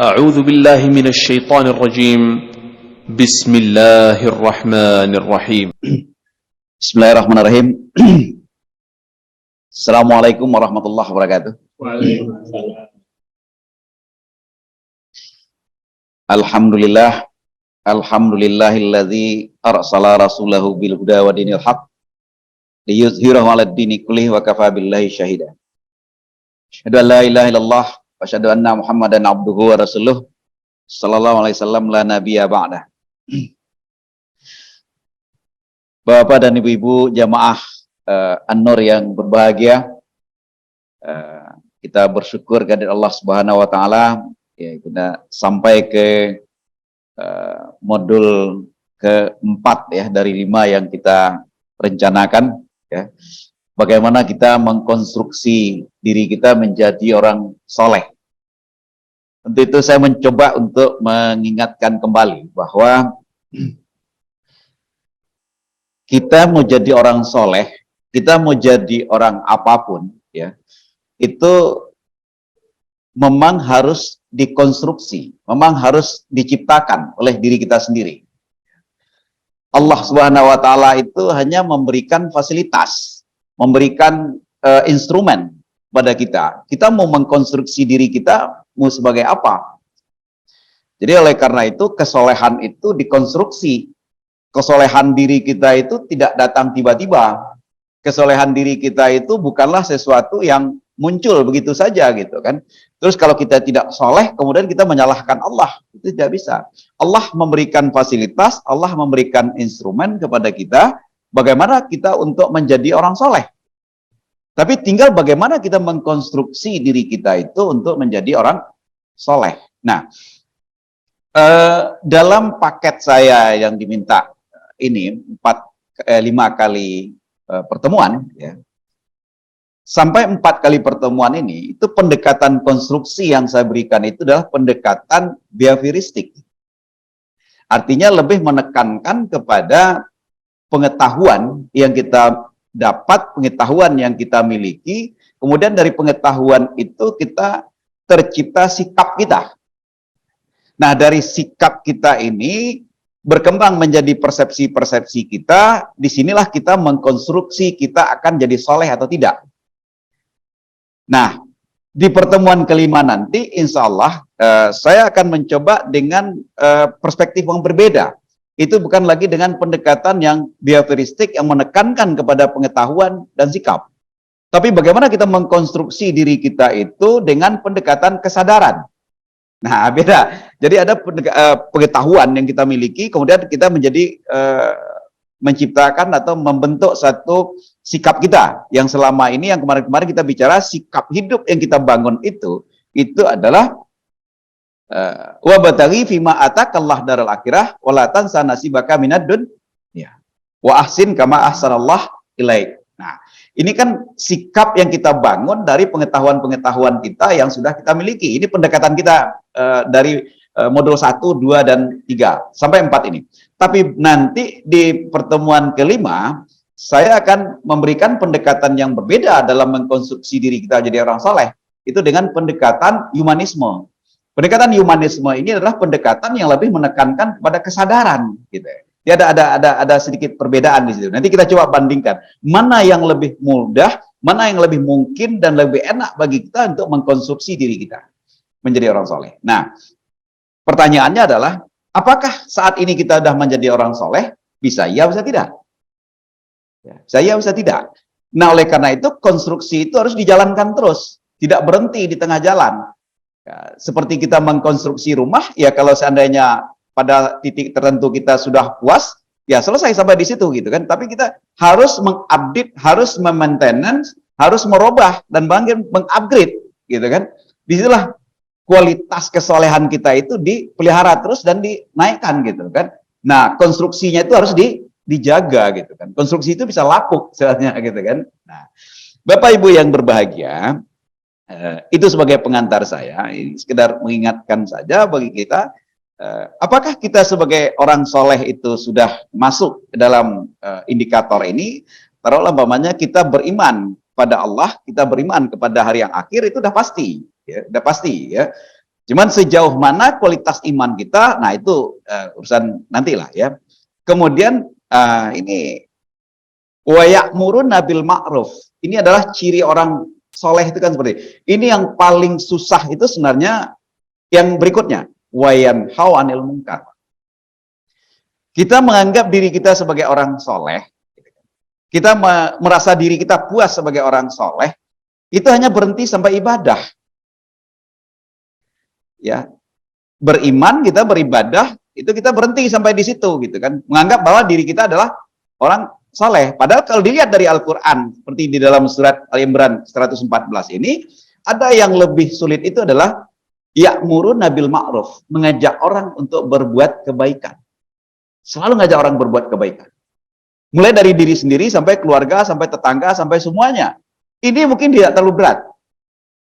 أعوذ بالله من الشيطان الرجيم. بسم الله الرحمن الرحيم. Bismillahirrahmanirrahim. Assalamualaikum warahmatullahi wabarakatuh. Waalaikumsalam. Alhamdulillah, alhamdulillahilladzi arsala rasulahu bil huda wa dinil haq liyuzhirahu 'alad dini kullihi wa kafa billahi syahida. Asyhadu an la ilaha illallah wa asyhadu anna Muhammadan abduhu wa rasuluh sallallahu alaihi wasallam la nabiyya ba'da. Bapak dan ibu-ibu jamaah An-Nur yang berbahagia, kita bersyukur kehadirat Allah Subhanahu wa taala ya, kita sampai ke modul keempat ya dari 5 yang kita rencanakan ya. Bagaimana kita mengkonstruksi diri kita menjadi orang soleh. Untuk itu saya mencoba untuk mengingatkan kembali bahwa kita mau jadi orang soleh, kita mau jadi orang apapun ya, itu memang harus dikonstruksi, memang harus diciptakan oleh diri kita sendiri. Allah Subhanahu wa taala itu hanya memberikan fasilitas, memberikan instrumen pada kita. Kita mau mengkonstruksi diri kita mau sebagai apa? Jadi oleh karena itu kesolehan itu dikonstruksi. Kesolehan diri kita itu tidak datang tiba-tiba. Kesolehan diri kita itu bukanlah sesuatu yang muncul begitu saja gitu kan. Terus kalau kita tidak soleh, kemudian kita menyalahkan Allah. Itu tidak bisa. Allah memberikan fasilitas, Allah memberikan instrumen kepada kita, bagaimana kita untuk menjadi orang soleh. Tapi tinggal bagaimana kita mengkonstruksi diri kita itu untuk menjadi orang soleh. Nah, dalam paket saya yang diminta ini 5 kali pertemuan ya, sampai 4 kali pertemuan ini itu pendekatan konstruksi yang saya berikan itu adalah pendekatan behavioristik. Artinya lebih menekankan kepada pengetahuan yang kita dapat, pengetahuan yang kita miliki, kemudian dari pengetahuan itu kita tercipta sikap kita. Nah, dari sikap kita ini berkembang menjadi persepsi-persepsi kita, disinilah kita mengkonstruksi kita akan jadi soleh atau tidak. Nah, di pertemuan kelima nanti, insya Allah, saya akan mencoba dengan perspektif yang berbeda. Itu bukan lagi dengan pendekatan yang behavioristik yang menekankan kepada pengetahuan dan sikap. Tapi bagaimana kita mengkonstruksi diri kita itu dengan pendekatan kesadaran. Nah, beda. Jadi ada pengetahuan yang kita miliki, kemudian kita menjadi menciptakan atau membentuk satu sikap kita yang selama ini, yang kemarin-kemarin kita bicara sikap hidup yang kita bangun itu adalah wa bataghi fima atakallah daral akhirah wa la tansa nasibaka minad dunya wa ahsin kama ahsanallah ilaik. Nah, ini kan sikap yang kita bangun dari pengetahuan-pengetahuan kita yang sudah kita miliki. Ini pendekatan kita dari modul 1, 2, dan 3 sampai 4 ini. Tapi nanti di pertemuan kelima saya akan memberikan pendekatan yang berbeda dalam mengkonstruksi diri kita jadi orang soleh. Itu dengan pendekatan humanisme. Pendekatan humanisme ini adalah pendekatan yang lebih menekankan kepada kesadaran, gitu. Ya, ada sedikit perbedaan di situ. Nanti kita coba bandingkan mana yang lebih mudah, mana yang lebih mungkin dan lebih enak bagi kita untuk mengkonstruksi diri kita menjadi orang soleh. Nah, pertanyaannya adalah, apakah saat ini kita sudah menjadi orang soleh? Bisa ya, bisa tidak? Ya, saya bisa tidak. Nah, oleh karena itu konstruksi itu harus dijalankan terus, tidak berhenti di tengah jalan. Ya, seperti kita mengkonstruksi rumah, ya kalau seandainya pada titik tertentu kita sudah puas, ya selesai sampai di situ gitu kan. Tapi kita harus mengupdate, harus memaintenance, harus merubah dan mengupgrade gitu kan. Disitulah kualitas kesolehan kita itu dipelihara terus dan dinaikkan gitu kan. Nah, konstruksinya itu harus dijaga gitu kan. Konstruksi itu bisa lapuk sebenarnya gitu kan. Nah, Bapak Ibu yang berbahagia, itu sebagai pengantar saya, ini sekedar mengingatkan saja bagi kita, apakah kita sebagai orang soleh itu sudah masuk ke dalam indikator ini. Taruhlah umpamanya kita beriman pada Allah, kita beriman kepada hari yang akhir, itu udah pasti ya, udah pasti ya. Cuman sejauh mana kualitas iman kita, nah itu urusan nantilah ya. Kemudian ini wa ya'muruna bil ma'ruf. Ini adalah ciri orang soleh itu kan seperti ini. Yang paling susah itu sebenarnya yang berikutnya, wa yanhau 'anil munkar. Kita menganggap diri kita sebagai orang soleh, kita merasa diri kita puas sebagai orang soleh, itu hanya berhenti sampai ibadah. Ya, beriman, kita beribadah, itu kita berhenti sampai di situ, gitu kan? Menganggap bahwa diri kita adalah orang soleh. Padahal kalau dilihat dari Al-Quran, seperti di dalam surat Al-Imran 114 ini, ada yang lebih sulit itu adalah ya'muruna bil ma'ruf, mengajak orang untuk berbuat kebaikan. Selalu ngajak orang berbuat kebaikan. Mulai dari diri sendiri, sampai keluarga, sampai tetangga, sampai semuanya. Ini mungkin tidak terlalu berat.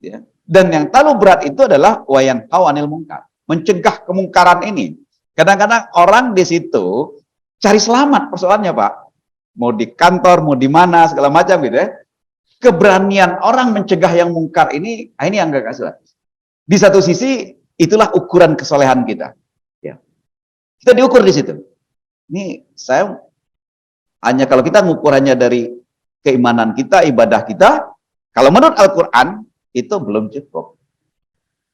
Ya. Dan yang terlalu berat itu adalah wa yanhau 'anil munkar. Mencegah kemungkaran ini. Kadang-kadang orang di situ cari selamat persoalannya, Pak. Mau di kantor, mau di mana, segala macam gitu ya. Keberanian orang mencegah yang mungkar ini yang gak kasih. Di satu sisi, itulah ukuran kesolehan kita. Ya. Kita diukur di situ. Ini saya hanya kalau kita ngukurannya dari keimanan kita, ibadah kita, kalau menurut Al-Quran, itu belum cukup.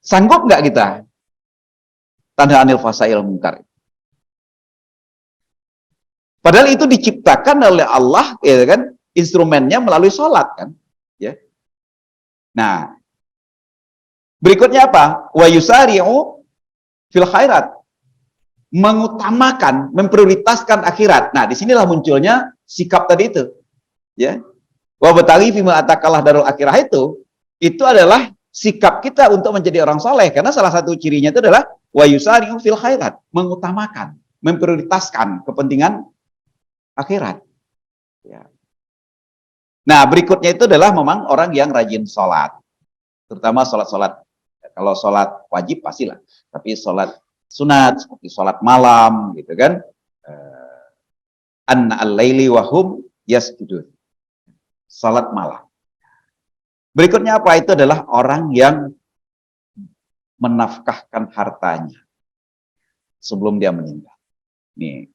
Sanggup nggak kita tanha anil fasail munkar? Padahal itu diciptakan oleh Allah, ya kan? Instrumennya melalui sholat, kan? Ya. Nah, berikutnya apa? Wa yusari'u fil khairat. Mengutamakan, memprioritaskan akhirat. Nah, disinilah munculnya sikap tadi itu. Ya. Wa bataghi fima atakalah darul akhirah itu adalah sikap kita untuk menjadi orang soleh. Karena salah satu cirinya itu adalah wa yusari'u fil khairat, mengutamakan, memprioritaskan kepentingan akhirat. Ya. Nah, berikutnya itu adalah memang orang yang rajin sholat. Terutama sholat-sholat. Kalau sholat wajib pastilah. Tapi sholat sunat, seperti sholat malam, gitu kan. Anna al-laili wahum yasjudun. Sholat malam. Berikutnya apa? Itu adalah orang yang menafkahkan hartanya sebelum dia meninggal. Nih.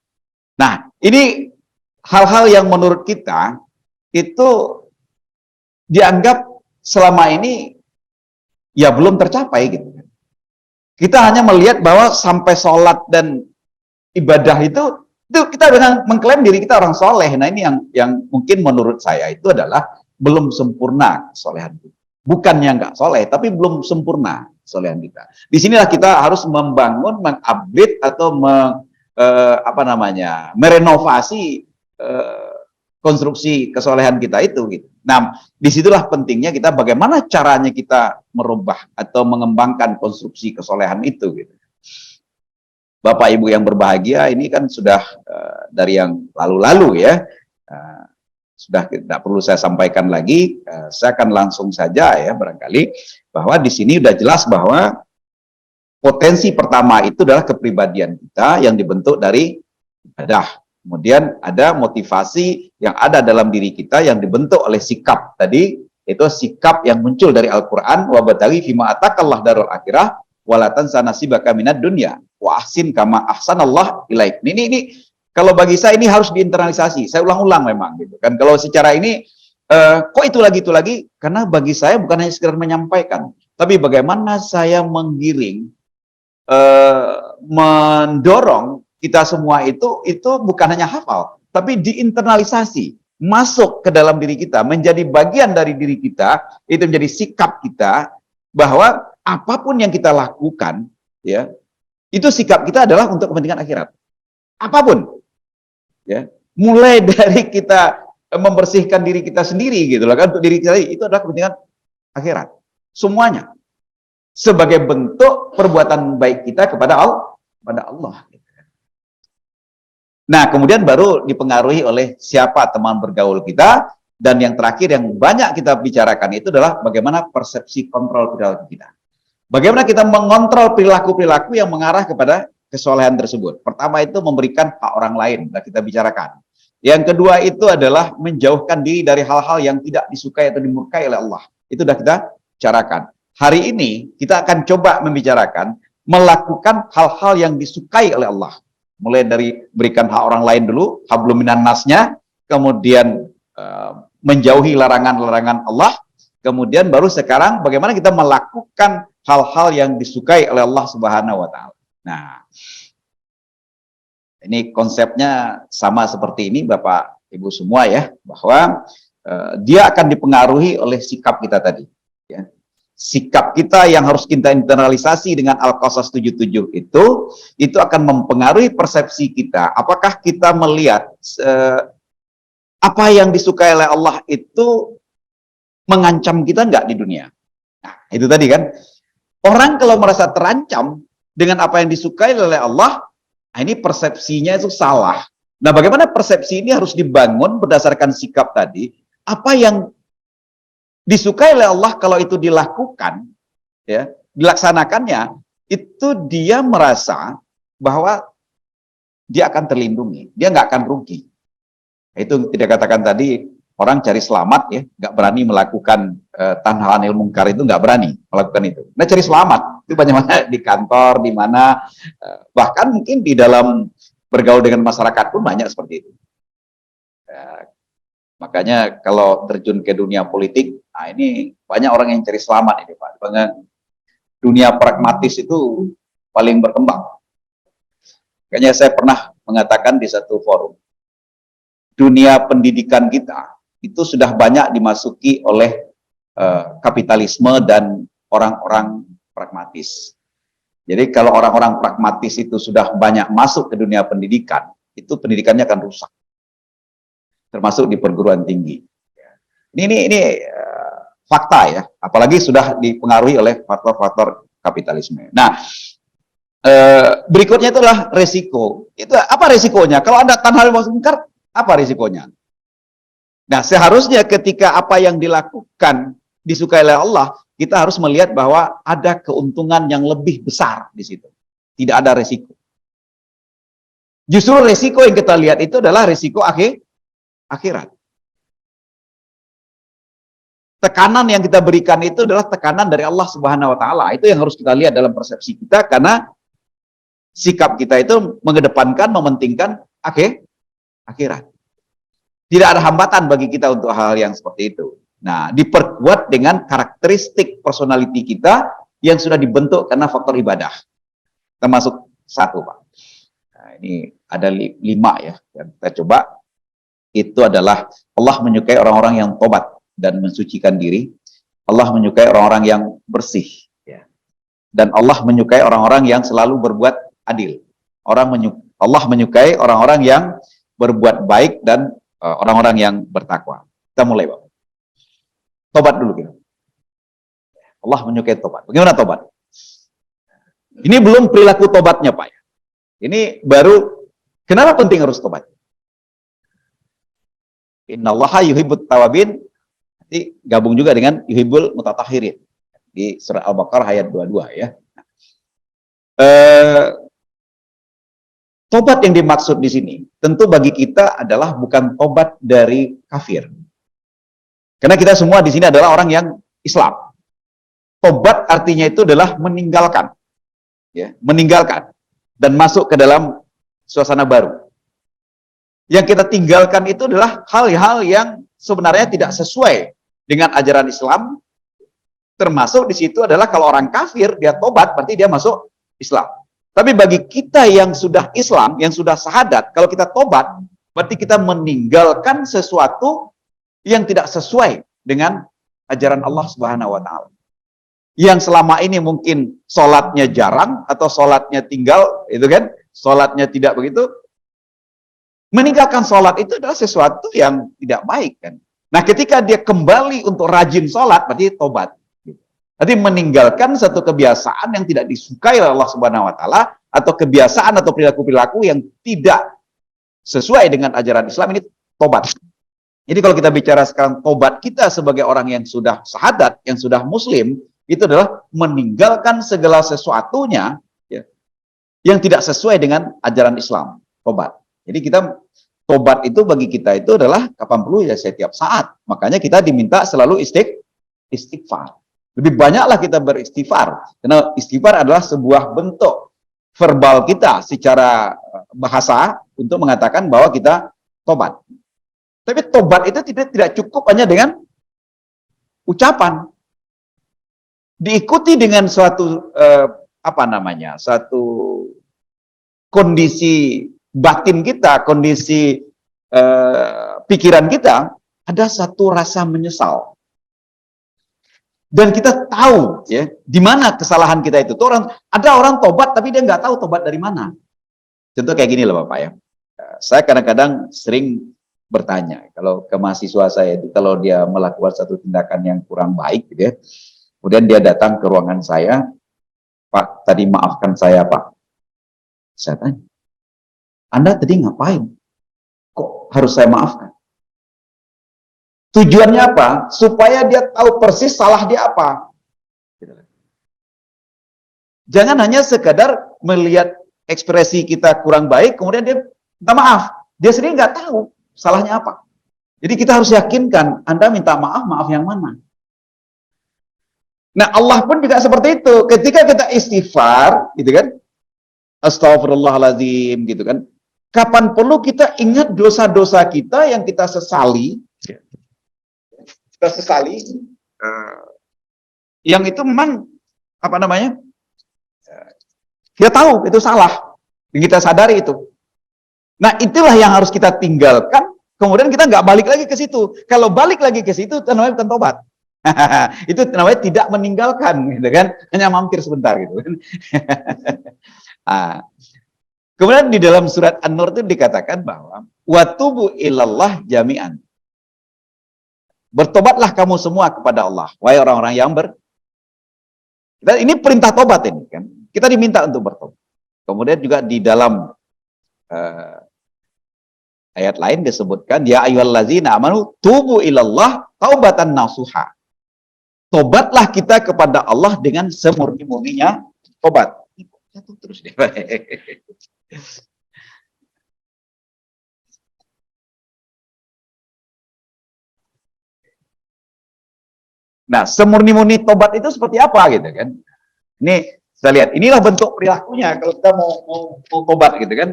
Nah, ini hal-hal yang menurut kita itu dianggap selama ini ya belum tercapai gitu. Kita hanya melihat bahwa sampai sholat dan ibadah itu kita dengan mengklaim diri kita orang soleh. Nah, ini yang mungkin menurut saya itu adalah belum sempurna kesolehan kita. Bukannya nggak soleh, tapi belum sempurna kesolehan kita. Disinilah kita harus membangun, mengupgrade atau merenovasi konstruksi kesolehan kita itu. Gitu. Nah, disitulah pentingnya kita bagaimana caranya kita merubah atau mengembangkan konstruksi kesolehan itu. Gitu. Bapak Ibu yang berbahagia, ini kan sudah dari yang lalu-lalu ya. Sudah tidak perlu saya sampaikan lagi. Saya akan langsung saja ya barangkali bahwa di sini sudah jelas bahwa potensi pertama itu adalah kepribadian kita yang dibentuk dari ibadah. Kemudian ada motivasi yang ada dalam diri kita yang dibentuk oleh sikap tadi, itu sikap yang muncul dari Al-Quran, wa bataghi fima atakallah darul akhirah wala tansa nasibaka minad dunya wa ahsin kama ahsanallah ilaik. Ini kalau bagi saya ini harus diinternalisasi. Saya ulang-ulang memang gitu kan. Kalau secara ini kok itu lagi karena bagi saya bukan hanya sekedar menyampaikan, tapi bagaimana saya menggiring mendorong kita semua itu bukan hanya hafal, tapi diinternalisasi, masuk ke dalam diri kita, menjadi bagian dari diri kita, itu menjadi sikap kita, bahwa apapun yang kita lakukan, ya, itu sikap kita adalah untuk kepentingan akhirat. Apapun, ya, mulai dari kita membersihkan diri kita sendiri, gitu loh kan, untuk diri kita itu adalah kepentingan akhirat, semuanya, sebagai bentuk perbuatan baik kita kepada Allah. Nah, kemudian baru dipengaruhi oleh siapa teman bergaul kita, dan yang terakhir yang banyak kita bicarakan itu adalah bagaimana persepsi kontrol perilaku kita. Bagaimana kita mengontrol perilaku-perilaku yang mengarah kepada kesolehan tersebut. Pertama itu memberikan hak orang lain, sudah kita bicarakan. Yang kedua itu adalah menjauhkan diri dari hal-hal yang tidak disukai atau dimurkai oleh Allah. Itu sudah kita bicarakan. hari ini kita akan coba membicarakan melakukan hal-hal yang disukai oleh Allah. Mulai dari berikan hak orang lain dulu, hablum minan nasnya, kemudian menjauhi larangan-larangan Allah, kemudian baru sekarang bagaimana kita melakukan hal-hal yang disukai oleh Allah Subhanahu wa taala. Nah, ini konsepnya sama seperti ini Bapak Ibu semua ya, bahwa dia akan dipengaruhi oleh sikap kita tadi ya. Sikap kita yang harus kita internalisasi dengan Al-Qasas 77 itu akan mempengaruhi persepsi kita. Apakah kita melihat apa yang disukai oleh Allah itu mengancam kita enggak di dunia? Nah, itu tadi kan. Orang kalau merasa terancam dengan apa yang disukai oleh Allah, nah ini persepsinya itu salah. Nah, bagaimana persepsi ini harus dibangun berdasarkan sikap tadi? Apa yang disukai oleh Allah kalau itu dilakukan, ya, dilaksanakannya, itu dia merasa bahwa dia akan terlindungi, dia nggak akan rugi. Itu tidak katakan tadi orang cari selamat ya, nggak berani melakukan tanha anil munkar, itu nggak berani melakukan itu. Nah, cari selamat itu banyak-banyak di kantor, di mana bahkan mungkin di dalam bergaul dengan masyarakat pun banyak seperti itu. Makanya kalau terjun ke dunia politik, nah ini banyak orang yang cari selamat ini Pak. Dunia pragmatis itu paling berkembang. Makanya saya pernah mengatakan di satu forum, dunia pendidikan kita itu sudah banyak dimasuki oleh kapitalisme dan orang-orang pragmatis. Jadi kalau orang-orang pragmatis itu sudah banyak masuk ke dunia pendidikan, itu pendidikannya akan rusak. Termasuk di perguruan tinggi. Ini fakta ya, apalagi sudah dipengaruhi oleh faktor-faktor kapitalisme. Nah, berikutnya itulah resiko. Itu apa resikonya? Kalau Anda tanha anil munkar, apa resikonya? Nah, seharusnya ketika apa yang dilakukan disukai oleh Allah, kita harus melihat bahwa ada keuntungan yang lebih besar di situ. Tidak ada resiko. Justru resiko yang kita lihat itu adalah resiko akhirat. Tekanan yang kita berikan itu adalah tekanan dari Allah Subhanahu wa taala. Itu yang harus kita lihat dalam persepsi kita, karena sikap kita itu mengedepankan, mementingkan akhirat. Tidak ada hambatan bagi kita untuk hal-hal yang seperti itu. Nah, diperkuat dengan karakteristik personality kita yang sudah dibentuk karena faktor ibadah. Termasuk satu, Pak. Nah, ini ada 5 ya, yang kita coba. Itu adalah Allah menyukai orang-orang yang tobat dan mensucikan diri. Allah menyukai orang-orang yang bersih. Ya. Dan Allah menyukai orang-orang yang selalu berbuat adil. Allah menyukai orang-orang yang berbuat baik dan orang-orang yang bertakwa. Kita mulai, Pak. Tobat dulu kita. Allah menyukai tobat. Bagaimana tobat? Ini belum perilaku tobatnya, Pak. Ini baru, kenapa penting harus tobat? Innallaha yuhibbut tawabin, nanti gabung juga dengan yuhibbul mutatahhirin di surah Al-Baqarah ayat 22 ya. Tobat yang dimaksud di sini tentu bagi kita adalah bukan tobat dari kafir. Karena kita semua di sini adalah orang yang Islam. Tobat artinya itu adalah meninggalkan, ya, meninggalkan dan masuk ke dalam suasana baru. Yang kita tinggalkan itu adalah hal-hal yang sebenarnya tidak sesuai dengan ajaran Islam. Termasuk di situ adalah kalau orang kafir, dia tobat, berarti dia masuk Islam. Tapi bagi kita yang sudah Islam, yang sudah syahadat, kalau kita tobat, berarti kita meninggalkan sesuatu yang tidak sesuai dengan ajaran Allah Subhanahu wa taala. Yang selama ini mungkin sholatnya jarang, atau sholatnya tinggal, itu kan, sholatnya tidak begitu. Meninggalkan sholat itu adalah sesuatu yang tidak baik kan. Nah, ketika dia kembali untuk rajin sholat, berarti tobat. Berarti meninggalkan satu kebiasaan yang tidak disukai oleh Allah Subhanahu wa taala, atau kebiasaan atau perilaku-perilaku yang tidak sesuai dengan ajaran Islam, ini tobat. Jadi kalau kita bicara sekarang tobat kita sebagai orang yang sudah syahadat, yang sudah muslim, itu adalah meninggalkan segala sesuatunya ya, yang tidak sesuai dengan ajaran Islam. Tobat. Jadi kita tobat itu bagi kita itu adalah kapan perlu ya, setiap saat. Makanya kita diminta selalu istighfar. Lebih banyaklah kita beristighfar. Karena istighfar adalah sebuah bentuk verbal kita secara bahasa untuk mengatakan bahwa kita tobat. Tapi tobat itu tidak cukup hanya dengan ucapan. Diikuti dengan suatu suatu kondisi batin kita, kondisi pikiran kita, ada satu rasa menyesal. Dan kita tahu ya di mana kesalahan kita itu. Ada orang tobat tapi dia nggak tahu tobat dari mana. Contoh kayak gini loh Bapak ya. Saya kadang-kadang sering bertanya kalau ke mahasiswa saya itu, kalau dia melakukan satu tindakan yang kurang baik gitu ya, kemudian dia datang ke ruangan saya, Pak, tadi maafkan saya Pak. Saya tanya, Anda tadi ngapain? Kok harus saya maafkan? Tujuannya apa? Supaya dia tahu persis salah dia apa. Jangan hanya sekadar melihat ekspresi kita kurang baik, kemudian dia minta maaf. Dia sendiri nggak tahu salahnya apa. Jadi kita harus yakinkan, Anda minta maaf, maaf yang mana? Nah, Allah pun juga seperti itu. Ketika kita istighfar, gitu kan, Astagfirullahaladzim, gitu kan. Kapan perlu kita ingat dosa-dosa kita yang kita sesali, yang itu memang kita tahu itu salah, kita sadari itu. Nah, itulah yang harus kita tinggalkan. Kemudian kita nggak balik lagi ke situ. Kalau balik lagi ke situ, itu namanya bukan tobat. Itu namanya tidak meninggalkan, gitu kan? Hanya mampir sebentar, gitu kan? Kemudian di dalam surat An-Nur itu dikatakan bahwa watubu ilallah jami'an. Bertobatlah kamu semua kepada Allah, wahai orang-orang yang ini perintah tobat ini kan. Kita diminta untuk bertobat. Kemudian juga di dalam ayat lain disebutkan ya ayyuhallazina amanu tubu ilallah taubatan nasuha. Tobatlah kita kepada Allah dengan semurni-murninya tobat. Terus deh. Nah, semurni-murni tobat itu seperti apa gitu kan? Ini kita lihat, inilah bentuk perilakunya kalau kita mau tobat gitu kan.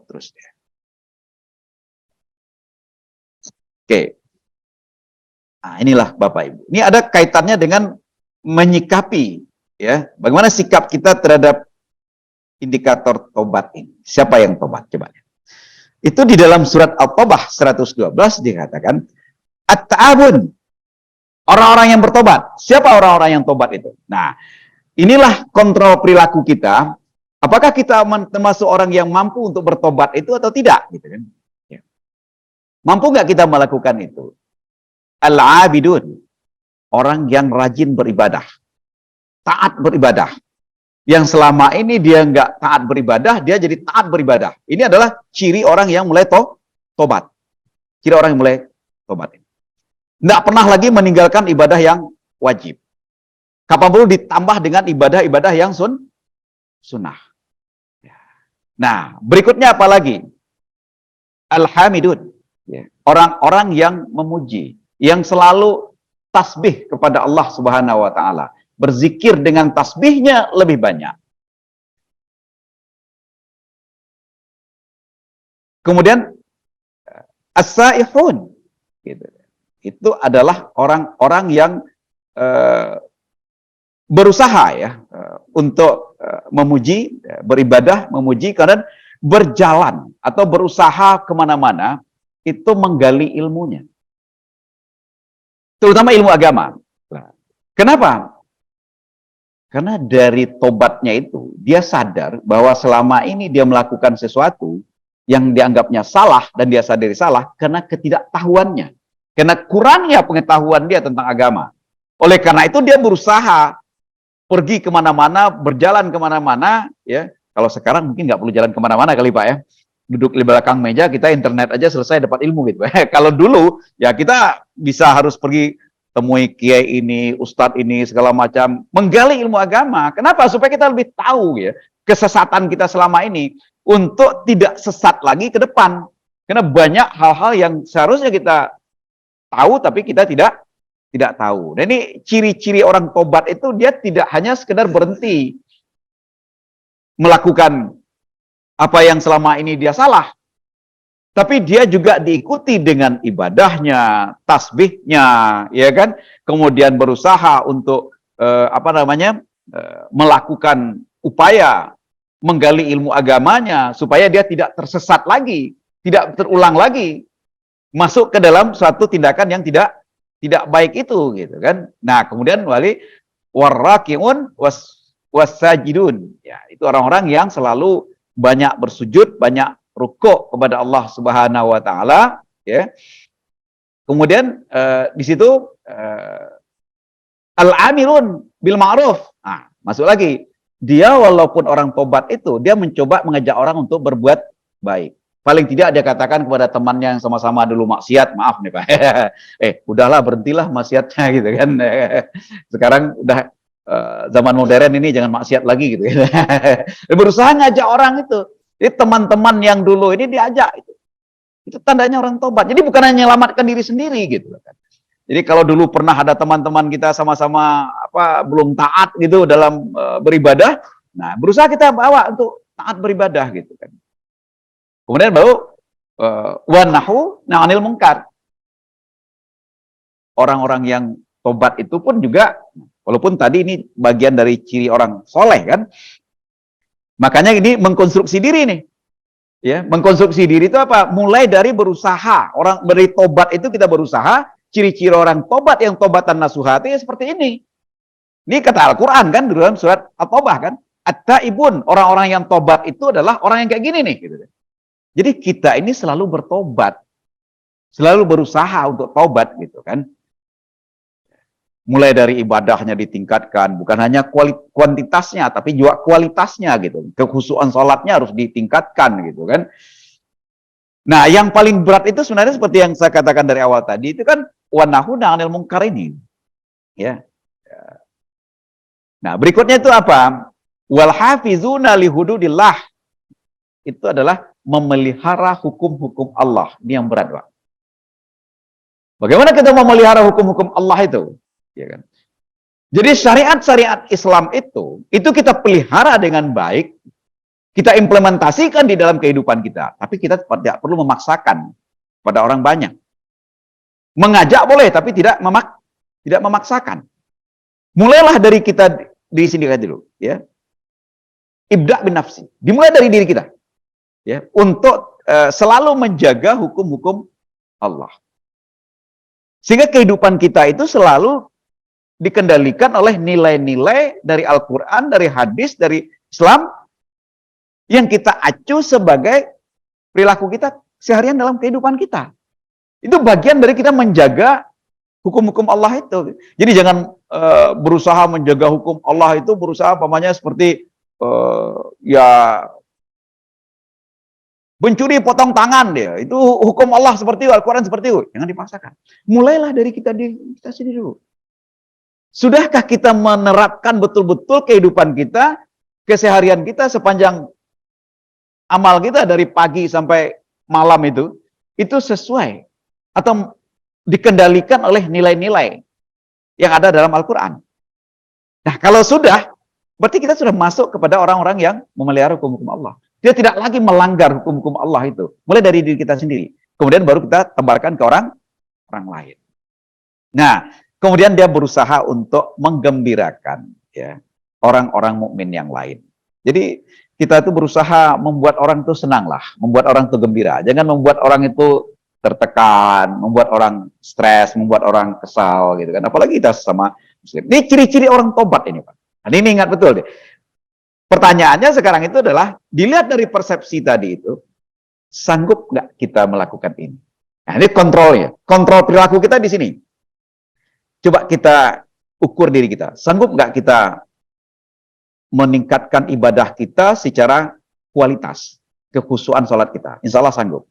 Terus deh. Oke. Nah, inilah Bapak Ibu. Ini ada kaitannya dengan menyikapi ya, bagaimana sikap kita terhadap indikator tobat ini. Siapa yang tobat? Coba. Itu di dalam surat At-Taubah 112 dikatakan at-ta'abun. Orang-orang yang bertobat. Siapa orang-orang yang tobat itu? Nah, inilah kontrol perilaku kita. Apakah kita termasuk orang yang mampu untuk bertobat itu atau tidak? Gitu kan? Ya. Mampu nggak kita melakukan itu? Al-abidun. Orang yang rajin beribadah. Taat beribadah. Yang selama ini dia nggak taat beribadah, dia jadi taat beribadah. Ini adalah ciri orang yang mulai tobat. Ciri orang yang mulai tobat. Nggak pernah lagi meninggalkan ibadah yang wajib. Kapan perlu ditambah dengan ibadah-ibadah yang sunnah. Nah, berikutnya apa lagi? Alhamidun. Orang-orang yang memuji. Yang selalu tasbih kepada Allah Subhanahu wa Ta'ala. Berzikir dengan tasbihnya lebih banyak. Kemudian as-saihun. Gitu. Itu adalah orang-orang yang berusaha ya untuk memuji, beribadah, memuji, karena berjalan atau berusaha kemana-mana itu menggali ilmunya, terutama ilmu agama. Kenapa? Karena dari tobatnya itu dia sadar bahwa selama ini dia melakukan sesuatu yang dianggapnya salah dan dia sadari salah karena ketidaktahuannya. Karena kurangnya pengetahuan dia tentang agama. Oleh karena itu dia berusaha pergi kemana-mana, berjalan kemana-mana. Ya, kalau sekarang mungkin nggak perlu jalan kemana-mana kali Pak ya. Duduk di belakang meja, kita internet aja selesai dapat ilmu gitu. Kalau dulu ya kita bisa harus pergi temui kiai ini, ustadz ini, segala macam. Menggali ilmu agama. Kenapa? Supaya kita lebih tahu ya kesesatan kita selama ini. Untuk tidak sesat lagi ke depan. Karena banyak hal-hal yang seharusnya kita tahu tapi kita tidak tidak tahu. Dan ini ciri-ciri orang tobat itu, dia tidak hanya sekedar berhenti melakukan apa yang selama ini dia salah, tapi dia juga diikuti dengan ibadahnya, tasbihnya, ya kan? Kemudian berusaha untuk melakukan upaya menggali ilmu agamanya supaya dia tidak tersesat lagi, tidak terulang lagi masuk ke dalam suatu tindakan yang tidak baik itu, gitu kan. Nah, kemudian warrakiun wasajidun. Ya, itu orang-orang yang selalu banyak bersujud, banyak rukuk kepada Allah Subhanahu wa taala, ya. Kemudian di situ al-amirun bil ma'ruf. Nah, masuk lagi. Dia walaupun orang tobat itu, dia mencoba mengajak orang untuk berbuat baik. Paling tidak dia katakan kepada temannya yang sama-sama dulu maksiat, maaf nih Pak, udahlah, berhentilah maksiatnya, gitu kan. Sekarang udah zaman modern ini, jangan maksiat lagi, gitu. Berusaha ngajak orang itu. Jadi teman-teman yang dulu ini diajak, itu tandanya orang tobat. Jadi bukan hanya menyelamatkan diri sendiri, gitu kan. Jadi kalau dulu pernah ada teman-teman kita sama-sama belum taat gitu dalam beribadah, nah berusaha kita bawa untuk taat beribadah, gitu kan. Kemudian baru wanahu na'anil mungkar. Orang-orang yang tobat itu pun juga, walaupun tadi ini bagian dari ciri orang soleh kan, makanya ini mengkonstruksi diri nih. Ya, mengkonstruksi diri itu apa? Mulai dari berusaha. Orang dari tobat itu kita berusaha. Ciri-ciri orang tobat yang tobatan nasuhati ya seperti ini. Ini kata Al-Quran kan, dalam surat At-Taubah kan. At-taibun, orang-orang yang tobat itu adalah orang yang kayak gini nih. Gitu. Jadi kita ini selalu bertobat. Selalu berusaha untuk tobat, gitu kan. Mulai dari ibadahnya ditingkatkan. Bukan hanya kuantitasnya, tapi juga kualitasnya, gitu. Kekhusyuan sholatnya harus ditingkatkan, gitu kan. Nah, yang paling berat itu sebenarnya seperti yang saya katakan dari awal tadi, itu kan wanahu na'anil mungkar ini. Ya. Nah, berikutnya itu apa? Wal hafizuna li hududillah. Itu adalah memelihara hukum-hukum Allah. Ini yang berat, Pak. Bagaimana kita memelihara hukum-hukum Allah itu? Ya kan? Jadi syariat-syariat Islam itu kita pelihara dengan baik. Kita implementasikan di dalam kehidupan kita. Tapi kita tidak perlu memaksakan pada orang banyak. Mengajak boleh, tapi tidak memaksakan. Mulailah dari kita diri sendiri dulu. Ya. Ibda' bin nafsi. Dimulai dari diri kita. Ya. Untuk selalu menjaga hukum-hukum Allah. Sehingga kehidupan kita itu selalu dikendalikan oleh nilai-nilai dari Al-Quran, dari hadis, dari Islam, yang kita acu sebagai perilaku kita seharian dalam kehidupan kita. Itu bagian dari kita menjaga hukum-hukum Allah itu. Jadi jangan berusaha menjaga hukum Allah itu, berusaha pamannya seperti mencuri potong tangan dia. Itu hukum Allah seperti itu, Al-Quran seperti itu. Jangan dipaksakan. Mulailah dari kita sendiri dulu. Sudahkah kita menerapkan betul-betul kehidupan kita, keseharian kita sepanjang amal kita dari pagi sampai malam itu sesuai atau dikendalikan oleh nilai-nilai yang ada dalam Al-Quran. Nah, kalau sudah, berarti kita sudah masuk kepada orang-orang yang memelihara hukum-hukum Allah. Dia tidak lagi melanggar hukum-hukum Allah itu. Mulai dari diri kita sendiri. Kemudian baru kita tebarkan ke orang lain. Nah, kemudian dia berusaha untuk menggembirakan ya orang-orang mukmin yang lain. Jadi kita itu berusaha membuat orang itu senang lah, membuat orang itu gembira. Jangan membuat orang itu tertekan, membuat orang stres, membuat orang kesal, gitu kan. Apalagi kita sama Muslim. Ini ciri-ciri orang tobat ini, Pak. Nah, ini ingat betul deh. Pertanyaannya sekarang itu adalah, dilihat dari persepsi tadi itu, sanggup nggak kita melakukan ini? Nah, ini kontrolnya. Kontrol perilaku kita di sini. Coba kita ukur diri kita. Sanggup nggak kita meningkatkan ibadah kita secara kualitas, kekhusyuan sholat kita? Insya Allah sanggup.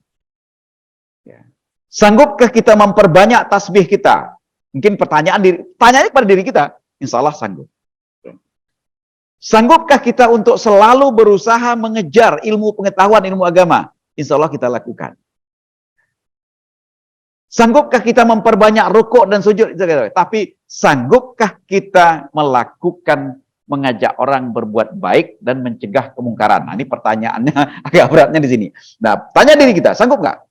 Ya. Sanggupkah kita memperbanyak tasbih kita? Mungkin pertanyaannya kepada diri kita. Insya Allah sanggup. Sanggupkah kita untuk selalu berusaha mengejar ilmu pengetahuan, ilmu agama? Insya Allah kita lakukan. Sanggupkah kita memperbanyak rukuk dan sujud? Tapi sanggupkah kita melakukan, mengajak orang berbuat baik dan mencegah kemungkaran? Nah, ini pertanyaannya agak beratnya di sini. Nah, tanya diri kita, sanggup nggak?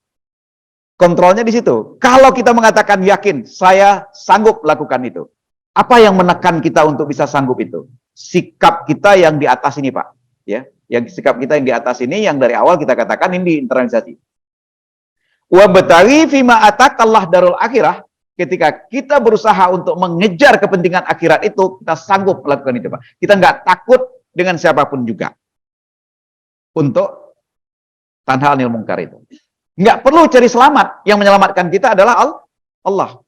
Kontrolnya di situ. Kalau kita mengatakan yakin, saya sanggup lakukan itu. Apa yang menekan kita untuk bisa sanggup itu? Sikap kita yang di atas ini, Pak. Ya, yang sikap kita yang di atas ini, yang dari awal kita katakan ini diinternalisasi. Wa bataghi fima atakallah darul akhirah, ketika kita berusaha untuk mengejar kepentingan akhirat itu, kita sanggup melakukan itu, Pak. Kita nggak takut dengan siapapun juga untuk tanha anil mungkar itu. Nggak perlu cari selamat, yang menyelamatkan kita adalah Allah.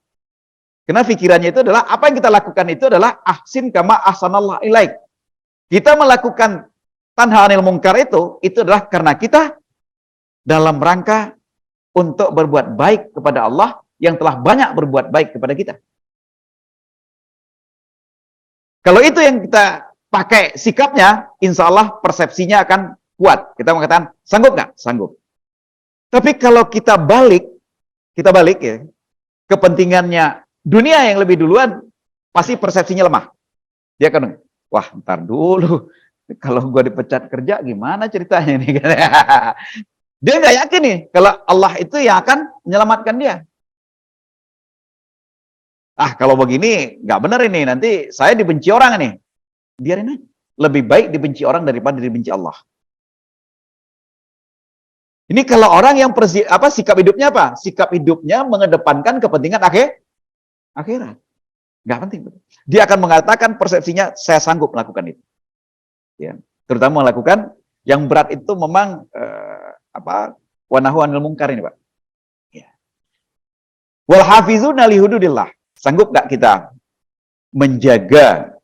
Karena pikirannya itu adalah, apa yang kita lakukan itu adalah ahsin kama ahsanallah ilaik. Kita melakukan tanha anil mungkar itu adalah karena kita dalam rangka untuk berbuat baik kepada Allah yang telah banyak berbuat baik kepada kita. Kalau itu yang kita pakai sikapnya, insya Allah persepsinya akan kuat. Kita mengatakan, sanggup nggak? Sanggup. Tapi kalau kita balik ya, kepentingannya dunia yang lebih duluan, pasti persepsinya lemah. Dia akan, wah ntar dulu, kalau gue dipecat kerja gimana ceritanya nih? Dia nggak yakin nih, kalau Allah itu yang akan menyelamatkan dia. Ah, kalau begini, nggak benar ini, nanti saya dibenci orang nih. Biarin aja. Lebih baik dibenci orang daripada dibenci Allah. Ini kalau orang yang sikap hidupnya apa? Sikap hidupnya mengedepankan kepentingan akhirat. Nggak penting. Dia akan mengatakan persepsinya, saya sanggup melakukan itu. Ya. Terutama melakukan yang berat itu memang wa nahu anil munkar ini, Pak. Ya. Wal hafizuna li hududillah. Sanggup nggak kita menjaga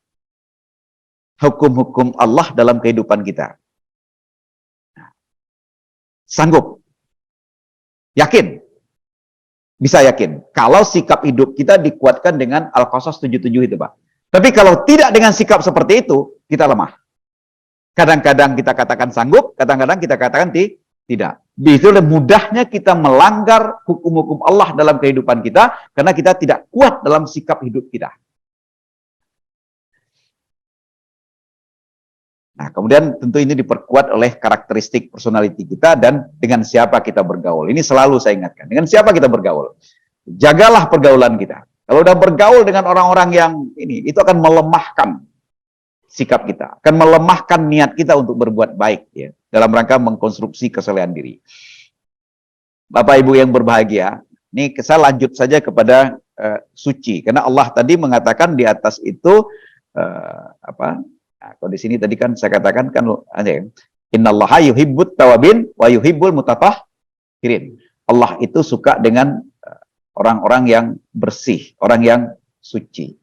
hukum-hukum Allah dalam kehidupan kita? Sanggup. Yakin. Bisa yakin. Kalau sikap hidup kita dikuatkan dengan Al-Qasas 77 itu, Pak. Tapi kalau tidak dengan sikap seperti itu, kita lemah. Kadang-kadang kita katakan sanggup, kadang-kadang kita katakan tidak. Itu mudahnya kita melanggar hukum-hukum Allah dalam kehidupan kita, karena kita tidak kuat dalam sikap hidup kita. Nah, kemudian tentu ini diperkuat oleh karakteristik personality kita dan dengan siapa kita bergaul. Ini selalu saya ingatkan. Dengan siapa kita bergaul? Jagalah pergaulan kita. Kalau udah bergaul dengan orang-orang yang ini, itu akan melemahkan sikap kita, akan melemahkan niat kita untuk berbuat baik ya, dalam rangka mengkonstruksi kesalehan diri. Bapak Ibu yang berbahagia, ini saya lanjut saja kepada suci, karena Allah tadi mengatakan di atas itu Nah, kalau di sini tadi kan saya katakan kan innallaha yuhibbut tawabin wa yuhibbul mutatahhirin. Allah itu suka dengan orang-orang yang bersih, orang yang suci.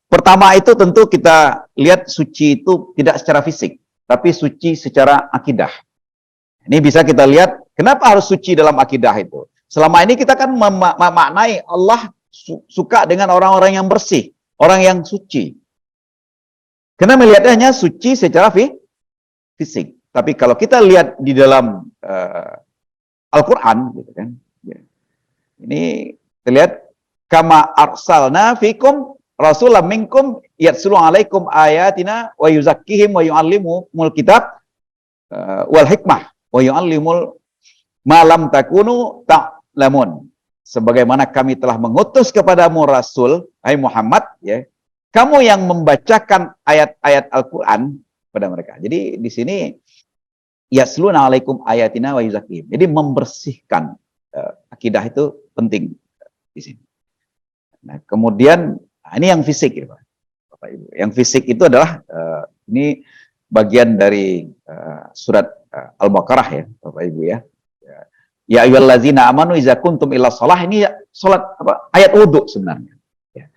Pertama itu tentu kita lihat suci itu tidak secara fisik, tapi suci secara akidah. Ini bisa kita lihat, kenapa harus suci dalam akidah itu? Selama ini kita kan memaknai Allah suka dengan orang-orang yang bersih, orang yang suci. Karena melihatnya hanya suci secara fisik. Tapi kalau kita lihat di dalam Al-Quran, gitu kan, ya. Ini terlihat kama arsalna fikum rasulam minkum yatsulu alaikum ayatina wa yuzakkihim wa yu'allimul kitab wal hikmah wa yu'allimul ma lam takunu ta'lamun. Sebagaimana kami telah mengutus kepadamu Rasul, hai Muhammad, ya, kamu yang membacakan ayat-ayat Al-Quran pada mereka. Jadi di sini yasluna alaikum ayatina wa yuzakkihim. Jadi membersihkan akidah itu penting di sini. Nah, kemudian ini yang fisik ya, Bapak Ibu. Yang fisik itu adalah ini bagian dari surat Al-Baqarah ya, Bapak Ibu ya. Ya ayyuhallazina amanu idza kuntum ila shalah, ini salat ayat wudu sebenarnya. Ya.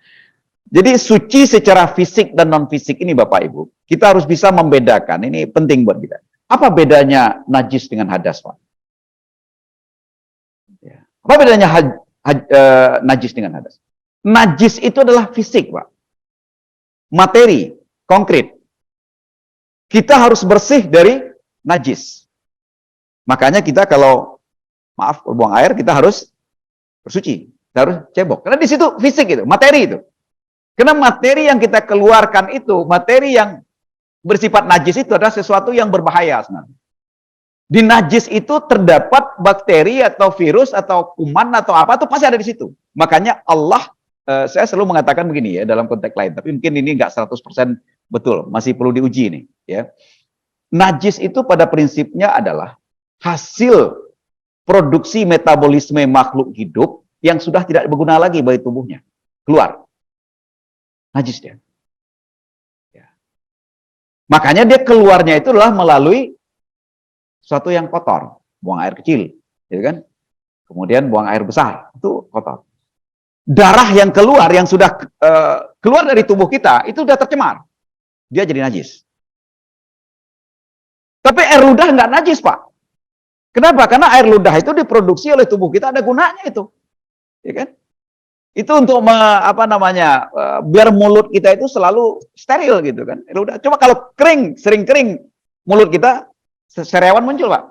Jadi suci secara fisik dan non fisik ini Bapak Ibu, kita harus bisa membedakan. Ini penting buat kita. Apa bedanya najis dengan hadas, Pak? Ya. Apa bedanya najis dengan hadas? Najis itu adalah fisik, Pak. Materi, konkret. Kita harus bersih dari najis. Makanya kita kalau, maaf, buang air, kita harus bersuci, kita harus cebok. Karena di situ fisik itu, materi itu. Karena materi yang kita keluarkan itu, materi yang bersifat najis itu adalah sesuatu yang berbahaya sebenarnya. Di najis itu terdapat bakteri atau virus atau kuman atau apa, itu pasti ada di situ. Makanya Allah, saya selalu mengatakan begini ya, dalam konteks lain, tapi mungkin ini nggak 100% betul, masih perlu diuji nih. Ya. Najis itu pada prinsipnya adalah hasil produksi metabolisme makhluk hidup yang sudah tidak berguna lagi bagi tubuhnya. Keluar. Najis dia. Ya. Makanya dia keluarnya itu adalah melalui sesuatu yang kotor. Buang air kecil. Ya kan? Kemudian buang air besar. Itu kotor. Darah yang keluar, yang sudah keluar dari tubuh kita, itu sudah tercemar. Dia jadi najis. Tapi air ludah nggak najis, Pak. Kenapa? Karena air ludah itu diproduksi oleh tubuh kita, ada gunanya itu. Ya kan? Itu untuk biar mulut kita itu selalu steril gitu kan. Air ludah. Coba kalau kering, sering kering mulut kita, sariawan muncul, Pak.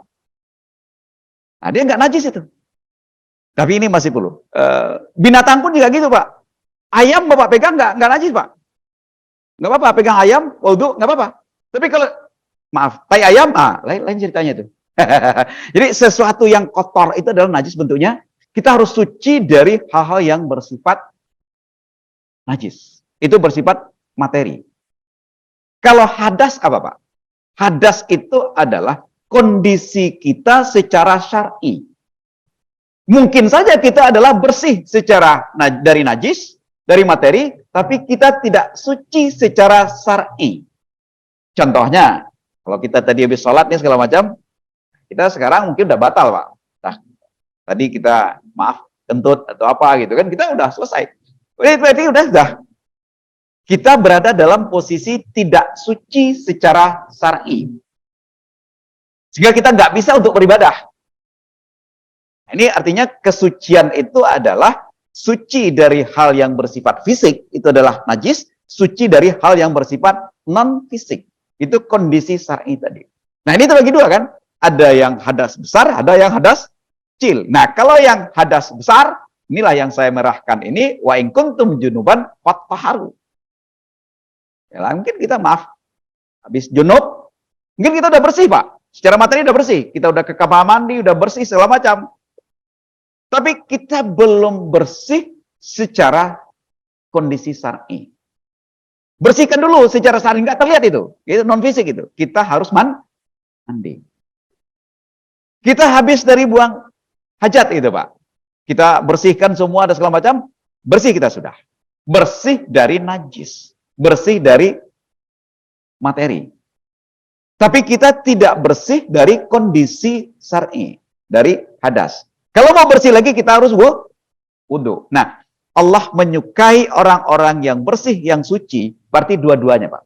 Nah, dia nggak najis itu. Tapi ini masih perlu. Binatang pun juga gitu, Pak. Ayam Bapak pegang nggak najis, Pak. Nggak apa-apa, pegang ayam, wudu, nggak apa-apa. Tapi kalau, maaf, tai ayam, lain ceritanya tuh. Jadi sesuatu yang kotor itu adalah najis bentuknya. Kita harus suci dari hal-hal yang bersifat najis. Itu bersifat materi. Kalau hadas apa, Pak? Hadas itu adalah kondisi kita secara syar'i. Mungkin saja kita adalah bersih secara dari najis, dari materi, tapi kita tidak suci secara syar'i. Contohnya, kalau kita tadi habis sholat nih segala macam, kita sekarang mungkin udah batal, Pak. Nah, tadi kita, maaf, kentut atau apa gitu kan, kita udah selesai. Berarti udah. Kita berada dalam posisi tidak suci secara syar'i. Sehingga kita nggak bisa untuk beribadah. Ini artinya kesucian itu adalah suci dari hal yang bersifat fisik, itu adalah najis, suci dari hal yang bersifat non-fisik. Itu kondisi syar'i tadi. Nah, ini terbagi dua kan? Ada yang hadas besar, ada yang hadas kecil. Nah, kalau yang hadas besar, inilah yang saya merahkan ini, wa in kuntum junuban fattaharu. Ya, mungkin kita maaf, habis junub, mungkin kita udah bersih, Pak. Secara materi udah bersih. Kita udah ke kamar mandi, udah bersih, segala macam. Tapi kita belum bersih secara kondisi syar'i. Bersihkan dulu secara syar'i, nggak terlihat itu. Itu non-fisik itu. Kita harus mandi. Kita habis dari buang hajat itu, Pak. Kita bersihkan semua dan segala macam, bersih kita sudah. Bersih dari najis. Bersih dari materi. Tapi kita tidak bersih dari kondisi syar'i, dari hadas. Kalau mau bersih lagi kita harus wudu. Nah, Allah menyukai orang-orang yang bersih, yang suci, berarti dua-duanya, Pak.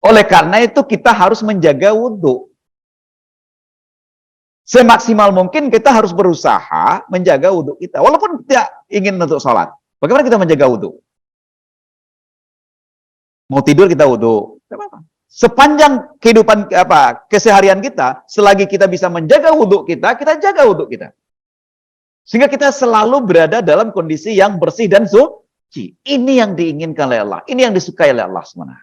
Oleh karena itu kita harus menjaga wudu. Semaksimal mungkin kita harus berusaha menjaga wudu kita. Walaupun tidak ingin untuk sholat. Bagaimana kita menjaga wudu? Mau tidur kita wudu. Sepanjang kehidupan keseharian kita, selagi kita bisa menjaga wudu kita jaga wudu kita. Sehingga kita selalu berada dalam kondisi yang bersih dan suci. Ini yang diinginkan oleh Allah. Ini yang disukai oleh Allah SWT.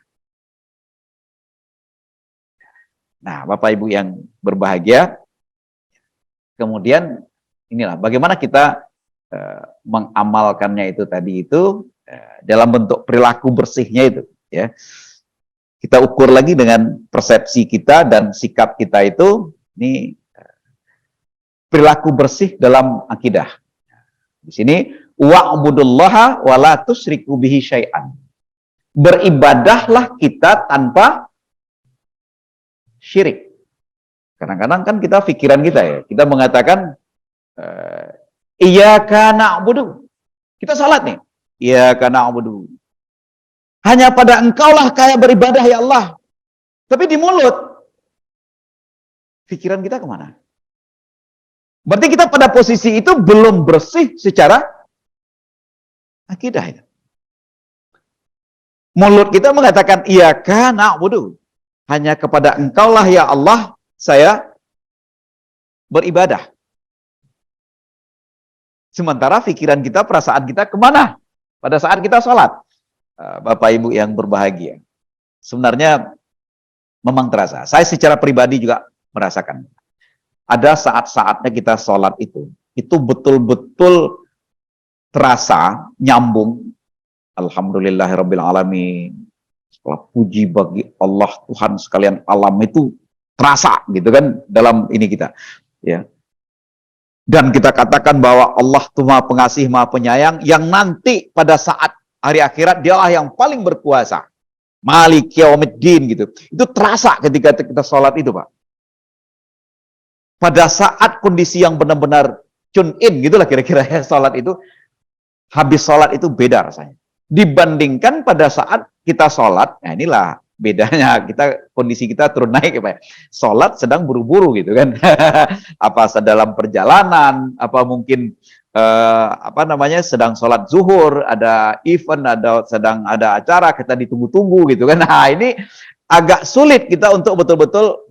Nah, Bapak Ibu yang berbahagia, kemudian inilah bagaimana kita mengamalkannya itu tadi itu dalam bentuk perilaku bersihnya itu, ya. Kita ukur lagi dengan persepsi kita dan sikap kita itu, ini perilaku bersih dalam akidah. Di sini wa'budullaha wa la tusyriku bihi syai'an. Beribadahlah kita tanpa syirik. Kadang-kadang kan kita pikiran kita ya, kita mengatakan iyyaka na'budu. Kita salat nih. Iyyaka na'budu. Hanya pada engkaulah kaya beribadah ya Allah. Tapi di mulut pikiran kita kemana? Berarti kita pada posisi itu belum bersih secara akidah itu. Mulut kita mengatakan iyyaka na'budu. Hanya kepada engkaulah ya Allah saya beribadah. Sementara pikiran kita, perasaan kita kemana? Pada saat kita sholat. Bapak Ibu yang berbahagia. Sebenarnya memang terasa. Saya secara pribadi juga merasakan. Ada saat-saatnya kita sholat itu betul-betul terasa, nyambung. Alhamdulillahirrabbilalamin. Setelah puji bagi Allah, Tuhan sekalian alam itu terasa gitu kan dalam ini kita. Ya. Dan kita katakan bahwa Allah itu Maha Pengasih, Maha Penyayang, yang nanti pada saat hari akhirat dialah yang paling berkuasa. Malik Yaumiddin gitu. Itu terasa ketika kita sholat itu, Pak. Pada saat kondisi yang benar-benar tune in gitulah kira-kira ya, sholat itu, habis sholat itu beda rasanya. Dibandingkan pada saat kita sholat, nah inilah bedanya, kondisi kita turun naik ya Pak. Sholat sedang buru-buru gitu kan. Apa dalam perjalanan, apa mungkin sedang sholat zuhur, ada event, sedang ada acara, kita ditunggu-tunggu gitu kan. Nah ini agak sulit kita untuk betul-betul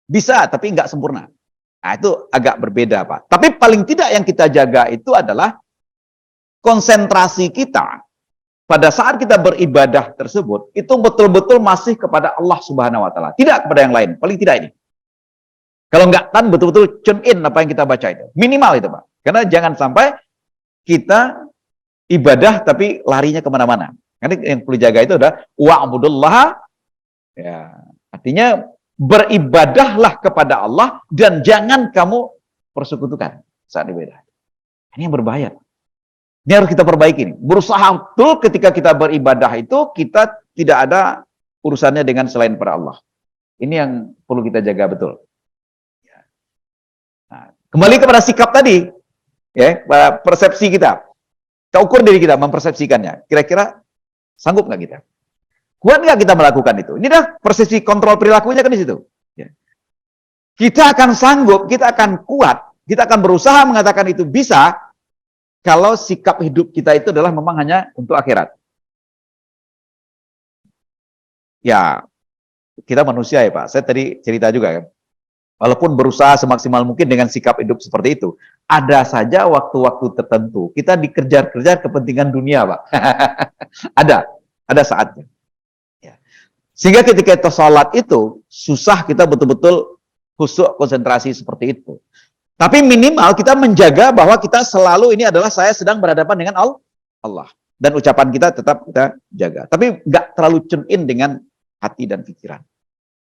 bisa, tapi nggak sempurna. Nah itu agak berbeda Pak. Tapi paling tidak yang kita jaga itu adalah konsentrasi kita pada saat kita beribadah tersebut, itu betul-betul masih kepada Allah Subhanahu wa Ta'ala, tidak kepada yang lain, paling tidak ini. Kalau enggak, kan betul-betul tune in apa yang kita baca itu. Minimal itu, Pak. Karena jangan sampai kita ibadah tapi larinya kemana-mana. Karena yang perlu jaga itu adalah wa'budullah, ya, artinya beribadahlah kepada Allah dan jangan kamu persekutukan saat ibadah. Ini yang berbahaya. Ini harus kita perbaiki. Berusaha betul ketika kita beribadah itu, kita tidak ada urusannya dengan selain pada Allah. Ini yang perlu kita jaga betul. Nah, kembali kepada sikap tadi, ya, persepsi kita. Kita ukur diri kita, mempersepsikannya. Kira-kira sanggup nggak kita? Kuat nggak kita melakukan itu? Ini dah persepsi kontrol perilakunya kan di situ. Ya. Kita akan sanggup, kita akan kuat, kita akan berusaha mengatakan itu bisa, kalau sikap hidup kita itu adalah memang hanya untuk akhirat. Ya, kita manusia ya Pak. Saya tadi cerita juga kan. Walaupun berusaha semaksimal mungkin dengan sikap hidup seperti itu, ada saja waktu-waktu tertentu kita dikejar-kejar kepentingan dunia Pak. ada saatnya. Ya. Sehingga ketika kita sholat itu, susah kita betul-betul khusyuk konsentrasi seperti itu. Tapi minimal kita menjaga bahwa kita selalu ini adalah saya sedang berhadapan dengan Allah. Dan ucapan kita tetap kita jaga. Tapi nggak terlalu tune in dengan hati dan pikiran.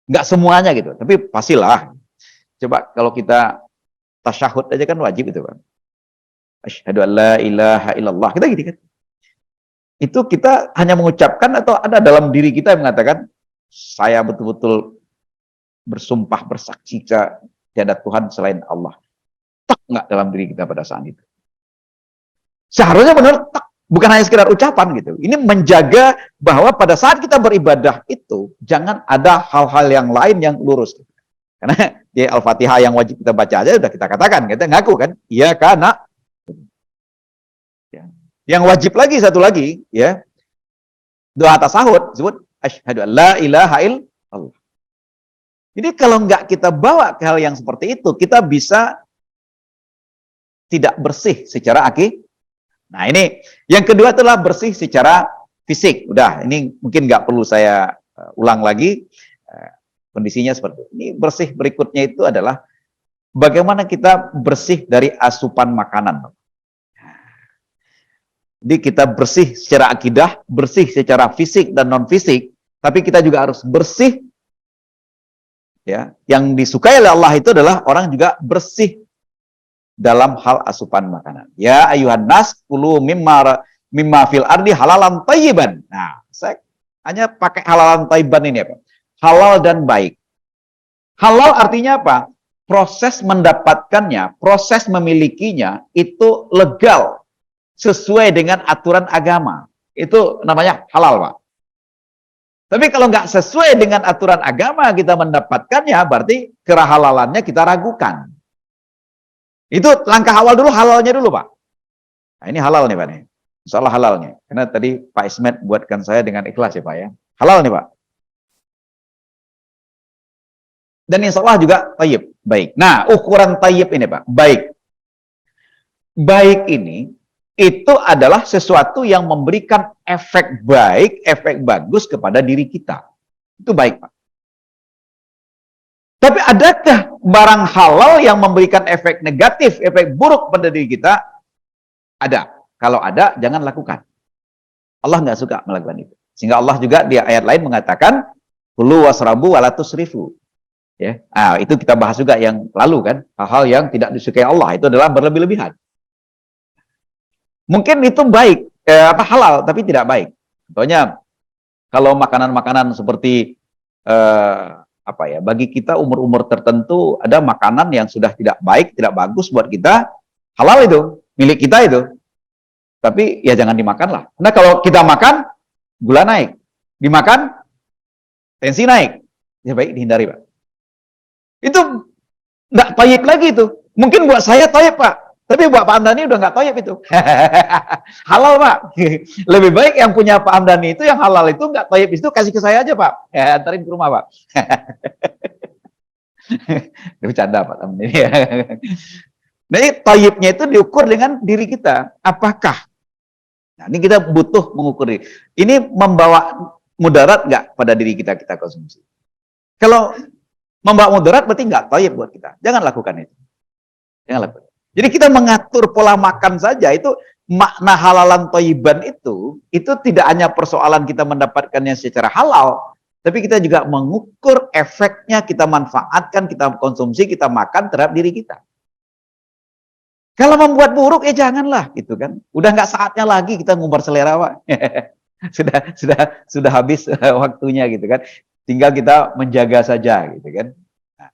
Nggak semuanya gitu. Tapi pastilah. Coba kalau kita tasyahud aja kan wajib itu Pak. Asyhadu an la ilaha illallah. Kita gitu kan. Itu kita hanya mengucapkan atau ada dalam diri kita yang mengatakan, saya betul-betul bersumpah, bersaksi tiada Tuhan selain Allah. Tak nggak dalam diri kita pada saat itu. Seharusnya benar tak, bukan hanya sekedar ucapan gitu. Ini menjaga bahwa pada saat kita beribadah itu jangan ada hal-hal yang lain yang lurus. Karena di Al-Fatihah yang wajib kita baca aja udah kita katakan, kita ngaku kan, iya karena ya. Yang wajib lagi satu lagi ya, doa tasahud disebut asyhadu an la ilaha illallah. Jadi kalau nggak kita bawa ke hal yang seperti itu, kita bisa tidak bersih secara akid. Nah ini, yang kedua adalah bersih secara fisik. Udah, ini mungkin nggak perlu saya ulang lagi. Kondisinya seperti itu. Ini bersih berikutnya itu adalah bagaimana kita bersih dari asupan makanan. Jadi kita bersih secara akidah, bersih secara fisik dan non-fisik, tapi kita juga harus bersih. Ya, yang disukai oleh Allah itu adalah orang juga bersih dalam hal asupan makanan. Ya ayuhan nas kulu mimma fil ardi halalan thayyiban. Nah, saya hanya pakai halalan thayyiban ini apa? Halal dan baik. Halal artinya apa? Proses mendapatkannya, proses memilikinya itu legal sesuai dengan aturan agama. Itu namanya halal, Pak. Tapi kalau nggak sesuai dengan aturan agama kita mendapatkannya, berarti kerahalalannya kita ragukan. Itu langkah awal dulu, halalnya dulu Pak. Nah ini halal nih Pak nih. Insya Allah halalnya. Karena tadi Pak Ismet buatkan saya dengan ikhlas ya Pak ya. Halal nih Pak. Dan insya Allah juga tayyib. Baik. Nah ukuran tayyib ini Pak. Baik. baik ini itu adalah sesuatu yang memberikan efek baik, efek bagus kepada diri kita. Itu baik, Pak. Tapi adakah barang halal yang memberikan efek negatif, efek buruk pada diri kita? Ada. Kalau ada, jangan lakukan. Allah nggak suka melakukan itu. Sehingga Allah juga di ayat lain mengatakan, kulu wasrabu wala tusrifu. Ya, itu kita bahas juga yang lalu kan, hal-hal yang tidak disukai Allah itu adalah berlebih-lebihan. Mungkin itu baik, halal tapi tidak baik. Contohnya kalau makanan-makanan seperti bagi kita umur-umur tertentu ada makanan yang sudah tidak baik, tidak bagus buat kita, halal itu, milik kita itu. Tapi ya jangan dimakan lah. Karena kalau kita makan, gula naik. Dimakan, tensi naik. Ya baik dihindari, Pak. Itu nggak toyib lagi itu. Mungkin buat saya toyib, Pak. Tapi buat Pak Hamdani udah nggak toyib itu. Halal, Pak. Lebih baik yang punya Pak Hamdani itu, yang halal itu nggak toyib itu, kasih ke saya aja, Pak. Antarin ke rumah, Pak. Bercanda, Pak Hamdani. Jadi toyibnya itu diukur dengan diri kita. Apakah? Nah, ini kita butuh mengukur diri. Ini membawa mudarat nggak pada diri kita konsumsi? Kalau membawa mudarat berarti nggak toyib buat kita. Jangan lakukan itu. Jangan lakukan. Jadi kita mengatur pola makan saja, itu makna halalan toyiban itu tidak hanya persoalan kita mendapatkannya secara halal, tapi kita juga mengukur efeknya, kita manfaatkan, kita konsumsi, kita makan terhadap diri kita. Kalau membuat buruk ya janganlah, gitu kan. Udah nggak saatnya lagi kita ngumbar selera, Pak. sudah habis waktunya, gitu kan. Tinggal kita menjaga saja, gitu kan. Nah,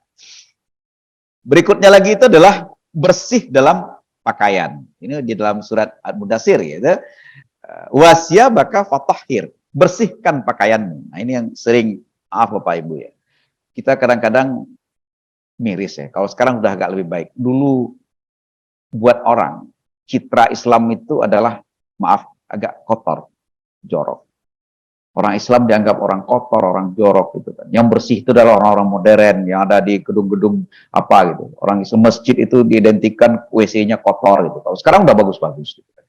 berikutnya lagi itu adalah bersih dalam pakaian. Ini di dalam surat Al-Mudatsir, gitu. Wasyabaka fatahhir, bersihkan pakaianmu. Nah, ini yang sering, maaf Bapak Ibu ya. Kita kadang-kadang miris ya. Kalau sekarang udah agak lebih baik. Dulu buat orang, citra Islam itu adalah, maaf, agak kotor, jorok. Orang Islam dianggap orang kotor, orang jorok gitu kan. Yang bersih itu adalah orang-orang modern yang ada di gedung-gedung apa gitu. Orang Islam masjid itu diidentikan WC-nya kotor gitu. Kalau sekarang udah bagus-bagus gitu kan.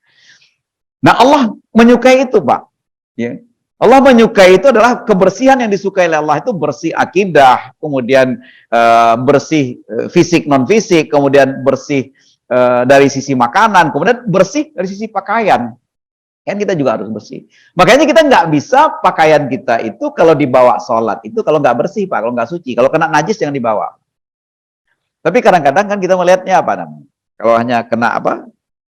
Nah, Allah menyukai itu, Pak. Ya. Allah menyukai itu adalah kebersihan yang disukai oleh Allah itu bersih akidah, kemudian bersih fisik non fisik, kemudian bersih dari sisi makanan, kemudian bersih dari sisi pakaian. Kan kita juga harus bersih. Makanya kita nggak bisa pakaian kita itu kalau dibawa sholat itu kalau nggak bersih, Pak, kalau nggak suci. Kalau kena najis jangan dibawa. Tapi kadang-kadang kan kita melihatnya apa namanya? Kalau hanya kena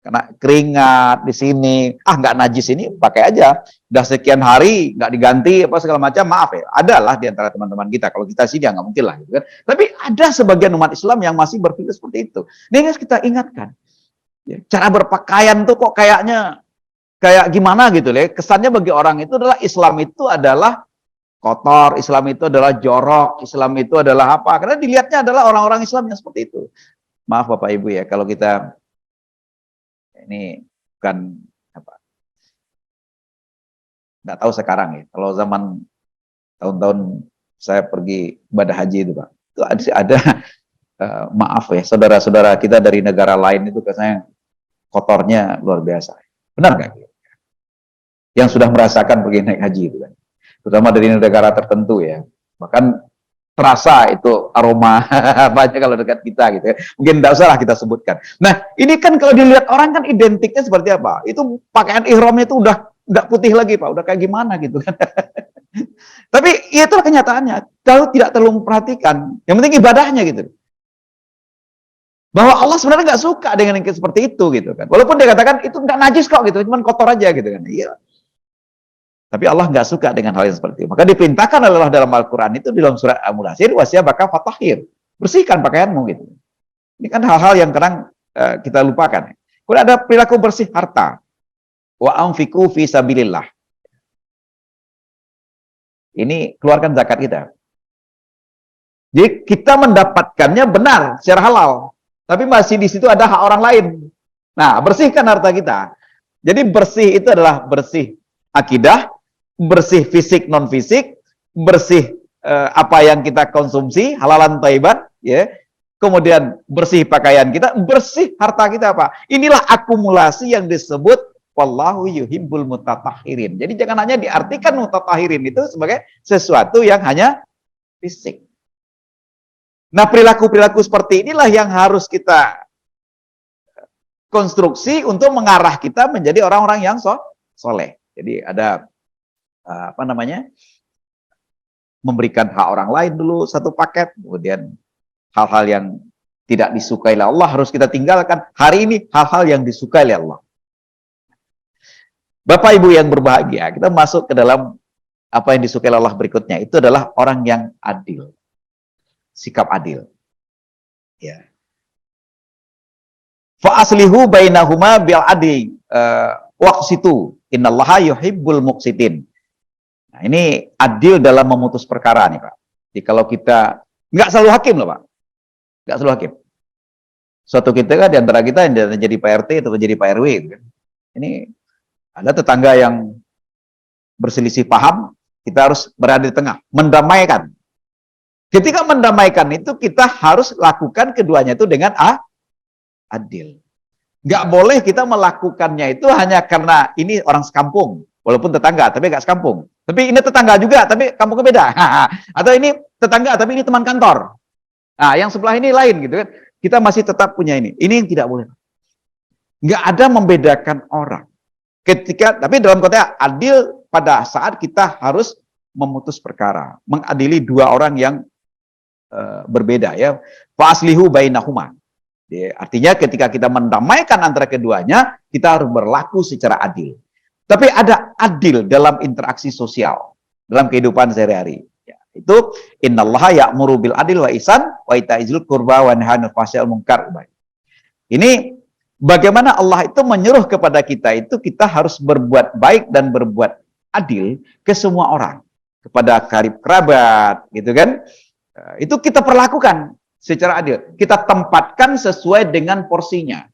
kena keringat di sini, nggak najis ini pakai aja. Udah sekian hari nggak diganti apa segala macam, maaf ya. Adalah di antara teman-teman kita. Kalau kita sih ya nggak mungkin lah, gitu kan. Tapi ada sebagian umat Islam yang masih berpikir seperti itu. Ini harus kita ingatkan. Ya, cara berpakaian tuh kok kayak gimana gitu ya. Kesannya bagi orang itu adalah Islam itu adalah kotor, Islam itu adalah jorok, Islam itu adalah apa? Karena dilihatnya adalah orang-orang Islam yang seperti itu. Maaf Bapak Ibu ya, kalau kita ini bukan nggak tahu sekarang ya. Kalau zaman tahun-tahun saya pergi ibadah haji itu, Pak, itu ada maaf ya, saudara-saudara kita dari negara lain itu katanya kotornya luar biasa. Benar nggak? Yang sudah merasakan pergi naik haji itu kan, terutama dari negara tertentu ya, bahkan terasa itu aroma banyak kalau dekat kita gitu ya. Mungkin tidak usah lah kita sebutkan. Nah, ini kan kalau dilihat orang kan identiknya seperti apa? Itu pakaian ihramnya itu udah putih lagi, Pak, udah kayak gimana gitu kan. Tapi ya itulah kenyataannya. Kalau tidak terlalu memperhatikan, yang penting ibadahnya gitu. Bahwa Allah sebenarnya nggak suka dengan yang seperti itu gitu kan. Walaupun dia katakan itu nggak najis kok gitu, cuman kotor aja gitu kan. Iya. Tapi Allah nggak suka dengan hal yang seperti itu. Maka diperintahkan oleh Allah dalam Al-Quran itu di dalam surat Al-Mudatsir, wasyabaka fatahhir, bersihkan pakaianmu gitu. Ini kan hal-hal yang kadang kita lupakan. Kemudian ada perilaku bersih harta. Wa anfiqu fi sabilillah. Ini keluarkan zakat kita. Jadi kita mendapatkannya benar secara halal, tapi masih di situ ada hak orang lain. Nah, bersihkan harta kita. Jadi bersih itu adalah bersih akidah, bersih fisik non fisik, bersih apa yang kita konsumsi, halalan thayyiban, ya. kemudian bersih pakaian kita, bersih harta kita apa? Inilah akumulasi yang disebut wallahu yuhibbul mutatahhirin. Jadi jangan hanya diartikan mutatahhirin itu sebagai sesuatu yang hanya fisik. Nah, perilaku-perilaku seperti inilah yang harus kita konstruksi untuk mengarah kita menjadi orang-orang yang soleh. Jadi ada memberikan hak orang lain dulu satu paket, kemudian hal-hal yang tidak disukai oleh Allah harus kita tinggalkan. Hari ini hal-hal yang disukai oleh Allah. Bapak Ibu yang berbahagia, kita masuk ke dalam apa yang disukai oleh Allah berikutnya. Itu adalah orang yang adil. Sikap adil. Ya. Fa aslihu bainahuma bil adli waqsitu innallaha yuhibbul muqsitin. Nah, ini adil dalam memutus perkara nih, Pak. Jadi kalau kita nggak selalu hakim loh, Pak. Nggak selalu hakim. Suatu kita kan di antara kita yang jadi Pak RT atau jadi Pak RW gitu kan. Ini ada tetangga yang berselisih paham, kita harus berada di tengah, mendamaikan. Ketika mendamaikan itu kita harus lakukan keduanya itu dengan adil. Nggak boleh kita melakukannya itu hanya karena ini orang sekampung, walaupun tetangga, tapi nggak sekampung. Tapi ini tetangga juga, tapi kampungnya beda. Atau ini tetangga, tapi ini teman kantor. Nah, yang sebelah ini lain gitu kan. Kita masih tetap punya ini. Ini yang tidak boleh. Nggak ada membedakan orang. Tapi dalam konteks adil pada saat kita harus memutus perkara, mengadili dua orang yang berbeda ya. Fa aslihu bainahuma. Ya, artinya ketika kita mendamaikan antara keduanya, kita harus berlaku secara adil. Tapi ada adil dalam interaksi sosial, dalam kehidupan sehari-hari. Ya, itu innallaha ya'muru bil adil wa ihsan wa itaizil qurba wa nahy 'anil fahsya'i wal munkar. Ini bagaimana Allah itu menyuruh kepada kita itu kita harus berbuat baik dan berbuat adil ke semua orang, kepada karib kerabat, gitu kan? Itu kita perlakukan secara adil. Kita tempatkan sesuai dengan porsinya.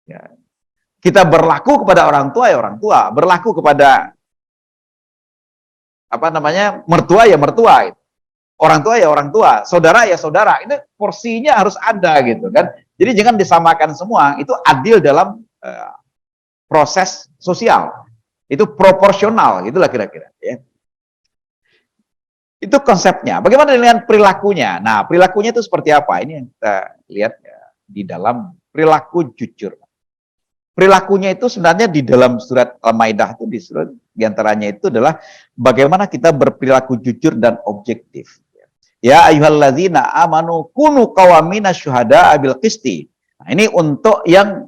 Ya. Kita berlaku kepada orang tua ya orang tua, berlaku kepada mertua ya mertua, orang tua ya orang tua, saudara ya saudara. Itu porsinya harus ada gitu kan. Jadi jangan disamakan semua. Itu adil dalam proses sosial. Itu proporsional, gitulah kira-kira. Ya. Itu konsepnya. Bagaimana dengan perilakunya? Nah, perilakunya itu seperti apa? Ini yang kita lihat ya, di dalam perilaku jujur. Perilakunya itu sebenarnya di dalam surat Al-Maidah itu diantaranya itu adalah bagaimana kita berperilaku jujur dan objektif. Ya ayyuhalladzina amanu kunu qawamina syuhada bil qisti. Nah, ini untuk yang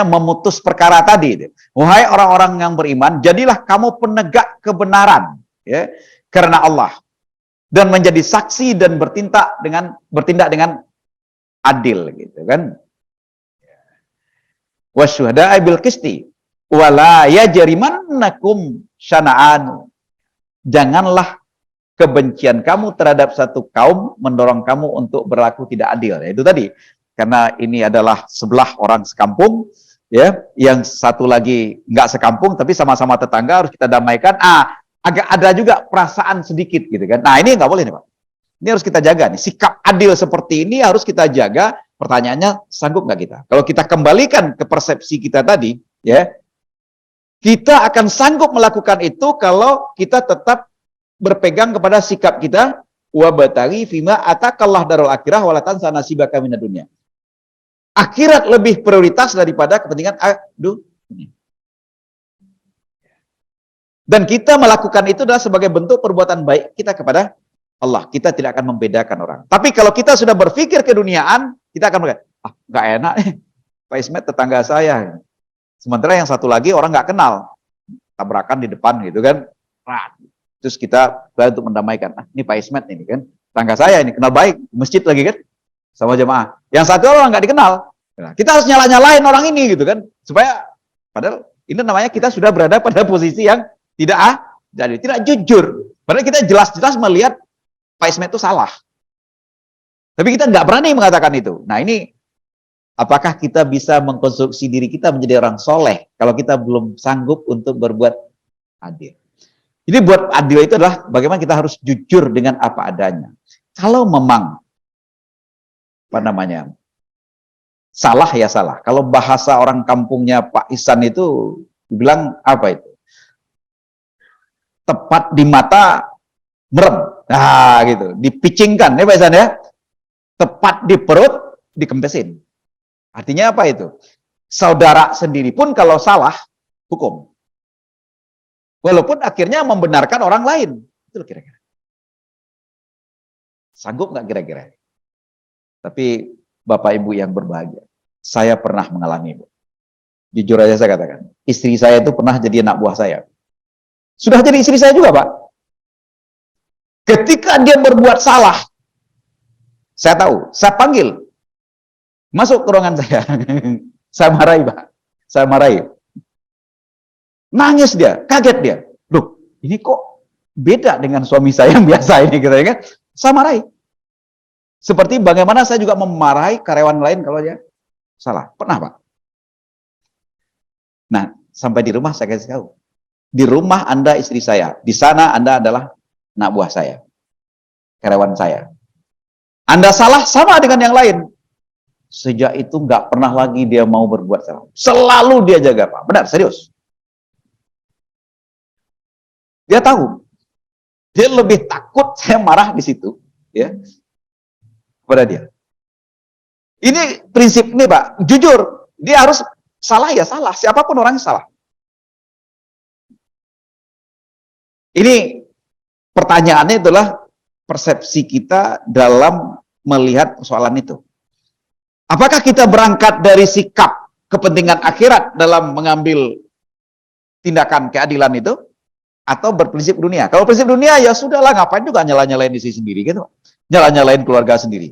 memutus perkara tadi. Wahai orang-orang yang beriman, jadilah kamu penegak kebenaran ya karena Allah dan menjadi saksi dan bertindak dengan adil gitu kan. Wasyuhada'a bil qisti wala yajrimannakum syana'an. Janganlah kebencian kamu terhadap satu kaum mendorong kamu untuk berlaku tidak adil. Ya, itu tadi. Karena ini adalah sebelah orang sekampung, ya, yang satu lagi nggak sekampung tapi sama-sama tetangga harus kita damaikan. Agak ada juga perasaan sedikit gitu kan. Nah, ini nggak boleh nih, Pak. Ini harus kita jaga nih. Sikap adil seperti ini harus kita jaga. Pertanyaannya, sanggup nggak kita? Kalau kita kembalikan ke persepsi kita tadi, ya, kita akan sanggup melakukan itu kalau kita tetap berpegang kepada sikap kita, wa bataghi fima atakallah darul akhirah wa la tansa nasibaka minad dunya. Akhirat lebih prioritas daripada kepentingan dunia. Dan kita melakukan itu adalah sebagai bentuk perbuatan baik kita kepada Allah. Kita tidak akan membedakan orang. Tapi kalau kita sudah berpikir keduniaan, kita akan berkata, nggak enak nih, Pak Ismet tetangga saya. Sementara yang satu lagi orang nggak kenal, tabrakan di depan gitu kan. Terus kita untuk mendamaikan, ini Pak Ismet ini kan, tetangga saya ini kenal baik, masjid lagi kan, sama jemaah. Yang satu orang nggak dikenal. Nah, kita harus nyala-nyalain orang ini gitu kan, supaya padahal ini namanya kita sudah berada pada posisi yang tidak jujur. Padahal kita jelas-jelas melihat Pak Ismet itu salah. Tapi kita nggak berani mengatakan itu. Nah ini, apakah kita bisa mengkonstruksi diri kita menjadi orang soleh kalau kita belum sanggup untuk berbuat adil? Jadi buat adil itu adalah bagaimana kita harus jujur dengan apa adanya. Kalau memang apa namanya, salah ya salah. Kalau bahasa orang kampungnya Pak Ihsan itu bilang apa itu? Tepat di mata, merem. Nah, gitu. Dipicingkan ya Pak Ihsan ya. Tepat di perut, dikempesin. Artinya apa itu? Saudara sendiri pun kalau salah, hukum. Walaupun akhirnya membenarkan orang lain. Itu kira-kira. Sanggup nggak kira-kira? Tapi Bapak Ibu yang berbahagia, saya pernah mengalami, Bu. Jujur aja saya katakan, istri saya itu pernah jadi anak buah saya. Sudah jadi istri saya juga, Pak. Ketika dia berbuat salah, saya tahu, saya panggil, masuk ke ruangan saya. Saya marahi, Pak. Saya marahi. Nangis dia, kaget dia. Loh, ini kok beda dengan suami saya yang biasa ini, gitu ya kan? Saya marahi. Seperti bagaimana saya juga memarahi karyawan lain kalau dia salah. Pernah, Pak. Nah, sampai di rumah saya kasih tahu. Di rumah Anda istri saya, di sana Anda adalah anak buah saya, karyawan saya. Anda salah sama dengan yang lain. Sejak itu nggak pernah lagi dia mau berbuat salah. Selalu dia jaga, Pak. Benar, serius. Dia tahu. Dia lebih takut saya marah di situ, ya, kepada dia. Ini prinsip ini, Pak. Jujur, dia harus salah ya salah. Siapapun orangnya salah. Ini pertanyaannya adalah persepsi kita dalam melihat persoalan itu. Apakah kita berangkat dari sikap kepentingan akhirat dalam mengambil tindakan keadilan itu, atau berprinsip dunia? Kalau prinsip dunia ya sudahlah, ngapain juga nyala-nyalain diri sendiri gitu, nyala-nyalain keluarga sendiri,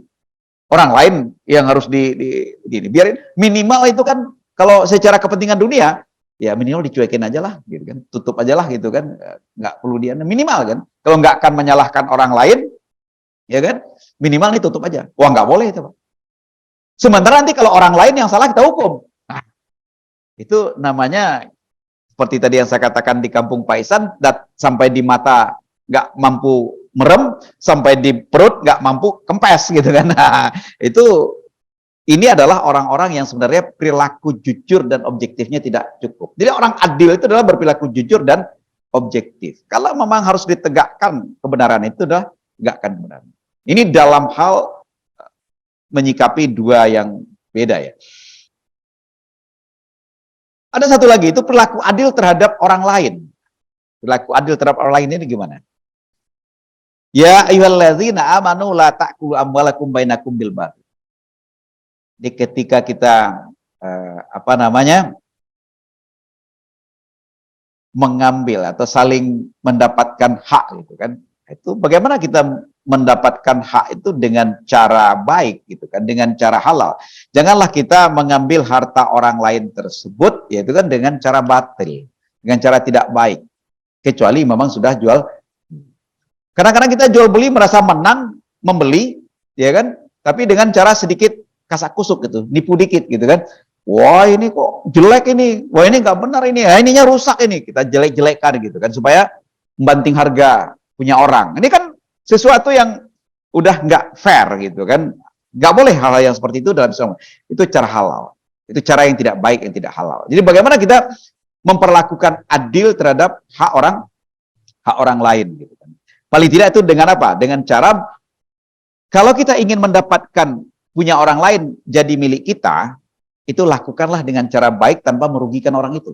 orang lain yang harus biarin. Minimal itu kan kalau secara kepentingan dunia ya minimal dicuekin aja lah, gitu kan, tutup aja lah gitu kan, nggak perlu dia minimal kan. Kalau nggak akan menyalahkan orang lain, ya kan, minimal nih tutup aja. Wah nggak boleh itu, Pak. Sementara nanti kalau orang lain yang salah kita hukum. Nah, itu namanya seperti tadi yang saya katakan di kampung Pak Ihsan, sampai di mata nggak mampu merem, sampai di perut nggak mampu kempes gitu kan. Nah, itu ini adalah orang-orang yang sebenarnya perilaku jujur dan objektifnya tidak cukup. Jadi orang adil itu adalah berperilaku jujur dan objektif. Kalau memang harus ditegakkan kebenaran itu adalah tegakkan kebenaran. Ini dalam hal menyikapi dua yang beda ya. Ada satu lagi, itu perilaku adil terhadap orang lain. Perilaku adil terhadap orang lain ini gimana? Ya ayyuhalladzina amanu la ta'kulu amwalakum bainakum bil batil. Jadi ketika kita mengambil atau saling mendapatkan hak gitu kan. Itu bagaimana kita mendapatkan hak itu dengan cara baik gitu kan, dengan cara halal. Janganlah kita mengambil harta orang lain tersebut yaitu kan dengan cara batil, dengan cara tidak baik. Kecuali memang sudah jual. Kadang-kadang kita jual beli merasa menang membeli, ya kan? Tapi dengan cara sedikit kasak kusuk gitu, nipu dikit gitu kan. Wah ini kok jelek ini, wah ini nggak benar ini, ya, ininya rusak ini, kita jelek-jelekkan gitu kan supaya membanting harga punya orang. Ini kan sesuatu yang udah nggak fair gitu kan, nggak boleh hal-hal yang seperti itu dalam Islam. Itu cara halal, itu cara yang tidak baik, yang tidak halal. Jadi bagaimana kita memperlakukan adil terhadap hak orang lain gitu kan. Paling tidak itu dengan apa? Dengan cara kalau kita ingin mendapatkan punya orang lain jadi milik kita, itu lakukanlah dengan cara baik tanpa merugikan orang itu.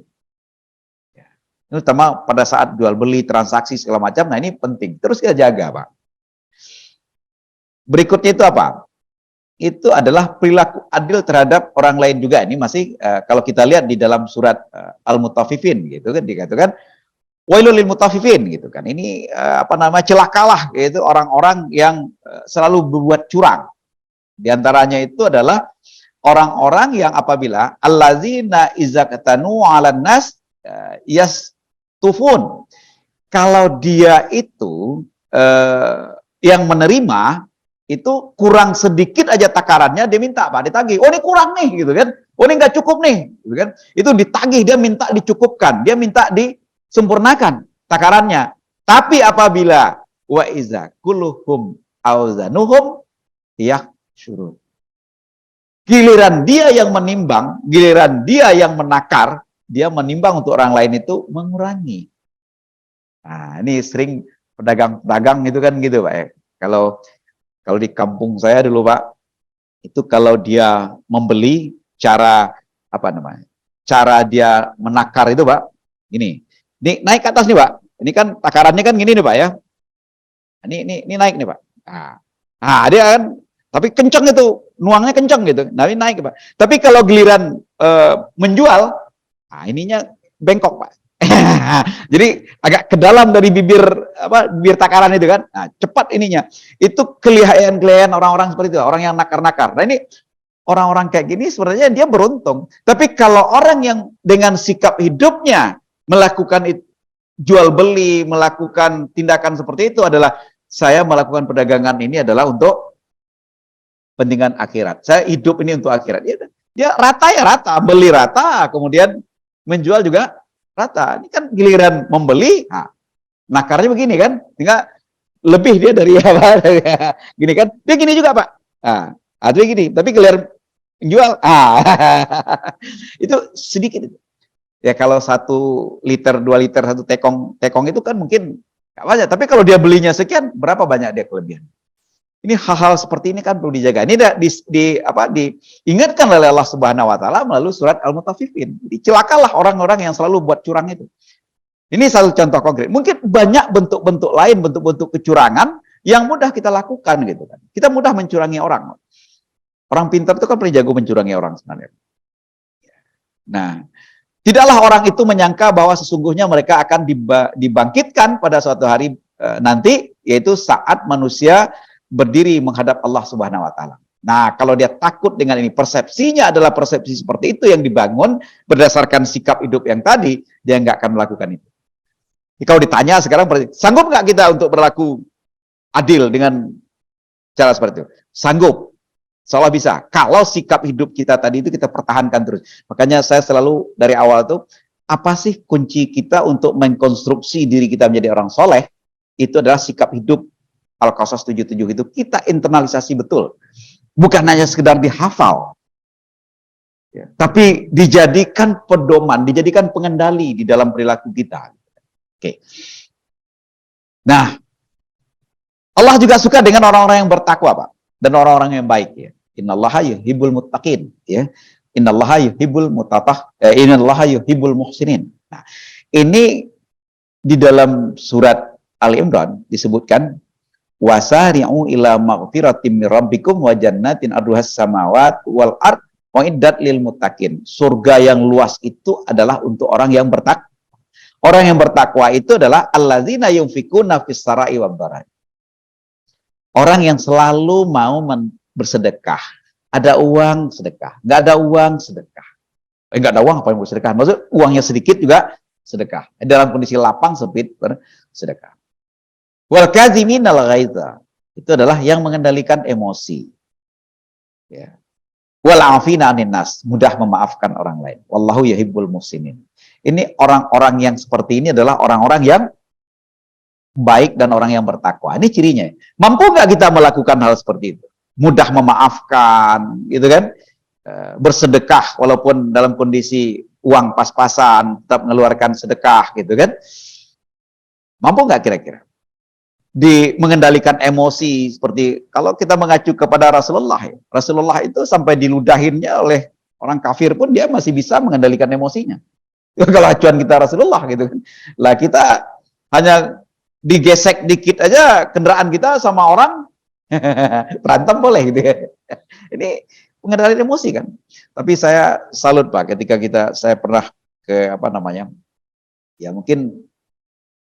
Ya. Ini terutama pada saat jual beli, transaksi segala macam. Nah ini penting. Terus kita jaga, Pak. Berikutnya itu apa? Itu adalah perilaku adil terhadap orang lain juga. Ini masih kalau kita lihat di dalam surat Al-Mutaffifin gitu kan dikatakan wailul lil mutaffifin gitu kan. Ini celakalah yaitu orang-orang yang selalu berbuat curang. Di antaranya itu adalah orang-orang yang apabila allazina iza katanu 'alan nas yastufun. Kalau dia itu yang menerima itu kurang sedikit aja takarannya dia minta, Pak, ditagih. Oh ini kurang nih gitu kan. Oh ini nggak cukup nih gitu kan. Itu ditagih, dia minta dicukupkan, dia minta disempurnakan takarannya. Tapi apabila wa iza kulluhum auzanuhum yaksyurun. Giliran dia yang menimbang, giliran dia yang menakar, dia menimbang untuk orang lain itu mengurangi. Nah, ini sering pedagang-pedagang itu kan gitu, Pak ya. Kalau di kampung saya dulu, Pak, itu kalau dia membeli, cara apa namanya? Cara dia menakar itu, Pak. Ini naik ke atas nih, Pak. Ini kan takarannya kan gini nih, Pak ya. Ini naik nih, Pak. Dia kan, tapi kenceng itu, nuangnya kenceng gitu. Nah, ini naik, Pak. Tapi kalau giliran menjual, ininya bengkok, Pak. Jadi agak ke dalam dari bibir takaran itu kan. Nah, cepat ininya. Itu kelihaian orang-orang seperti itu, orang yang nakar-nakar. Nah, ini orang-orang kayak gini sebenarnya dia beruntung. Tapi kalau orang yang dengan sikap hidupnya melakukan jual beli, melakukan tindakan seperti itu adalah, saya melakukan perdagangan ini adalah untuk kepentingan akhirat. Saya hidup ini untuk akhirat. Dia rata ya rata, beli rata, kemudian menjual juga rata. Ini kan giliran membeli, nakarnya begini kan, tinggal lebih dia dari apa? Gini kan, dia gini juga, Pak. Dia gini, tapi giliran menjual, itu sedikit. Ya kalau 1 liter, 2 liter, 1 tekong itu kan mungkin nggak banyak. Tapi kalau dia belinya sekian, berapa banyak dia kelebihan? Ini hal-hal seperti ini kan perlu dijaga. Ini diingatkan oleh Allah Subhanahu Wa Taala melalui surat Al-Mutaffifin. Celakalah orang-orang yang selalu buat curang itu. Ini satu contoh konkret. Mungkin banyak bentuk-bentuk lain, bentuk-bentuk kecurangan yang mudah kita lakukan gitu kan. Kita mudah mencurangi orang. Orang pintar itu kan paling jago mencurangi orang sebenarnya. Nah, tidaklah orang itu menyangka bahwa sesungguhnya mereka akan dibangkitkan pada suatu hari nanti, yaitu saat manusia berdiri menghadap Allah Subhanahu Wa Taala. Nah, kalau dia takut dengan ini, persepsinya adalah persepsi seperti itu yang dibangun berdasarkan sikap hidup yang tadi, dia nggak akan melakukan itu. Jadi, kalau ditanya sekarang, sanggup nggak kita untuk berlaku adil dengan cara seperti itu? Sanggup. Seolah bisa. Kalau sikap hidup kita tadi itu kita pertahankan terus. Makanya saya selalu dari awal tuh, apa sih kunci kita untuk mengkonstruksi diri kita menjadi orang soleh? Itu adalah sikap hidup Al-Qasas 77 itu kita internalisasi betul. Bukan hanya sekedar dihafal. Ya, tapi dijadikan pedoman, dijadikan pengendali di dalam perilaku kita. Oke. Nah, Allah juga suka dengan orang-orang yang bertakwa, Pak. Dan orang-orang yang baik ya. Innallaha yuhibbul muttaqin ya. Innallaha yuhibbul innallaha yuhibbul muhsinin. Nah, ini di dalam surat Ali Imran disebutkan, wasari'u ila maghfiratim mir rabbikum wa jannatin arduhas samawat wal ard uiddat lil muttaqin. Surga yang luas itu adalah untuk orang yang bertakwa. Orang yang bertakwa itu adalah allazina yunfikuna fis sarai wad dharai. Orang yang selalu mau bersedekah. Ada uang sedekah, nggak ada uang sedekah. Nggak ada uang apa yang bersedekah? Maksud uangnya sedikit juga sedekah. Dalam kondisi lapang sempit bersedekah. Wal kaziminal ghaidha, itu adalah yang mengendalikan emosi. Ya. Wal afina 'anin nas, mudah memaafkan orang lain. Wallahu yuhibbul muhsinin. Ini orang-orang yang seperti ini adalah orang-orang yang baik dan orang yang bertakwa. Ini cirinya. Mampu nggak kita melakukan hal seperti itu? Mudah memaafkan, gitu kan? Bersedekah walaupun dalam kondisi uang pas-pasan, tetap mengeluarkan sedekah, gitu kan? Mampu nggak kira-kira? Mengendalikan emosi, seperti kalau kita mengacu kepada Rasulullah, ya. Rasulullah itu sampai diludahinnya oleh orang kafir pun dia masih bisa mengendalikan emosinya. Kalau acuan kita Rasulullah gitu kan. Lah kita hanya digesek dikit aja kendaraan kita sama orang berantem boleh gitu ya. Ini pengendalian emosi kan. Tapi saya salut Pak ketika saya pernah ke ya mungkin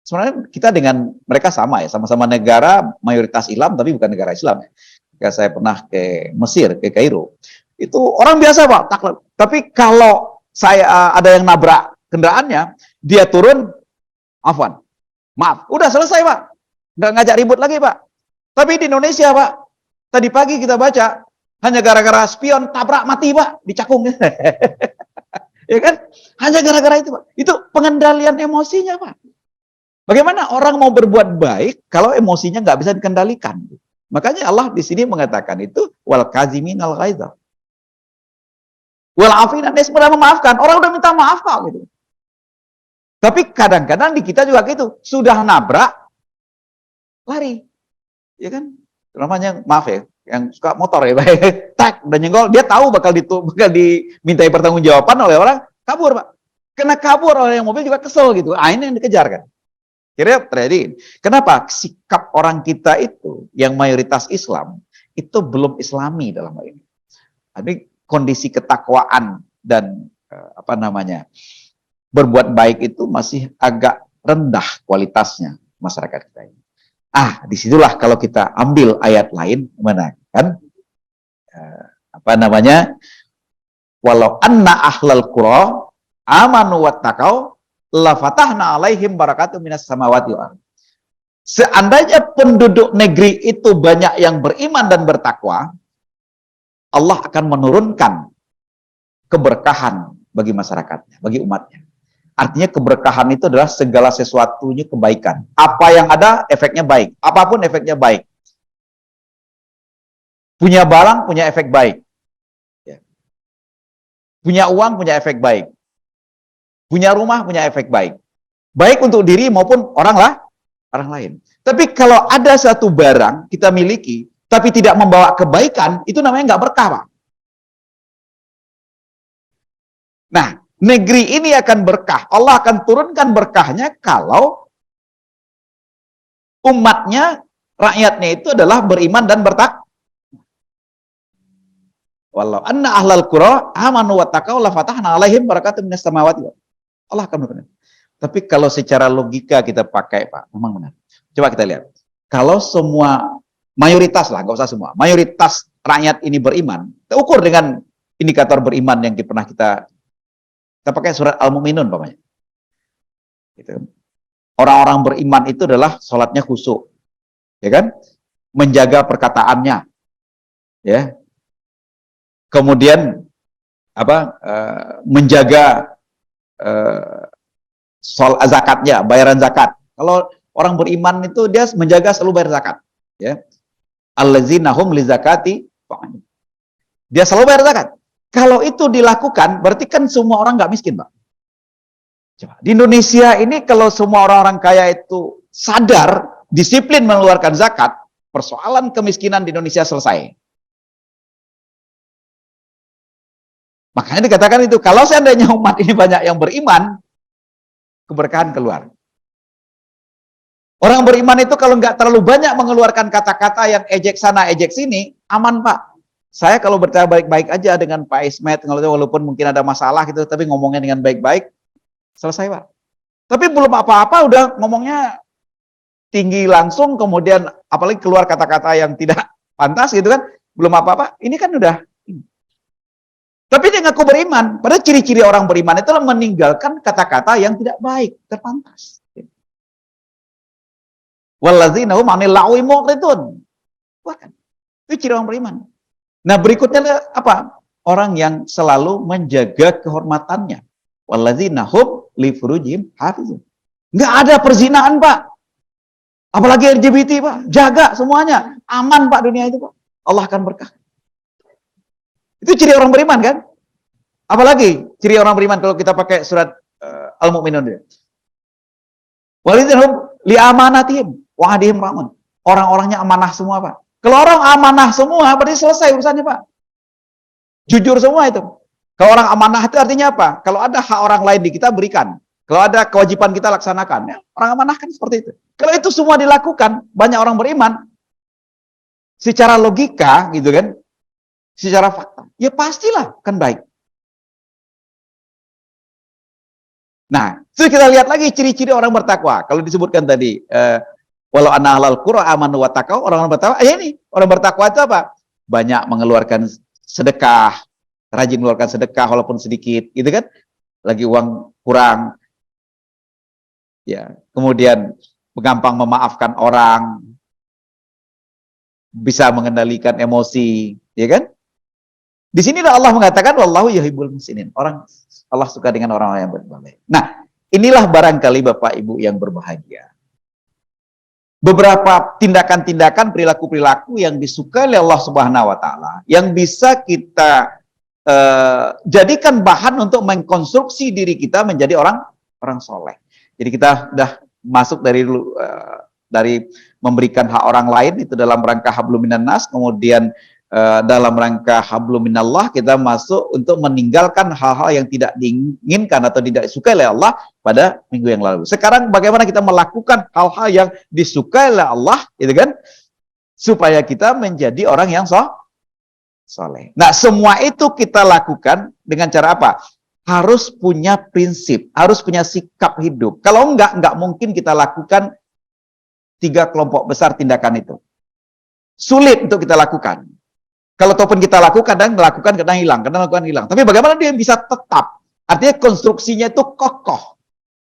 sebenarnya kita dengan mereka sama ya, sama-sama negara mayoritas Islam tapi bukan negara Islam ya. Ketika saya pernah ke Mesir, ke Kairo, itu orang biasa Pak, tapi kalau saya ada yang nabrak kendaraannya, dia turun, afwan, maaf, udah selesai Pak, nggak ngajak ribut lagi Pak. Tapi di Indonesia Pak, tadi pagi kita baca, hanya gara-gara spion tabrak mati Pak, dicakung. Ya kan? Hanya gara-gara itu Pak. Itu pengendalian emosinya Pak. Bagaimana orang mau berbuat baik kalau emosinya nggak bisa dikendalikan? Makanya Allah di sini mengatakan itu wal kaziminal ghaidha. Wal afina, dia sebenarnya memaafkan. Orang udah minta maaf kok gitu. Tapi kadang-kadang di kita juga gitu, sudah nabrak, lari, ya kan? Namanya maaf ya, yang suka motor ya, tak dan nyenggol, dia tahu bakal dimintai pertanggungjawaban oleh orang, kabur pak. Kena kabur oleh yang mobil juga kesel gitu. Ah, ini yang dikejar kan. Kira terjadi. Kenapa? Sikap orang kita itu yang mayoritas Islam itu belum Islami dalam hal ini. Tapi kondisi ketakwaan dan berbuat baik itu masih agak rendah kualitasnya masyarakat kita ini. Disitulah kalau kita ambil ayat lain, mana kan? Walau anna ahlal qura amanu wattaqau la fatahna alaihim barakatun minas samawati wal ardh. Seandainya penduduk negeri itu banyak yang beriman dan bertakwa, Allah akan menurunkan keberkahan bagi masyarakatnya, bagi umatnya. Artinya keberkahan itu adalah segala sesuatunya kebaikan. Apa yang ada, efeknya baik. Apapun efeknya baik. Punya barang, punya efek baik. Ya. Punya uang, punya efek baik. Punya rumah, punya efek baik. Baik untuk diri maupun orang lain. Tapi kalau ada satu barang kita miliki, tapi tidak membawa kebaikan, itu namanya nggak berkah, Pak. Nah, negeri ini akan berkah. Allah akan turunkan berkahnya kalau umatnya, rakyatnya itu adalah beriman dan bertakwa. Wallahu anna ahlal qura amanu wattaqau la fatahna alaihim barakatun minas samawati. Allah akan berkah. Tapi kalau secara logika kita pakai, Pak, memang benar. Coba kita lihat. Kalau semua mayoritas lah, nggak usah semua, mayoritas rakyat ini beriman, kita ukur dengan indikator beriman yang pernah kita pakai surat Al-Mu'minun, Pak. Gitu. Orang-orang beriman itu adalah sholatnya khusyuk, ya kan? Menjaga perkataannya, ya. Kemudian menjaga zakatnya, bayaran zakat. Kalau orang beriman itu dia menjaga selalu bayar zakat, ya. Allazina hum lizakati, dia selalu bayar zakat. Kalau itu dilakukan, berarti kan semua orang nggak miskin, Pak. Coba. Di Indonesia ini kalau semua orang-orang kaya itu sadar, disiplin mengeluarkan zakat, persoalan kemiskinan di Indonesia selesai. Makanya dikatakan itu, kalau seandainya umat ini banyak yang beriman, keberkahan keluar. Orang beriman itu kalau nggak terlalu banyak mengeluarkan kata-kata yang ejek sana, ejek sini, aman, Pak. Saya kalau berbicara baik-baik aja dengan Pak Ismet, walaupun mungkin ada masalah gitu, tapi ngomongnya dengan baik-baik, selesai, Pak. Tapi belum apa-apa, udah ngomongnya tinggi langsung, kemudian apalagi keluar kata-kata yang tidak pantas gitu kan, belum apa-apa, ini kan udah. Tapi dia ngaku beriman. Padahal ciri-ciri orang beriman itu meninggalkan kata-kata yang tidak baik, terpantas. Wallazina hum 'anil lagwi mu'ridun. Bukan. Itu ciri orang beriman. Nah, berikutnya apa? Orang yang selalu menjaga kehormatannya. Wallazina hum li furujihim hafizun. Enggak ada perzinahan, Pak. Apalagi LGBT, Pak. Jaga semuanya. Aman, Pak, dunia itu, Pak. Allah akan berkah. Itu ciri orang beriman, kan? Apalagi ciri orang beriman kalau kita pakai surat Al-Mu'minun dia. Wallazina hum li amanatihim wa ahdihim ra'un. Orang-orangnya amanah semua, Pak. Kalau orang amanah semua, berarti selesai urusannya, Pak. Jujur semua itu. Kalau orang amanah itu artinya apa? Kalau ada hak orang lain di kita, berikan. Kalau ada kewajiban kita, laksanakan. Ya, orang amanah kan seperti itu. Kalau itu semua dilakukan, banyak orang beriman, secara logika, gitu kan, secara fakta, ya pastilah kan baik. Nah, terus kita lihat lagi ciri-ciri orang bertakwa. Kalau disebutkan tadi, walau anna ahlal qura amanu wattaqau, orang bertakwa, ini orang bertakwa itu apa? Banyak mengeluarkan sedekah, rajin mengeluarkan sedekah walaupun sedikit, gitu kan? Lagi uang kurang, ya. Kemudian gampang memaafkan orang, bisa mengendalikan emosi, ya kan? Di sinilah Allah mengatakan wallahu yuhibbul muhsinin. Allah suka dengan orang-orang yang berbaik. Nah, inilah barangkali Bapak Ibu yang berbahagia. Beberapa tindakan-tindakan, perilaku-perilaku yang disukai oleh Allah Subhanahu wa taala, yang bisa kita jadikan bahan untuk mengkonstruksi diri kita menjadi orang soleh. Jadi kita udah masuk dari memberikan hak orang lain itu dalam rangka hablum minan nas, kemudian dalam rangka hablum minallah kita masuk untuk meninggalkan hal-hal yang tidak diinginkan atau tidak disukai oleh Allah pada minggu yang lalu. Sekarang bagaimana kita melakukan hal-hal yang disukai oleh Allah, gitu kan? Supaya kita menjadi orang yang soleh. Nah, semua itu kita lakukan dengan cara apa? Harus punya prinsip, harus punya sikap hidup. Kalau enggak mungkin kita lakukan 3 kelompok besar tindakan itu. Sulit untuk kita lakukan. Kalau ataupun kita lakukan, kadang hilang. Tapi bagaimana dia bisa tetap? Artinya konstruksinya itu kokoh.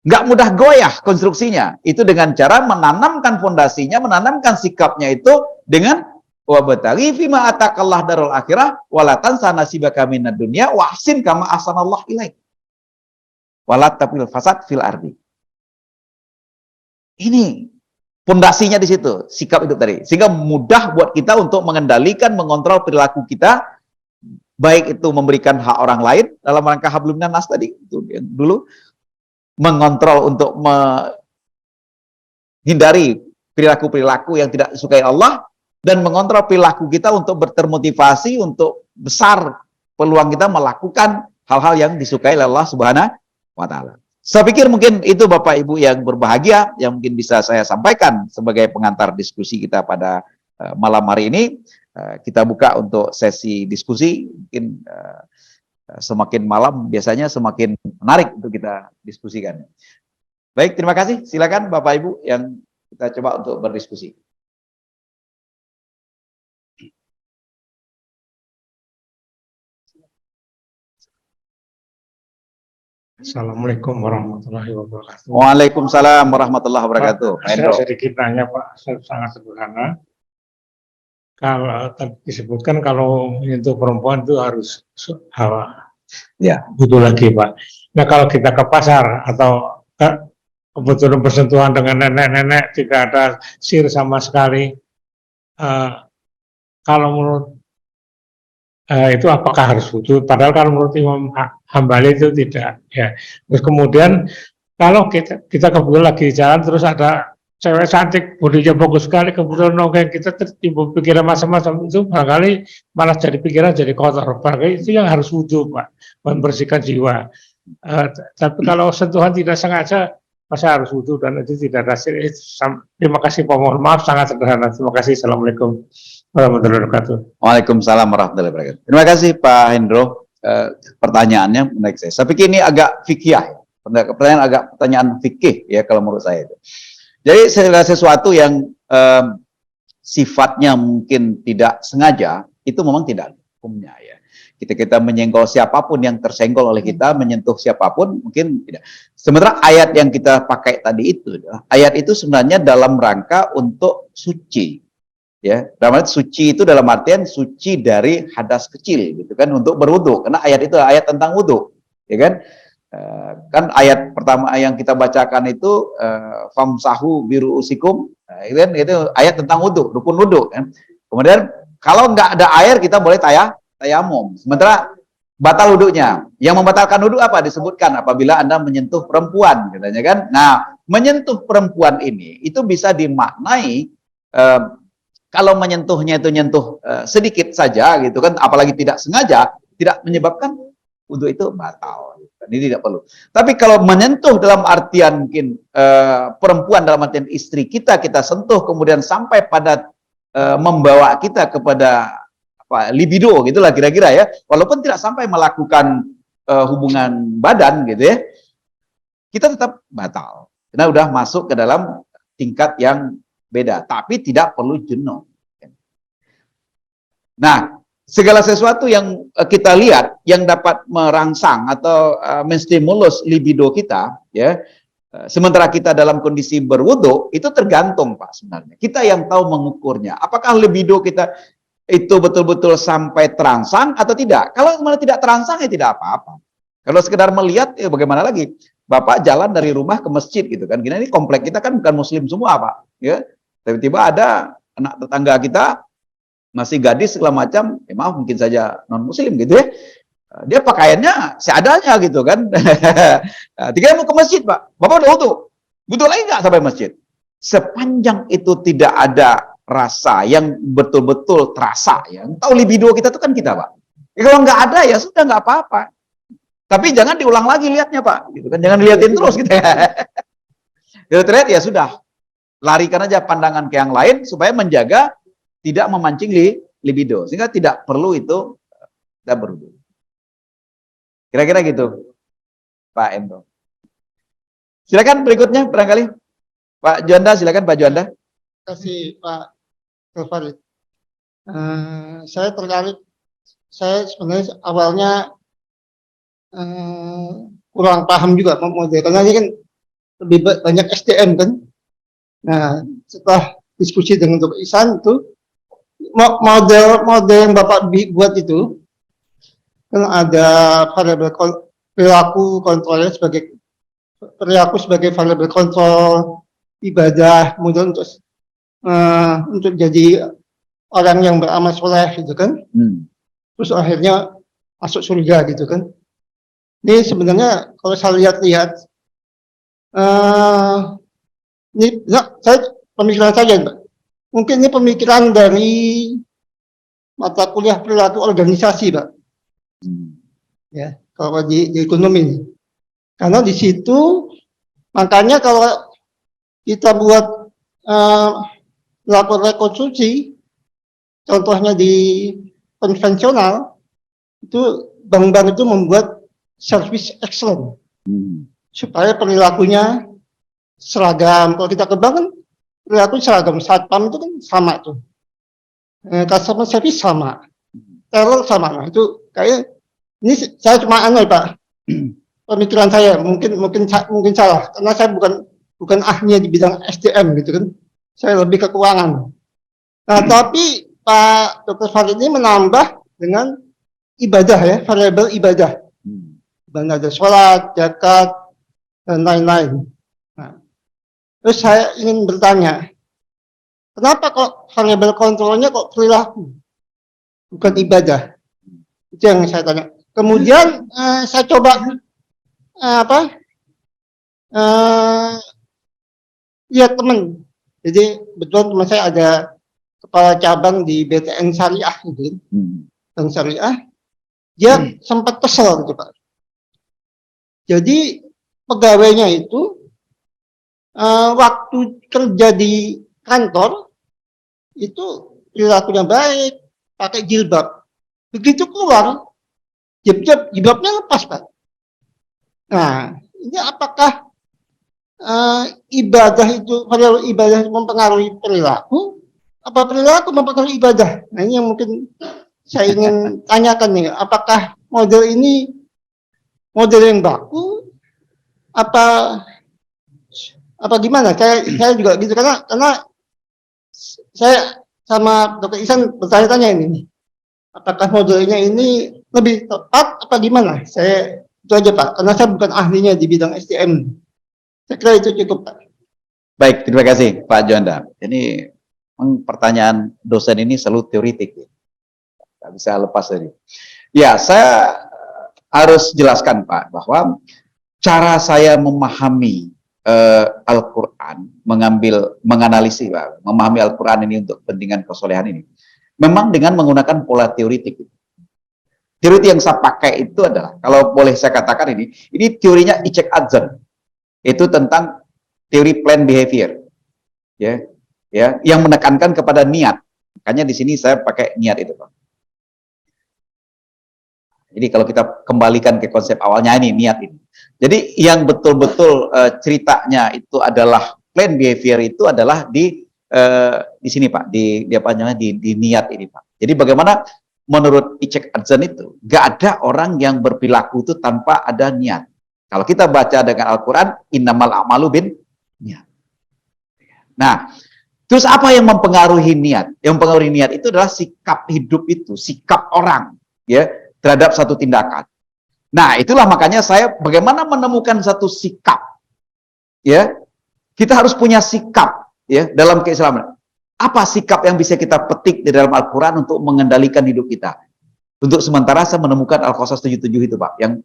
Nggak mudah goyah konstruksinya. Itu dengan cara menanamkan fondasinya, menanamkan sikapnya itu dengan wabtaghi fima atakallah darul akhirah wala tansa nasibaka minad dunya wa ahsin kama ahsanallahu ilaik. Wala tabghil fasad fil ardi. Ini fondasinya di situ, sikap itu tadi. Sehingga mudah buat kita untuk mengendalikan, mengontrol perilaku kita, baik itu memberikan hak orang lain dalam rangka hablum minan nas tadi itu yang dulu, mengontrol untuk menghindari perilaku-perilaku yang tidak disukai Allah, dan mengontrol perilaku kita untuk termotivasi, untuk besar peluang kita melakukan hal-hal yang disukai oleh Allah Subhanahu wa Ta'ala. Saya pikir mungkin itu Bapak Ibu yang berbahagia yang mungkin bisa saya sampaikan sebagai pengantar diskusi kita pada malam hari ini. Kita buka untuk sesi diskusi. Mungkin semakin malam biasanya semakin menarik untuk kita diskusikan. Baik, terima kasih. Silakan Bapak Ibu yang kita coba untuk berdiskusi. Assalamualaikum warahmatullahi wabarakatuh. Waalaikumsalam warahmatullahi wabarakatuh. Pak, saya sedikit nanya Pak, sangat sederhana. Kalau tadi disebutkan kalau menyentuh perempuan itu harus hawa. Ya. Butuh lagi Pak. Nah kalau kita ke pasar atau kebetulan bersentuhan dengan nenek-nenek tidak ada sir sama sekali. Kalau menurut itu apakah harus wudhu? Padahal kalau menurut Imam Hambali itu tidak. Ya. Terus kemudian kalau kita kebetulan lagi jalan terus ada cewek cantik, bodinya bagus sekali, kebetulan nongkrong kita tertimbul pikiran macam-macam itu barangkali malah jadi pikiran jadi kotor. Barangkali itu yang harus wudhu Pak, membersihkan jiwa. Tapi kalau sentuhan tidak sengaja, masa harus wudhu dan itu tidak ada sir. Terima kasih Pak, mohon maaf sangat sederhana. Terima kasih. Assalamualaikum warahmatullahi wabarakatuh. Waalaikumsalam warahmatullahi wabarakatuh. Terima kasih Pak Hendro. Pertanyaannya menarik saya. Saya pikir ini agak fikih, pertanyaan fikih ya kalau menurut saya itu. Jadi segala sesuatu yang sifatnya mungkin tidak sengaja itu memang tidak ada hukumnya ya. Kita menyenggol siapapun yang tersenggol oleh kita, menyentuh siapapun mungkin tidak. Sementara ayat yang kita pakai tadi itu, ayat itu sebenarnya dalam rangka untuk suci. Ya, dalam arti suci itu dalam artian suci dari hadas kecil gitu kan, untuk berwudu, karena ayat itu ayat tentang wudu, ya kan? Kan ayat pertama yang kita bacakan itu famsahu biru usikum, itu ayat tentang wudu, rukun wudu kan. Kemudian kalau nggak ada air kita boleh tayamum. Sementara batal wudunya. Yang membatalkan wudu apa? Disebutkan apabila Anda menyentuh perempuan katanya kan. Nah, menyentuh perempuan ini itu bisa dimaknai kalau menyentuhnya itu nyentuh sedikit saja gitu kan, apalagi tidak sengaja, tidak menyebabkan wudu itu batal. Ini tidak perlu. Tapi kalau menyentuh dalam artian mungkin perempuan dalam artian istri kita sentuh kemudian sampai pada membawa kita kepada apa, libido gitulah kira-kira ya. Walaupun tidak sampai melakukan hubungan badan gitu ya, kita tetap batal. Karena udah masuk ke dalam tingkat yang beda, tapi tidak perlu junub. Nah, segala sesuatu yang kita lihat yang dapat merangsang atau menstimulus libido kita, ya, sementara kita dalam kondisi berwudu, itu tergantung Pak sebenarnya. Kita yang tahu mengukurnya. Apakah libido kita itu betul-betul sampai terangsang atau tidak? Kalau malah tidak terangsang ya tidak apa-apa. Kalau sekedar melihat, ya bagaimana lagi? Bapak jalan dari rumah ke masjid gitu kan. Gini, ini komplek kita kan bukan muslim semua Pak. Ya, tiba-tiba ada anak tetangga kita masih gadis segala macam, ya maaf mungkin saja non muslim gitu ya. Dia pakaiannya seadanya gitu kan. Tiga mau ke masjid, Pak. Bapak udah butuh lagi nggak sampai masjid? Sepanjang itu tidak ada rasa yang betul-betul terasa, ya. Tahu libido kita itu kan kita, Pak. Kalau nggak ada ya sudah nggak apa-apa. Tapi jangan diulang lagi lihatnya, Pak. Gitu kan? Jangan dilihatin terus gitu ya. Kalau terlihat ya sudah, larikan aja pandangan ke yang lain supaya menjaga tidak memancing libido, sehingga tidak perlu itu tidak berhubung. Kira-kira gitu, Pak Endo. Silakan berikutnya barangkali. Pak Juanda, silakan Pak Juanda. Terima kasih Pak Farid. Saya tertarik, saya sebenarnya awalnya kurang paham juga model, karena ini kan lebih banyak SDM kan. Nah, setelah diskusi dengan Dr. Ihsan itu, model yang Bapak buat itu, kan ada variabel perilaku kontrolnya sebagai variabel kontrol ibadah, kemudian untuk jadi orang yang beramal soleh gitu kan. Terus akhirnya masuk surga gitu kan. Ini sebenarnya kalau saya lihat-lihat, ini saya pemikiran saja, Pak. Mungkin ini pemikiran dari mata kuliah perilaku organisasi, Pak. Ya, kalau di ekonomi. Karena di situ, makanya kalau kita buat lapor rekonstruksi, contohnya di konvensional, itu bank-bank itu membuat service excellent supaya perilakunya seragam. Kalau kita ke bank kan perilaku seragam, satpam itu kan sama tuh, customer service sama, teller sama. Nah, itu kayak ini saya cuma Pak, pemikiran saya mungkin salah, karena saya bukan ahlinya di bidang SDM gitu kan, saya lebih ke keuangan. Nah, tapi Pak Dr. Farid ini menambah dengan ibadah ya, variabel ibadah. Ada sholat, zakat, dan lain-lain. Nah, terus saya ingin bertanya, kenapa kok variabel kontrolnya kok perilaku, bukan ibadah? Itu yang saya tanya. Kemudian saya coba lihat teman. Jadi betul teman saya ada kepala cabang di BTN Syariah gitu, dan Syariah, dia sempat kesel gitu Pak. Jadi pegawainya itu waktu kerja di kantor itu perilakunya baik, pakai jilbab. Begitu keluar, jilbabnya lepas Pak. Nah, ini apakah ibadah itu, variabel ibadah mempengaruhi perilaku? Apa perilaku mempengaruhi ibadah? Nah, ini yang mungkin saya ingin tanyakan nih, apakah model ini model yang baku, apa gimana? Saya juga gitu, karena saya sama Dr. Ihsan bertanya-tanya ini, apakah modelnya ini lebih tepat apa gimana? Saya itu aja Pak, karena saya bukan ahlinya di bidang SDM. Saya kira itu cukup Pak. Baik, terima kasih Pak Juanda. Ini pertanyaan dosen ini selalu teoritik, nggak bisa lepas dari. Ya, saya harus jelaskan Pak bahwa cara saya memahami Al-Quran, menganalisis Pak, memahami Al-Quran ini untuk kepentingan kesolehan ini, memang dengan menggunakan pola teoritik. Teori yang saya pakai itu adalah, kalau boleh saya katakan ini teorinya Icek Adzon, itu tentang teori plan behavior, ya, yang menekankan kepada niat. Makanya di sini saya pakai niat itu Pak. Jadi kalau kita kembalikan ke konsep awalnya ini, niat ini. Jadi yang betul-betul ceritanya itu adalah plan behavior itu adalah di sini Pak, di apa namanya, di niat ini Pak. Jadi bagaimana menurut Icek Adzon itu, gak ada orang yang berperilaku itu tanpa ada niat. Kalau kita baca dengan Al-Quran, innamal a'malu bin niat. Nah, terus apa yang mempengaruhi niat? Yang mempengaruhi niat itu adalah sikap hidup itu, sikap orang, ya, terhadap satu tindakan. Nah, itulah makanya saya bagaimana menemukan satu sikap, ya. Kita harus punya sikap, ya, dalam keislaman. Apa sikap yang bisa kita petik di dalam Al-Quran untuk mengendalikan hidup kita? Untuk sementara saya menemukan Al-Qasas 77 itu Pak, yang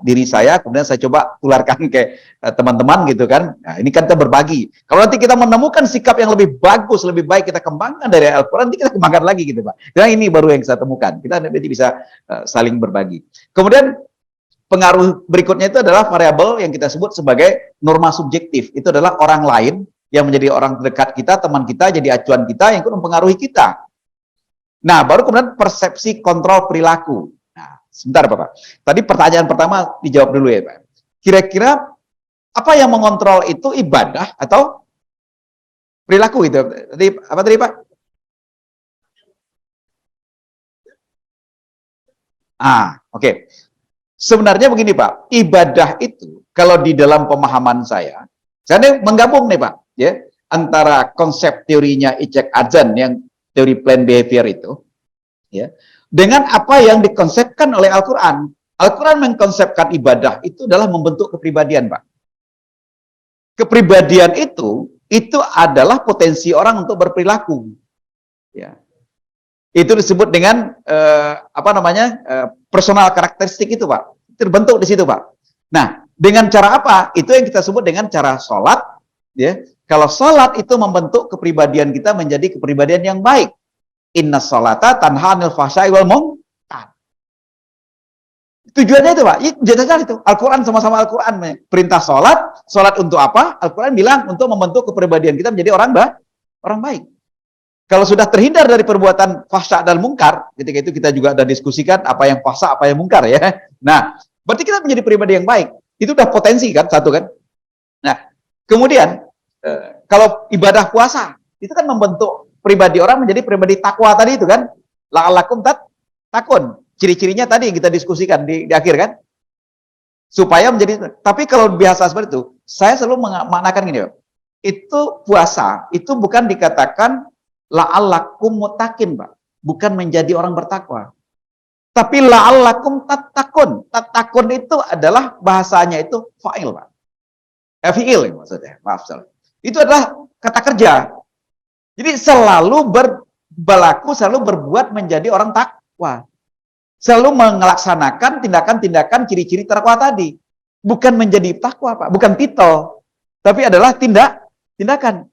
diri saya, kemudian saya coba tularkan ke teman-teman gitu kan. Nah, ini kan kita berbagi. Kalau nanti kita menemukan sikap yang lebih bagus, lebih baik kita kembangkan dari Al-Quran, nanti kita kembangkan lagi gitu Pak. Dan ini baru yang saya temukan. Kita nanti bisa saling berbagi. Kemudian pengaruh berikutnya itu adalah variabel yang kita sebut sebagai norma subjektif. Itu adalah orang lain yang menjadi orang terdekat kita, teman kita, jadi acuan kita yang ikut mempengaruhi kita. Nah, baru kemudian persepsi kontrol perilaku. Nah, sebentar Bapak. Tadi pertanyaan pertama dijawab dulu ya Pak. Kira-kira apa yang mengontrol itu ibadah atau perilaku itu? Tadi apa tadi Pak? Oke. Sebenarnya begini Pak, ibadah itu kalau di dalam pemahaman saya menggabung nih Pak, ya, antara konsep teorinya Icek Adzan yang teori plan behavior itu, ya, dengan apa yang dikonsepkan oleh Al-Quran. Al-Quran mengkonsepkan ibadah itu adalah membentuk kepribadian, Pak. Kepribadian itu adalah potensi orang untuk berperilaku. Ya. Itu disebut dengan personal karakteristik itu, Pak. Terbentuk di situ, Pak. Nah, dengan cara apa? Itu yang kita sebut dengan cara sholat. Ya. Kalau sholat itu membentuk kepribadian kita menjadi kepribadian yang baik. Inna sholata tanha 'anil fahsya'i wal munkar. Tujuannya itu Pak, jelas itu. Al-Quran sama-sama Al-Quran. Perintah sholat untuk apa? Al-Quran bilang untuk membentuk kepribadian kita menjadi orang baik. Kalau sudah terhindar dari perbuatan fahsya dan mungkar, ketika itu kita juga ada diskusikan apa yang fahsya, apa yang mungkar ya. Nah, berarti kita menjadi pribadi yang baik. Itu udah potensi kan, satu kan. Nah, kemudian kalau ibadah puasa itu kan membentuk pribadi orang menjadi pribadi takwa tadi itu kan, la'allakum takun. Ciri-cirinya tadi yang kita diskusikan di akhir kan, supaya menjadi. Tapi kalau biasa seperti itu, saya selalu memaknakan gini, itu puasa itu bukan dikatakan la'allakum muttaqin, Pak, bukan menjadi orang bertakwa, tapi la'allakum tattaqun. Tattaqun itu adalah bahasanya itu fa'il, Pak. Fi'il maksudnya, maaf salah. Itu adalah kata kerja. Jadi selalu berlaku, selalu berbuat menjadi orang takwa. Selalu melaksanakan tindakan-tindakan ciri-ciri takwa tadi. Bukan menjadi takwa, Pak. Bukan titel. Tapi adalah tindakan.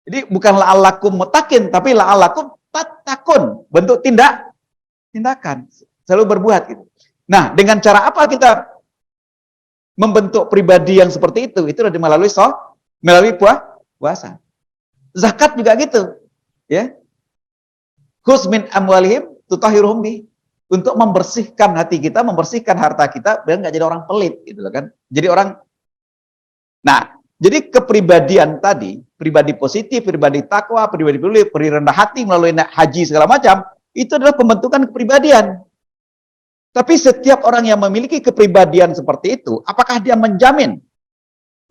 Jadi bukan la'allakum muttaqin, tapi la'allakum tattaqun. Bentuk tindakan. Selalu berbuat gitu. Nah, dengan cara apa kita membentuk pribadi yang seperti itu? Itu adalah melalui puasa. Zakat juga gitu, ya. Khudz min amwalihim tutahhiruhum bi, untuk membersihkan hati kita, membersihkan harta kita biar nggak jadi orang pelit gitu loh kan. Jadi orang. Nah, jadi kepribadian tadi, pribadi positif, pribadi takwa, pribadi peduli, rendah hati melalui haji segala macam, itu adalah pembentukan kepribadian. Tapi setiap orang yang memiliki kepribadian seperti itu, apakah dia menjamin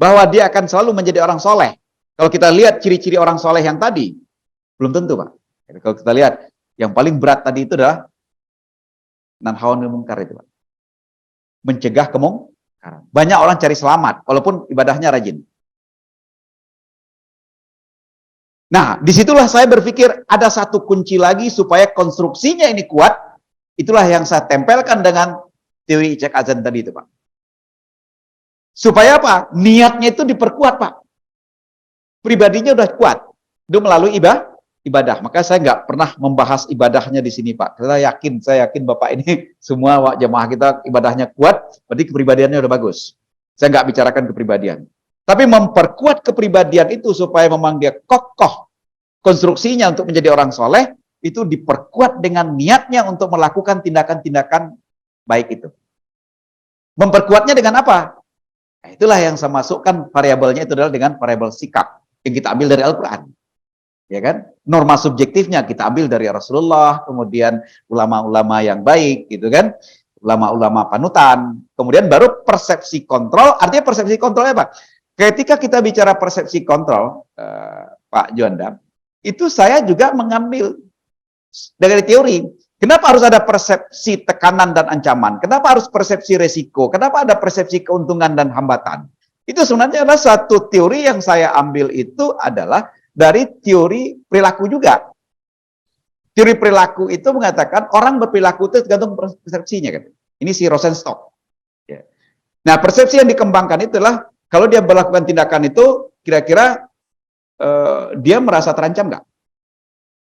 bahwa dia akan selalu menjadi orang soleh? Kalau kita lihat ciri-ciri orang soleh yang tadi, belum tentu, Pak. Kalau kita lihat, yang paling berat tadi itu adalah nanhaun anil munkar itu, Pak. Mencegah kemungkaran. Banyak orang cari selamat, walaupun ibadahnya rajin. Nah, disitulah saya berpikir ada satu kunci lagi supaya konstruksinya ini kuat. Itulah yang saya tempelkan dengan teori Icek Adzan tadi itu, Pak. Supaya apa? Niatnya itu diperkuat, Pak. Pribadinya udah kuat. Itu melalui ibadah. Maka saya nggak pernah membahas ibadahnya di sini, Pak. Saya yakin Bapak ini semua jemaah kita ibadahnya kuat, berarti kepribadiannya udah bagus. Saya nggak bicarakan kepribadian. Tapi memperkuat kepribadian itu supaya memang dia kokoh konstruksinya untuk menjadi orang soleh, itu diperkuat dengan niatnya untuk melakukan tindakan-tindakan baik itu. Memperkuatnya dengan apa? Nah, itulah yang saya masukkan variabelnya itu adalah dengan variabel sikap yang kita ambil dari Al-Quran. Ya kan? Norma subjektifnya kita ambil dari Rasulullah, kemudian ulama-ulama yang baik gitu kan, ulama-ulama panutan, kemudian baru persepsi kontrol. Artinya persepsi kontrolnya apa? Ketika kita bicara persepsi kontrol, Pak Juanda, itu saya juga mengambil dari teori. Kenapa harus ada persepsi tekanan dan ancaman? Kenapa harus persepsi resiko? Kenapa ada persepsi keuntungan dan hambatan? Itu sebenarnya adalah satu teori yang saya ambil itu adalah dari teori perilaku juga. Teori perilaku itu mengatakan orang berperilaku itu tergantung persepsinya kan. Ini si Rosenstock. Ya. Nah, persepsi yang dikembangkan itulah kalau dia melakukan tindakan itu kira-kira dia merasa terancam nggak?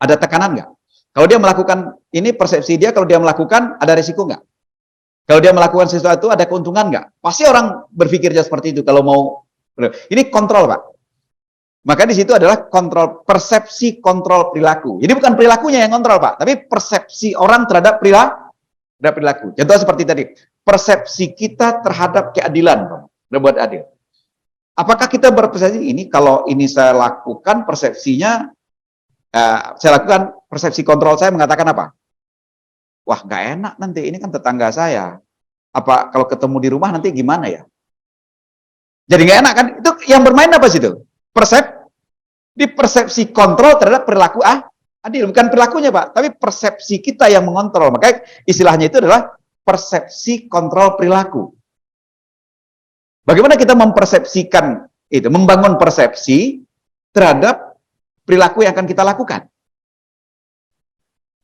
Ada tekanan nggak? Kalau dia melakukan ini persepsi dia, kalau dia melakukan ada risiko nggak? Kalau dia melakukan sesuatu ada keuntungan nggak? Pasti orang berpikirnya seperti itu kalau mau. Ini kontrol, Pak. Maka di situ adalah kontrol, persepsi kontrol perilaku. Jadi bukan perilakunya yang kontrol, Pak, tapi persepsi orang terhadap perilaku. Contoh seperti tadi, persepsi kita terhadap keadilan, Pak, berbuat adil. Apakah kita berpersepsi ini kalau ini saya lakukan persepsinya, saya lakukan persepsi kontrol saya mengatakan apa? Wah, nggak enak nanti, ini kan tetangga saya. Apa kalau ketemu di rumah nanti gimana ya? Jadi nggak enak kan? Itu yang bermain apa sih itu? Di persepsi kontrol terhadap perilaku adil, bukan perilakunya, Pak, tapi persepsi kita yang mengontrol. Makanya istilahnya itu adalah persepsi kontrol perilaku. Bagaimana kita mempersepsikan itu, membangun persepsi terhadap perilaku yang akan kita lakukan.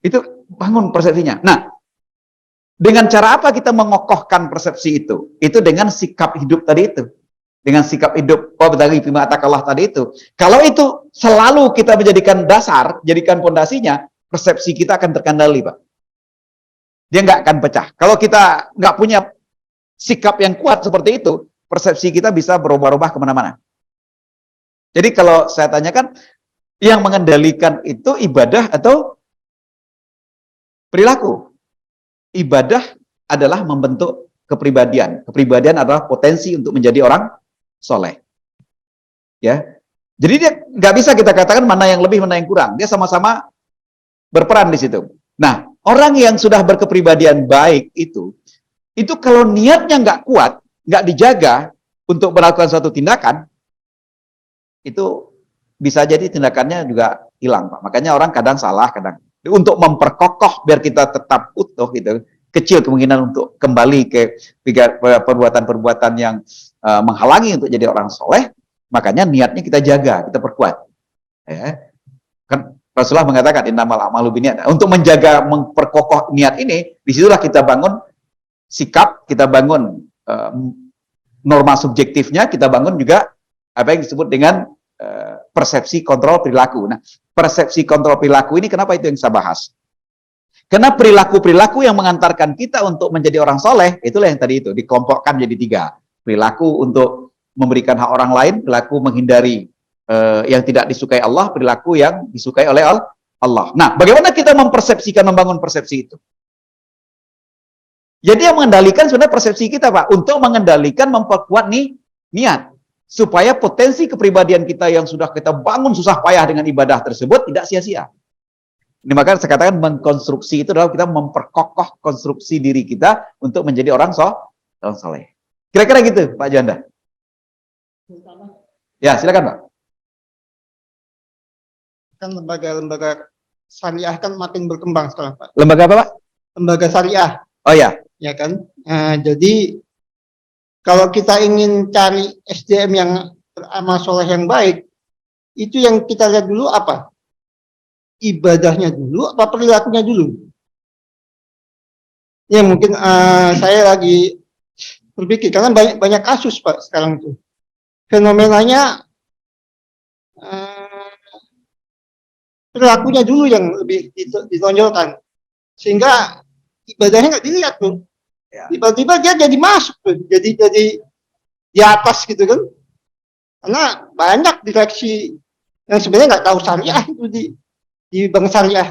Itu bangun persepsinya. Nah, dengan cara apa kita mengokohkan persepsi itu? Itu dengan sikap hidup tadi itu. Dengan sikap hidup, bima atakallah tadi itu. Kalau itu selalu kita menjadikan dasar, jadikan pondasinya, persepsi kita akan terkendali, Pak. Dia nggak akan pecah. Kalau kita nggak punya sikap yang kuat seperti itu, persepsi kita bisa berubah-ubah kemana-mana. Jadi kalau saya tanyakan, yang mengendalikan itu ibadah atau perilaku? Ibadah adalah membentuk kepribadian. Kepribadian adalah potensi untuk menjadi orang soleh. Ya, jadi dia nggak bisa kita katakan mana yang lebih, mana yang kurang. Dia sama-sama berperan di situ. Nah, orang yang sudah berkepribadian baik itu kalau niatnya nggak kuat, nggak dijaga untuk melakukan suatu tindakan, itu bisa jadi tindakannya juga hilang, Pak. Makanya orang kadang salah, kadang untuk memperkokoh biar kita tetap utuh gitu. Kecil kemungkinan untuk kembali ke perbuatan-perbuatan yang menghalangi untuk jadi orang soleh, makanya niatnya kita jaga, kita perkuat. Ya. Kan Rasulullah mengatakan innamal a'malu binniyat. Untuk menjaga, memperkokoh niat ini, disitulah kita bangun sikap, kita bangun norma subjektifnya, kita bangun juga apa yang disebut dengan persepsi kontrol perilaku. Nah, persepsi kontrol perilaku ini kenapa itu yang saya bahas? Karena perilaku-perilaku yang mengantarkan kita untuk menjadi orang soleh, itulah yang tadi itu, dikelompokkan jadi 3. Perilaku untuk memberikan hak orang lain, perilaku menghindari yang tidak disukai Allah, perilaku yang disukai oleh Allah. Nah, bagaimana kita mempersepsikan, membangun persepsi itu? Jadi yang mengendalikan sebenarnya persepsi kita, Pak, untuk mengendalikan, memperkuat niat. Supaya potensi kepribadian kita yang sudah kita bangun susah payah dengan ibadah tersebut tidak sia-sia. Ini makanya saya katakan mengkonstruksi itu adalah kita memperkokoh konstruksi diri kita untuk menjadi orang soleh. Kira-kira gitu, Pak Janda. Ya, silakan, Pak. Kan lembaga-lembaga syariah kan makin berkembang sekarang, Pak. Lembaga apa, Pak? Lembaga syariah. Oh ya. Ya kan? Jadi kalau kita ingin cari SDM yang beramal soleh yang baik, itu yang kita lihat dulu apa? Ibadahnya dulu, apa perilakunya dulu? Ya mungkin saya lagi berpikir, karena banyak kasus, Pak, sekarang itu. Fenomenanya perilakunya dulu yang lebih ditonjolkan. Sehingga ibadahnya nggak dilihat tuh. Tiba-tiba dia jadi masuk tuh, jadi di atas gitu kan. Karena banyak direksi yang sebenarnya nggak tahu syariah itu di bank syariah.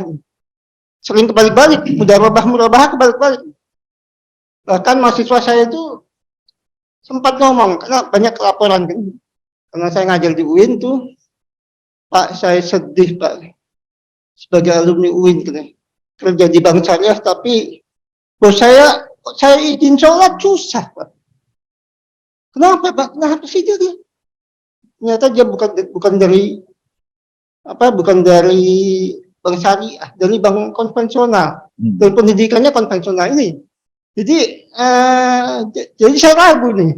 Sering kebalik-balik, murabah kebalik-balik. Bahkan mahasiswa saya itu sempat ngomong, karena banyak laporan kan. Karena saya ngajar di UIN tuh, Pak, saya sedih, Pak, sebagai alumni UIN kerja di bank syariah, tapi bos saya izin sholat susah, Pak. Kenapa, Pak? Kenapa sih dia? Ternyata dia bukan dari bank syariah, dari bank konvensional. Dan pendidikannya konvensional ini. Jadi saya ragu nih,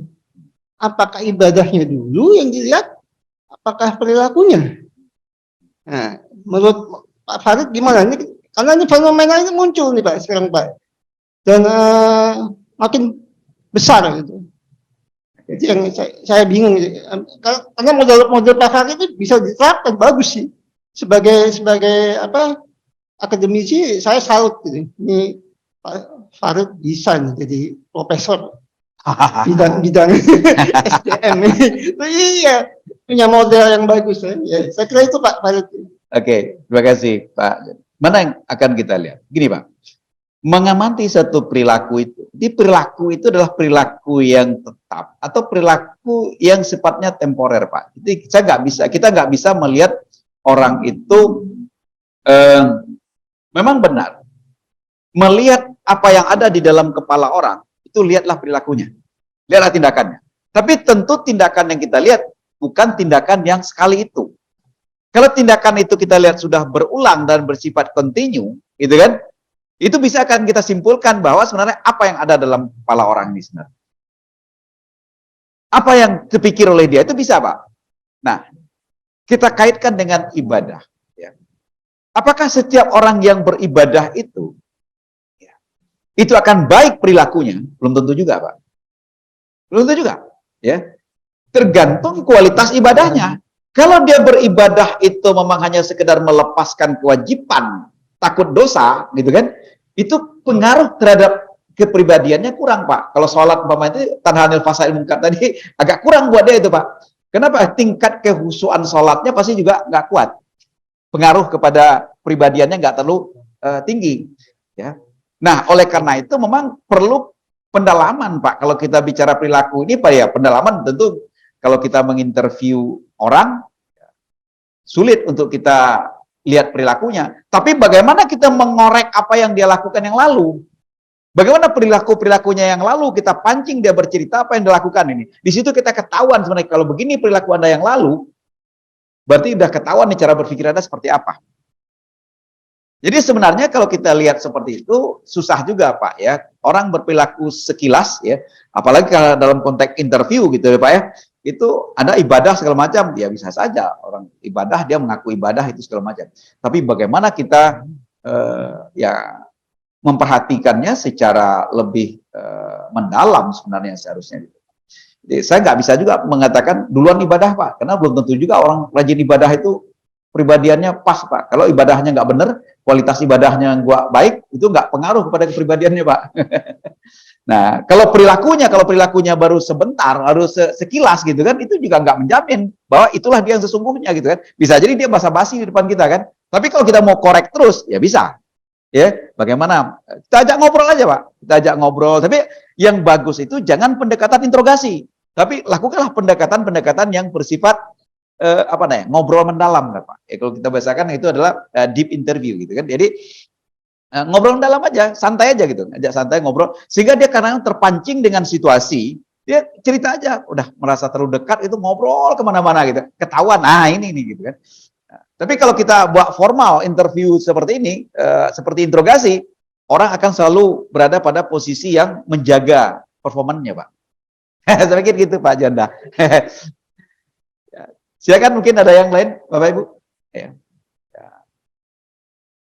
apakah ibadahnya dulu yang dilihat, apakah perilakunya? Nah, menurut Pak Farid gimana? Ini Karena ini fenomena ini muncul nih Pak sekarang Pak, dan makin besar gitu. Itu yang saya bingung gitu. Karena model Pak Farid itu bisa diterapkan bagus sih. Sebagai apa, akademisi saya salut gitu. Ini Pak Farid bisa nih jadi profesor bidang SDM. Iya, punya model yang bagus ya. Saya kira itu Pak Farid. Oke, terima kasih Pak. Mana yang akan kita lihat? Gini Pak, mengamati satu perilaku itu, di perilaku itu adalah perilaku yang tetap atau perilaku yang sifatnya temporer Pak. Jadi kita nggak bisa melihat orang itu memang benar. Melihat apa yang ada di dalam kepala orang, itu lihatlah perilakunya, lihatlah tindakannya. Tapi tentu tindakan yang kita lihat bukan tindakan yang sekali itu. Kalau tindakan itu kita lihat sudah berulang dan bersifat kontinu, gitu kan? Itu bisa akan kita simpulkan bahwa sebenarnya apa yang ada dalam kepala orang ini sebenarnya. Apa yang terpikir oleh dia itu bisa, Pak. Nah, kita kaitkan dengan ibadah. Ya. Apakah setiap orang yang beribadah itu akan baik perilakunya? Belum tentu juga, Pak. Belum tentu juga. Ya. Tergantung kualitas ibadahnya. Kalau dia beribadah itu memang hanya sekedar melepaskan kewajiban, takut dosa, gitu kan? Itu pengaruh terhadap kepribadiannya kurang, Pak. Kalau sholat umpama itu tanhanil fasail munkar tadi agak kurang buat dia itu, Pak. Kenapa? Tingkat kehusuan sholatnya pasti juga nggak kuat. Pengaruh kepada pribadiannya nggak terlalu tinggi. Ya. Nah, oleh karena itu memang perlu pendalaman, Pak. Kalau kita bicara perilaku ini, Pak, ya pendalaman tentu kalau kita menginterview orang, sulit untuk kita lihat perilakunya. Tapi bagaimana kita mengorek apa yang dia lakukan yang lalu? Bagaimana perilakunya yang lalu, kita pancing dia bercerita apa yang dilakukan ini. Di situ kita ketahuan sebenarnya, kalau begini perilaku Anda yang lalu, berarti udah ketahuan nih cara berpikir Anda seperti apa. Jadi sebenarnya kalau kita lihat seperti itu, susah juga Pak ya. Orang berperilaku sekilas ya, apalagi kalau dalam konteks interview gitu ya Pak ya, itu ada ibadah segala macam, ya bisa saja orang ibadah, dia mengaku ibadah itu segala macam. Tapi bagaimana kita ya memperhatikannya secara lebih mendalam sebenarnya seharusnya. Jadi saya nggak bisa juga mengatakan duluan ibadah Pak, karena belum tentu juga orang rajin ibadah itu pribadiannya pas Pak. Kalau ibadahnya nggak benar, kualitas ibadahnya nggak baik, itu nggak pengaruh kepada kepribadiannya Pak. Nah, kalau perilakunya baru sebentar, harus sekilas gitu kan, itu juga nggak menjamin bahwa itulah dia yang sesungguhnya gitu kan. Bisa jadi dia basa-basi di depan kita kan. Tapi kalau kita mau korek terus, ya bisa. Ya, bagaimana? Kita ajak ngobrol aja Pak. Kita ajak ngobrol. Tapi yang bagus itu jangan pendekatan interogasi, tapi lakukanlah pendekatan yang bersifat ngobrol mendalam kan, Pak. Ya, kalau kita bahasakan itu adalah deep interview gitu kan. Jadi ngobrol mendalam aja, santai aja gitu, ajak santai ngobrol sehingga dia kadang terpancing dengan situasi, dia cerita aja, udah merasa terlalu dekat itu ngobrol kemana-mana gitu, ketahuan, ini gitu kan. Nah, tapi kalau kita buat formal interview seperti ini, seperti interogasi, orang akan selalu berada pada posisi yang menjaga performanya, Pak. Saya pikir gitu Pak Janda. Silakan, mungkin ada yang lain, Bapak Ibu. Ya.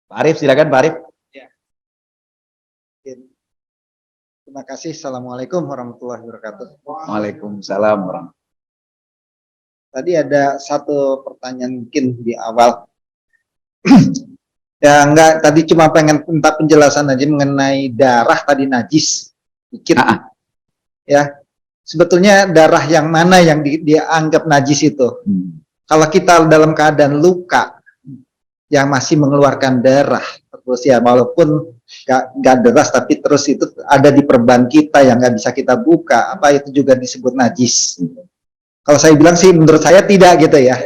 Pak Arief, silakan Pak Arief. Ya. Terima kasih. Assalamualaikum warahmatullahi wabarakatuh. Waalaikumsalam warahmatullahi. Tadi ada satu pertanyaan mungkin di awal. Ya enggak, tadi cuma pengen minta penjelasan aja mengenai darah tadi najis. Dikit. Ya. Sebetulnya darah yang mana yang dia anggap najis itu? Kalau kita dalam keadaan luka yang masih mengeluarkan darah terus ya, walaupun nggak deras tapi terus itu ada di perban kita yang nggak bisa kita buka, apa itu juga disebut najis? Kalau saya bilang sih menurut saya tidak gitu ya.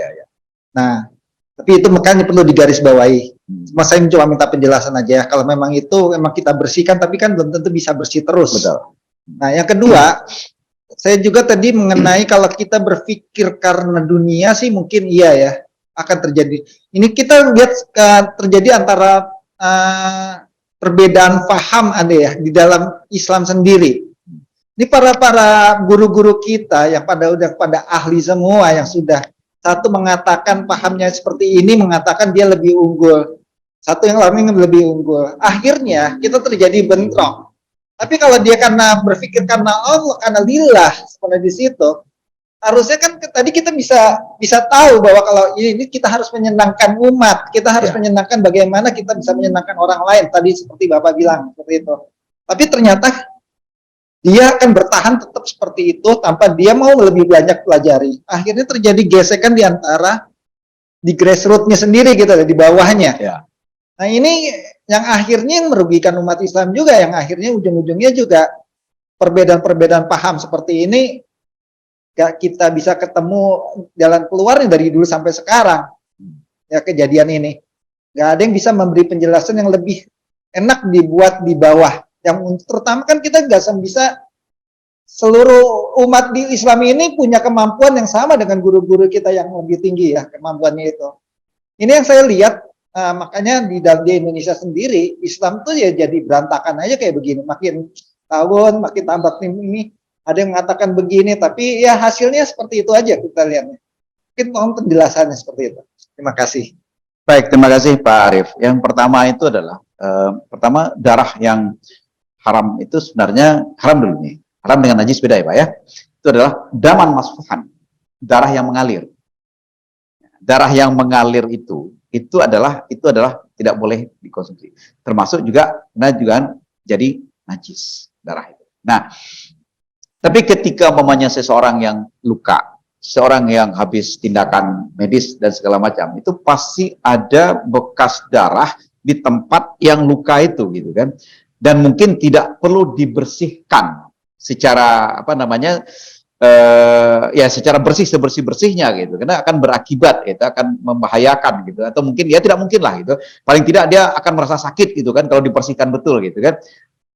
Nah, tapi itu makanya perlu digarisbawahi. Cuma saya mencoba minta penjelasan aja ya. Kalau memang itu memang kita bersihkan, tapi kan belum tentu bisa bersih terus. Betul. Nah, yang kedua, saya juga tadi mengenai kalau kita berpikir karena dunia sih mungkin iya ya akan terjadi. Ini kita lihat terjadi antara perbedaan paham ada ya di dalam Islam sendiri. Ini para guru-guru kita yang pada ahli semua yang sudah satu mengatakan pahamnya seperti ini, mengatakan dia lebih unggul. satu yang lain lebih unggul. Akhirnya kita terjadi bentrok. Tapi kalau dia karena berpikir karena Allah, karena lillah, seperti di situ, harusnya kan tadi kita bisa tahu bahwa kalau ini kita harus menyenangkan umat, kita harus menyenangkan bagaimana kita bisa menyenangkan orang lain. Tadi seperti Bapak bilang seperti itu. Tapi ternyata dia akan bertahan tetap seperti itu tanpa dia mau lebih banyak pelajari. Akhirnya terjadi gesekan di antara di grassroots-nya sendiri gitu, di bawahnya. Ya. Nah ini yang akhirnya merugikan umat Islam juga, yang akhirnya ujung-ujungnya juga perbedaan-perbedaan paham seperti ini gak kita bisa ketemu jalan keluarnya dari dulu sampai sekarang. Ya kejadian ini. Gak ada yang bisa memberi penjelasan yang lebih enak dibuat di bawah. Yang terutama kan kita nggak bisa seluruh umat di Islam ini punya kemampuan yang sama dengan guru-guru kita yang lebih tinggi ya kemampuannya itu. Ini yang saya lihat makanya di Indonesia sendiri Islam tuh ya jadi berantakan aja kayak begini. Makin tahun makin tambah ini ada yang mengatakan begini tapi ya hasilnya seperti itu aja kita lihatnya. Mungkin mohon penjelasannya seperti itu. Terima kasih. Baik, terima kasih Pak Arief. Yang pertama itu adalah pertama darah yang haram itu sebenarnya haram dulu nih. Haram dengan najis beda ya Pak ya. Itu adalah daman masfuhan, darah yang mengalir. Darah yang mengalir itu adalah tidak boleh dikonsumsi. Termasuk juga jadi najis darah itu. Nah, tapi ketika mamanya seseorang yang luka, seorang yang habis tindakan medis dan segala macam, itu pasti ada bekas darah di tempat yang luka itu gitu kan. Dan mungkin tidak perlu dibersihkan secara secara bersih sebersih-bersihnya gitu, karena akan berakibat gitu, akan membahayakan gitu, atau mungkin ya tidak mungkin lah gitu, paling tidak dia akan merasa sakit gitu kan kalau dibersihkan betul gitu kan.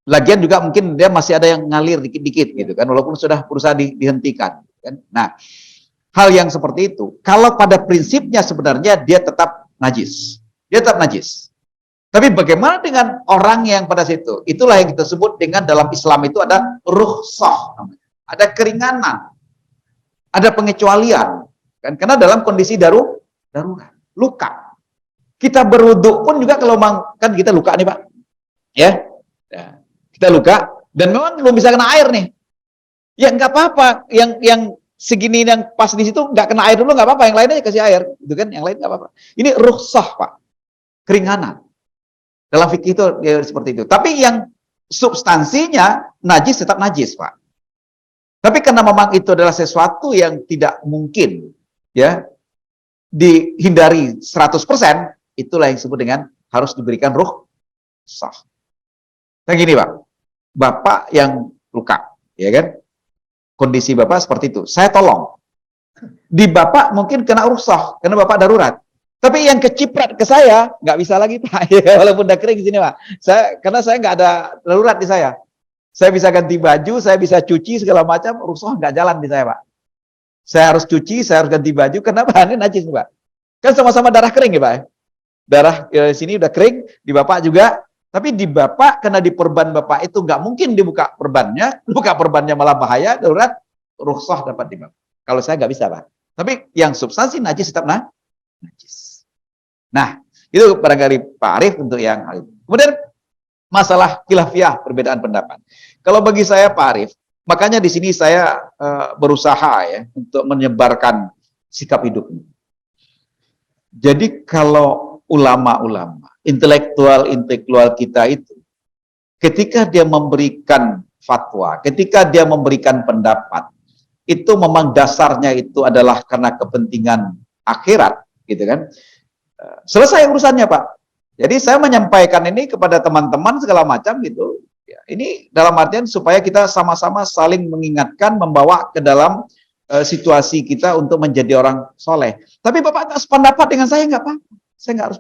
Lagian juga mungkin dia masih ada yang ngalir dikit-dikit gitu kan, walaupun sudah berusaha dihentikan gitu kan. Nah, hal yang seperti itu kalau pada prinsipnya sebenarnya dia tetap najis, Tapi bagaimana dengan orang yang pada situ? Itulah yang kita sebut dengan dalam Islam itu ada rukhsah, ada keringanan, ada pengecualian. Kan? Karena dalam kondisi darurat, luka. Kita berwudu pun juga kalau kan kita luka nih Pak, ya, kita luka dan memang belum bisa kena air nih. Ya nggak apa-apa, yang segini yang pas di situ nggak kena air dulu nggak apa-apa, yang lainnya kasih air, gitu kan? Yang lain nggak apa-apa. Ini rukhsah Pak, keringanan. Dalam fikih itu ya, seperti itu. Tapi yang substansinya najis tetap najis, Pak. Tapi karena memang itu adalah sesuatu yang tidak mungkin ya dihindari 100%, itulah yang disebut dengan harus diberikan rukhsah. Nah gini, Pak. Bapak yang luka, ya kan? Kondisi Bapak seperti itu. Saya tolong. Di Bapak mungkin kena rukhsah karena Bapak darurat. Tapi yang keciprat ke saya nggak bisa lagi Pak, ya, walaupun udah kering di sini Pak. Karena saya nggak ada darurat di saya. Saya bisa ganti baju, saya bisa cuci segala macam, rukhsah nggak jalan di saya Pak. Saya harus cuci, saya harus ganti baju, kenapa? Ini najis Pak. Kan sama-sama darah kering ya Pak. Darah sini udah kering, di Bapak juga. Tapi di Bapak, karena di perban Bapak itu nggak mungkin dibuka perbannya malah bahaya, darurat, rukhsah dapat di Bapak. Kalau saya nggak bisa Pak. Tapi yang substansi najis tetap najis. Nah, itu barangkali Pak Arief untuk yang hal itu. Kemudian masalah khilafiyah, perbedaan pendapat. Kalau bagi saya Pak Arief, makanya di sini saya berusaha ya untuk menyebarkan sikap hidup ini. Jadi kalau ulama-ulama, intelektual kita itu, ketika dia memberikan fatwa, ketika dia memberikan pendapat, itu memang dasarnya itu adalah karena kepentingan akhirat, gitu kan? Selesai urusannya Pak. Jadi saya menyampaikan ini kepada teman-teman segala macam gitu. Ya, ini dalam artian supaya kita sama-sama saling mengingatkan, membawa ke dalam situasi kita untuk menjadi orang soleh. Tapi Bapak nggak sependapat dengan saya nggak apa-apa. Saya nggak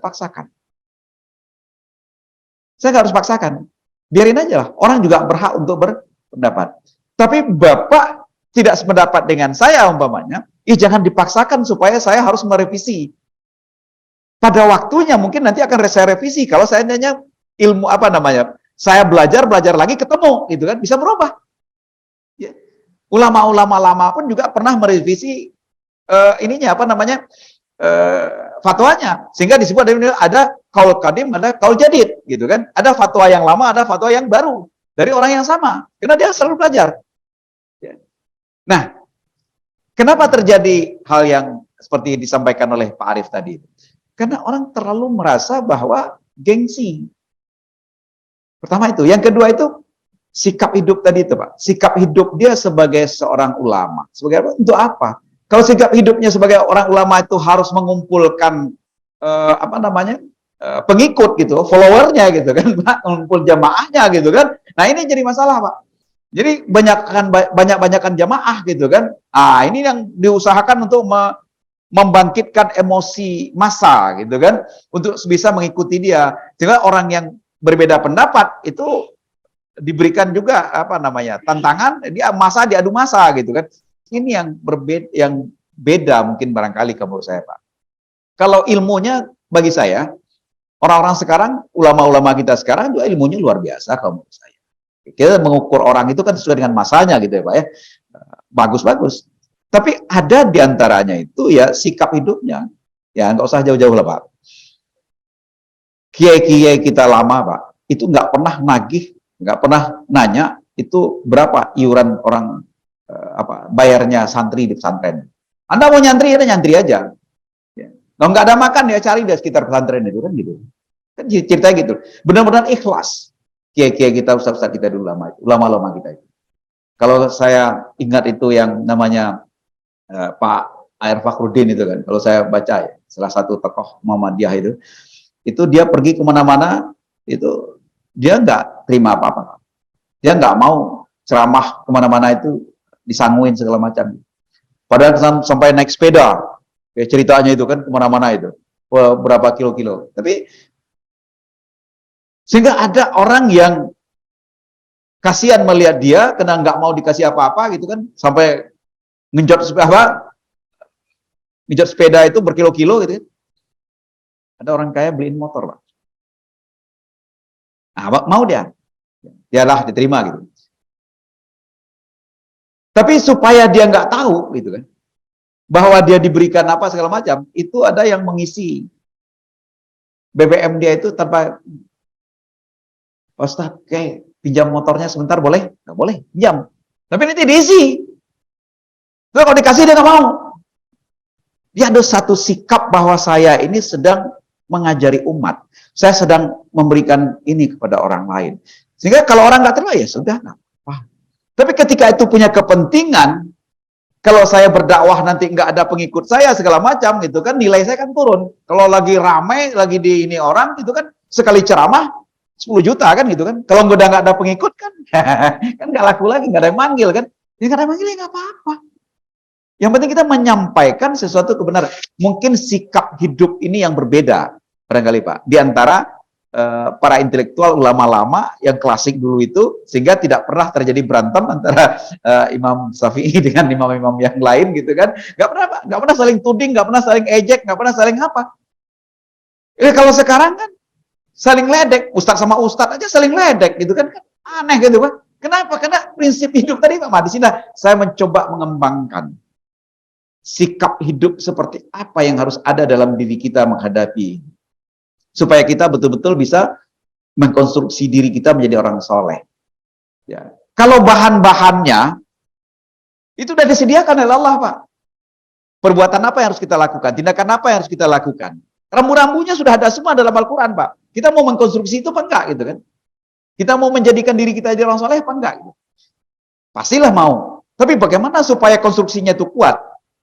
harus paksakan. Biarin aja lah. Orang juga berhak untuk berpendapat. Tapi Bapak tidak sependapat dengan saya umpamanya, jangan dipaksakan supaya saya harus merevisi. Pada waktunya mungkin nanti akan saya revisi kalau saya nanya ilmu saya belajar lagi ketemu gitu kan, bisa berubah ya. Ulama-ulama lama pun juga pernah merevisi fatwanya, sehingga disebut ada kaul qadim, ada kaul jadid, gitu kan? Ada fatwa yang lama, ada fatwa yang baru dari orang yang sama, karena dia selalu belajar. Ya. Nah, kenapa terjadi hal yang seperti disampaikan oleh Pak Arief tadi? Karena orang terlalu merasa bahwa gengsi. Pertama itu, yang kedua itu sikap hidup tadi itu, Pak. Sikap hidup dia sebagai seorang ulama, sebagai apa? Untuk apa? Kalau sikap hidupnya sebagai orang ulama itu harus mengumpulkan pengikut gitu, followernya gitu kan, mengumpul jamaahnya gitu kan. Nah ini jadi masalah, Pak. Jadi banyak-banyakan jamaah gitu kan. Ah ini yang diusahakan untuk membangkitkan emosi massa gitu kan, untuk bisa mengikuti dia. Sehingga orang yang berbeda pendapat itu diberikan juga tantangan, dia massa diadu massa gitu kan. Ini yang berbeda, yang beda mungkin barangkali menurut saya, Pak. Kalau ilmunya bagi saya, orang-orang sekarang, ulama-ulama kita sekarang juga ilmunya luar biasa kalau menurut saya. Kita mengukur orang itu kan sesuai dengan masanya gitu ya, Pak ya. Bagus-bagus. Tapi ada diantaranya itu ya sikap hidupnya. Ya nggak usah jauh-jauh lah, Pak. Kiai-kiai kita lama, Pak, itu nggak pernah nagih, nggak pernah nanya itu berapa iuran orang bayarnya santri di pesantren. Anda mau nyantri, ya nyantri aja. Ya. Kalau nggak ada makan ya cari di sekitar pesantren itu kan gitu. Kan ceritanya gitu. Benar-benar ikhlas. Kiai-kiai kita, ustaz-ustaz kita dulu ulama-ulama kita itu. Kalau saya ingat itu yang namanya Pak Air Fakhruddin itu kan, kalau saya baca ya, salah satu tokoh Muhammadiyah itu dia pergi kemana-mana, itu dia nggak terima apa-apa. Dia nggak mau ceramah kemana-mana itu disanguin segala macam. Padahal sampai naik sepeda, kayak ceritanya itu kan kemana-mana itu, berapa kilo-kilo. Tapi sehingga ada orang yang kasihan melihat dia, karena nggak mau dikasih apa-apa gitu kan, sampai ngenjot sepeda itu berkilo-kilo gitu kan. Ada orang kaya beliin motor, Pak. Nah, mau dia, dialah diterima gitu. Tapi supaya dia nggak tahu gitu kan, bahwa dia diberikan apa segala macam, itu ada yang mengisi BBM dia itu tanpa, Ustaz, kayak pinjam motornya sebentar boleh? Nggak boleh, pinjam. Tapi nanti diisi. Terus kalau dikasih dia nggak mau. Dia ada satu sikap bahwa saya ini sedang mengajari umat. Saya sedang memberikan ini kepada orang lain. Sehingga kalau orang nggak terima, ya sudah, nggak apa. Tapi ketika itu punya kepentingan, kalau saya berdakwah nanti nggak ada pengikut saya segala macam gitu kan, nilai saya kan turun. Kalau lagi ramai, lagi di ini orang gitu kan, sekali ceramah 10 juta kan gitu kan. Kalau udah nggak ada pengikut kan, kan nggak laku lagi, nggak ada yang manggil kan. Ya nggak ada yang manggil ya nggak apa-apa. Yang penting kita menyampaikan sesuatu kebenaran. Mungkin sikap hidup ini yang berbeda barangkali, Pak, di antara para intelektual ulama lama yang klasik dulu itu, sehingga tidak pernah terjadi berantem antara Imam Syafi'i dengan imam-imam yang lain gitu kan. Nggak pernah saling tuding, nggak pernah saling ejek, nggak pernah saling apa. Kalau sekarang kan saling ledek, ustadz sama ustadz aja saling ledek gitu kan, aneh gitu, Pak. Kenapa? Karena prinsip hidup tadi, Pak. Di sini saya mencoba mengembangkan sikap hidup seperti apa yang harus ada dalam diri kita menghadapi, supaya kita betul-betul bisa mengkonstruksi diri kita menjadi orang soleh. Ya. Kalau bahan-bahannya itu sudah disediakan oleh Allah, Pak. Perbuatan apa yang harus kita lakukan? Tindakan apa yang harus kita lakukan? Rambu-rambunya sudah ada semua dalam Al-Quran, Pak. Kita mau mengkonstruksi itu apa enggak gitu kan? Kita mau menjadikan diri kita jadi orang soleh apa enggak? Gitu. Pastilah mau. Tapi bagaimana supaya konstruksinya itu kuat?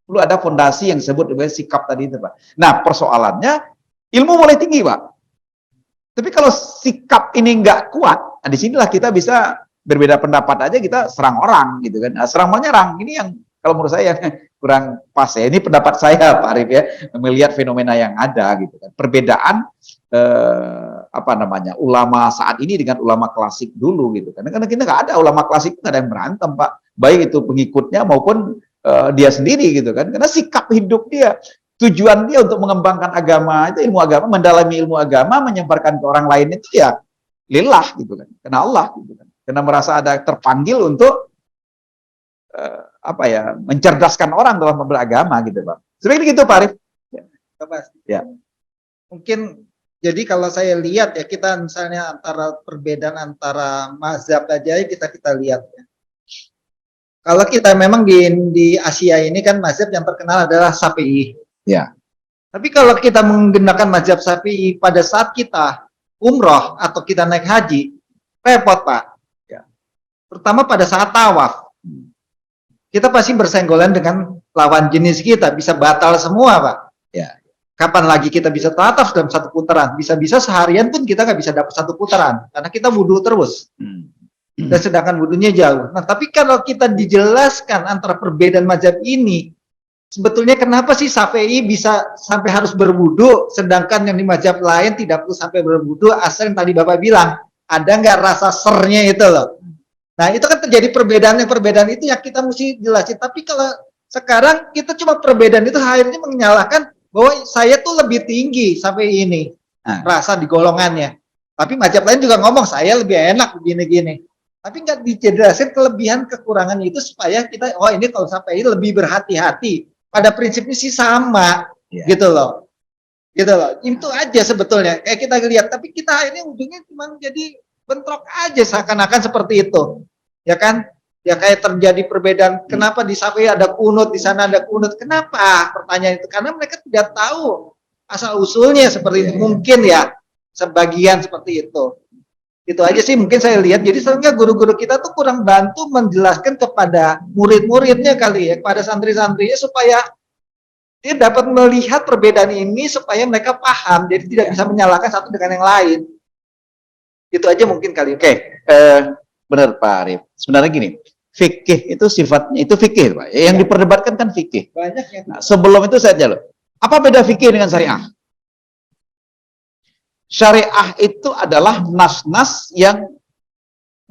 Perlu ada fondasi yang disebut dengan sikap tadi itu, Pak. Nah, persoalannya ilmu boleh tinggi, Pak. Tapi kalau sikap ini nggak kuat, nah disinilah kita bisa berbeda pendapat aja, kita serang orang gitu kan. Nah, serang menyerang ini yang kalau menurut saya kurang pas ya. Ini pendapat saya, Pak Arief ya, melihat fenomena yang ada gitu kan. Perbedaan ulama saat ini dengan ulama klasik dulu gitu kan. Karena kita nggak ada ulama klasik, nggak ada yang berantem, Pak. Baik itu pengikutnya maupun dia sendiri gitu kan. Karena sikap hidup dia, tujuan dia untuk mengembangkan agama itu, ilmu agama, mendalami ilmu agama, menyebarkan ke orang lain itu ya lillah gitu kan, karena Allah gitu kan, karena merasa ada terpanggil untuk mencerdaskan orang dalam beragama gitu, Pak. Seperti gitu, Pak Arief. Pak. Ya. Mungkin jadi kalau saya lihat ya, kita misalnya perbedaan antara mazhab aja kita lihat ya. Kalau kita memang di Asia ini kan mazhab yang terkenal adalah Syafi'i. Ya. Tapi kalau kita menggunakan mazhab Syafi'i pada saat kita umroh atau kita naik haji, repot Pak. Ya. Terutama pada saat tawaf. Kita pasti bersenggolan dengan lawan jenis kita, bisa batal semua Pak. Ya. Kapan lagi kita bisa tawaf dalam satu putaran? Bisa-bisa seharian pun kita nggak bisa dapat satu putaran, karena kita wudhu terus. Dan sedangkan wudhunya jauh. Nah, tapi kalau kita dijelaskan antara perbedaan mazhab ini, sebetulnya kenapa sih Syafi'i bisa sampai harus berwudhu, sedangkan yang di mazhab lain tidak perlu sampai berwudhu, asal yang tadi Bapak bilang, ada nggak rasa sernya itu loh. Nah, itu kan terjadi perbedaan itu yang kita mesti jelasin. Tapi kalau sekarang kita cuma perbedaan itu akhirnya menyalahkan bahwa saya tuh lebih tinggi sampai ini rasa di golongannya. Tapi mazhab lain juga ngomong saya lebih enak begini-gini. Tapi nggak dijelasin kelebihan kekurangannya itu supaya kita, oh ini kalau sampai ini lebih berhati-hati. Pada prinsipnya sih sama, gitu loh. Gitu loh. Itu aja sebetulnya. Kayak kita lihat, tapi kita ini ujungnya cuma jadi bentrok aja seakan-akan seperti itu. Ya kan? Ya kayak terjadi perbedaan. Kenapa di Syafi'i ada kunut, di sana ada kunut? Kenapa? Pertanyaan itu karena mereka tidak tahu asal usulnya seperti itu. Mungkin ya sebagian seperti itu. Itu aja sih mungkin saya lihat. Jadi sebenarnya guru-guru kita tuh kurang bantu menjelaskan kepada murid-muridnya kali ya, kepada santri-santrinya supaya dia dapat melihat perbedaan ini supaya mereka paham. Jadi tidak bisa menyalahkan satu dengan yang lain. Itu aja mungkin kali. Oke, benar Pak Arif. Sebenarnya gini, fikih itu sifatnya itu fikih, Pak. Yang diperdebatkan kan fikih. Banyak yang Nah, sebelum itu saya jawab, apa beda fikih dengan syariah? Syariah itu adalah nas-nas yang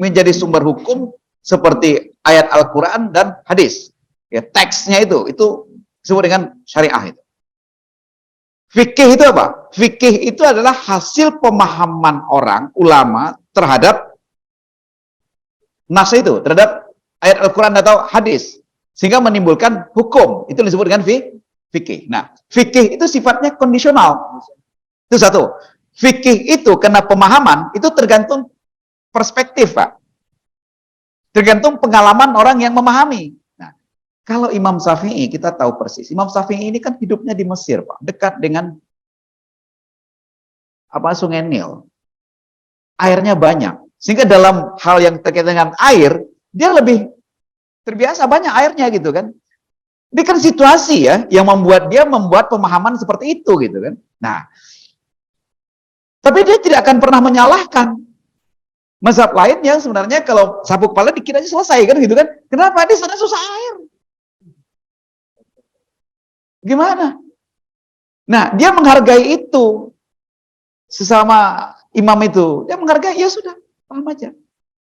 menjadi sumber hukum seperti ayat Al-Quran dan hadis. Ya, teksnya itu disebut dengan syariah itu. Fikih itu apa? Fikih itu adalah hasil pemahaman orang, ulama terhadap nas itu, terhadap ayat Al-Quran atau hadis. Sehingga menimbulkan hukum. Itu disebut dengan fikih. Nah, fikih itu sifatnya kondisional. Itu satu. Fikih itu kena pemahaman, itu tergantung perspektif, Pak. Tergantung pengalaman orang yang memahami. Nah, kalau Imam Syafi'i, kita tahu persis. Imam Syafi'i ini kan hidupnya di Mesir, Pak. Dekat dengan Sungai Nil. Airnya banyak. Sehingga dalam hal yang terkait dengan air, dia lebih terbiasa banyak airnya gitu kan. Ini kan situasi ya, yang membuat pemahaman seperti itu gitu kan. Nah, tapi dia tidak akan pernah menyalahkan mazhab lain yang sebenarnya kalau sapu kepala dikit aja selesai kan gitu kan. Kenapa? Di sana susah air. Gimana? Nah, dia menghargai itu. Sesama imam itu. Dia menghargai, ya sudah, paham aja.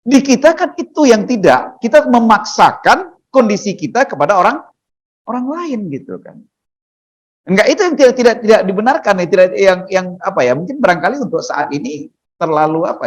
Di kita kan itu yang tidak. Kita memaksakan kondisi kita kepada orang lain gitu kan. Enggak, itu yang tidak dibenarkan, yang apa ya, mungkin barangkali untuk saat ini terlalu apa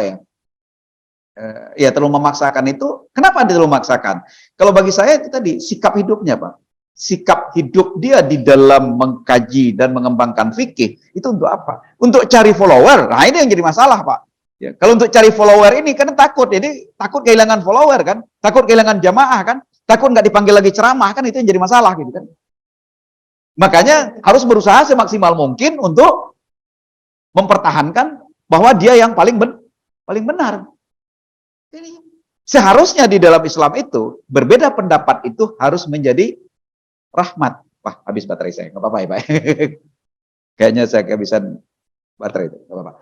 ya, terlalu memaksakan itu. Kenapa dia terlalu memaksakan? Kalau bagi saya itu tadi sikap hidupnya, Pak. Sikap hidup dia di dalam mengkaji dan mengembangkan fikih itu untuk apa? Untuk cari follower. Nah, ini yang jadi masalah, Pak. Ya, kalau untuk cari follower ini karena takut, jadi takut kehilangan follower kan, takut kehilangan jamaah kan, takut nggak dipanggil lagi ceramah kan, itu yang jadi masalah gitu kan. Makanya harus berusaha semaksimal mungkin untuk mempertahankan bahwa dia yang paling benar. Jadi, seharusnya di dalam Islam itu berbeda pendapat itu harus menjadi rahmat. Wah, habis baterai saya, nggak apa-apa ya Pak. Kayaknya saya kehabisan baterai itu, nggak apa-apa.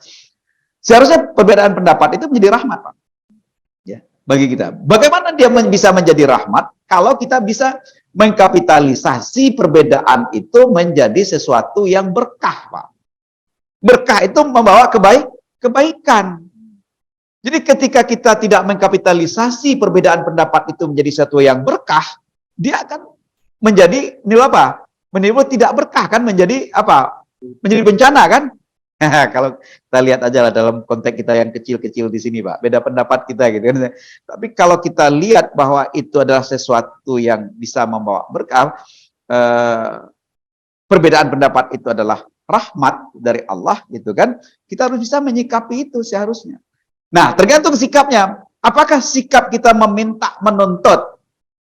Seharusnya perbedaan pendapat itu menjadi rahmat, Pak. Ya, bagi kita. Bagaimana dia bisa menjadi rahmat kalau kita bisa mengkapitalisasi perbedaan itu menjadi sesuatu yang berkah, Pak. Berkah itu membawa kebaikan. Jadi ketika kita tidak mengkapitalisasi perbedaan pendapat itu menjadi sesuatu yang berkah, dia akan menjadi menimbul tidak berkah kan, menjadi apa? Menjadi bencana kan? Kalau kita lihat aja lah dalam konteks kita yang kecil-kecil di sini, Pak, beda pendapat kita gitu kan. Tapi kalau kita lihat bahwa itu adalah sesuatu yang bisa membawa berkah, perbedaan pendapat itu adalah rahmat dari Allah gitu kan, kita harus bisa menyikapi itu seharusnya. Nah, tergantung sikapnya. Apakah sikap kita meminta, menuntut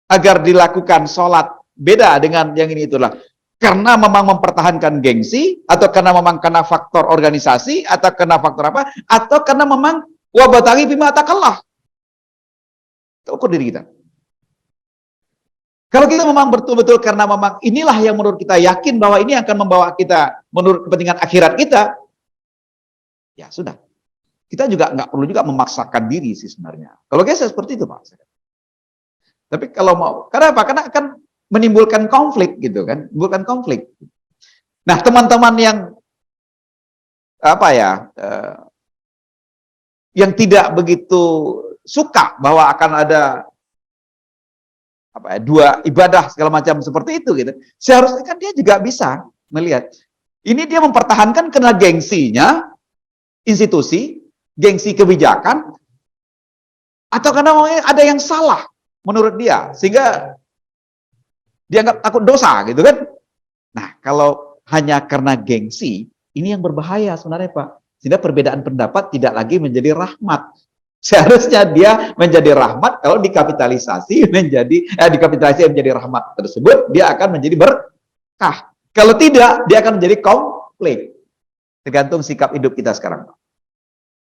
agar dilakukan sholat beda dengan yang ini itulah karena memang mempertahankan gengsi, atau karena memang karena faktor organisasi, atau karena faktor apa, atau karena memang wabatari bima atakallah. Ukur diri kita. Kalau kita memang betul-betul karena memang inilah yang menurut kita yakin bahwa ini akan membawa kita menurut kepentingan akhirat kita, ya sudah. Kita juga nggak perlu juga memaksakan diri sih sebenarnya. Kalau saya seperti itu, Pak. Tapi kalau mau, karena apa? Karena akan menimbulkan konflik gitu kan, menimbulkan konflik. Nah, teman-teman yang apa ya, yang tidak begitu suka bahwa akan ada apa ya, dua ibadah segala macam seperti itu gitu. Seharusnya kan dia juga bisa melihat ini dia mempertahankan karena gengsinya institusi, gengsi kebijakan, atau karena ada yang salah menurut dia sehingga dianggap takut dosa gitu kan. Nah, kalau hanya karena gengsi, ini yang berbahaya sebenarnya, Pak. Sehingga perbedaan pendapat tidak lagi menjadi rahmat. Seharusnya dia menjadi rahmat kalau dikapitalisasi menjadi rahmat tersebut, dia akan menjadi berkah. Kalau tidak, dia akan menjadi konflik. Tergantung sikap hidup kita sekarang.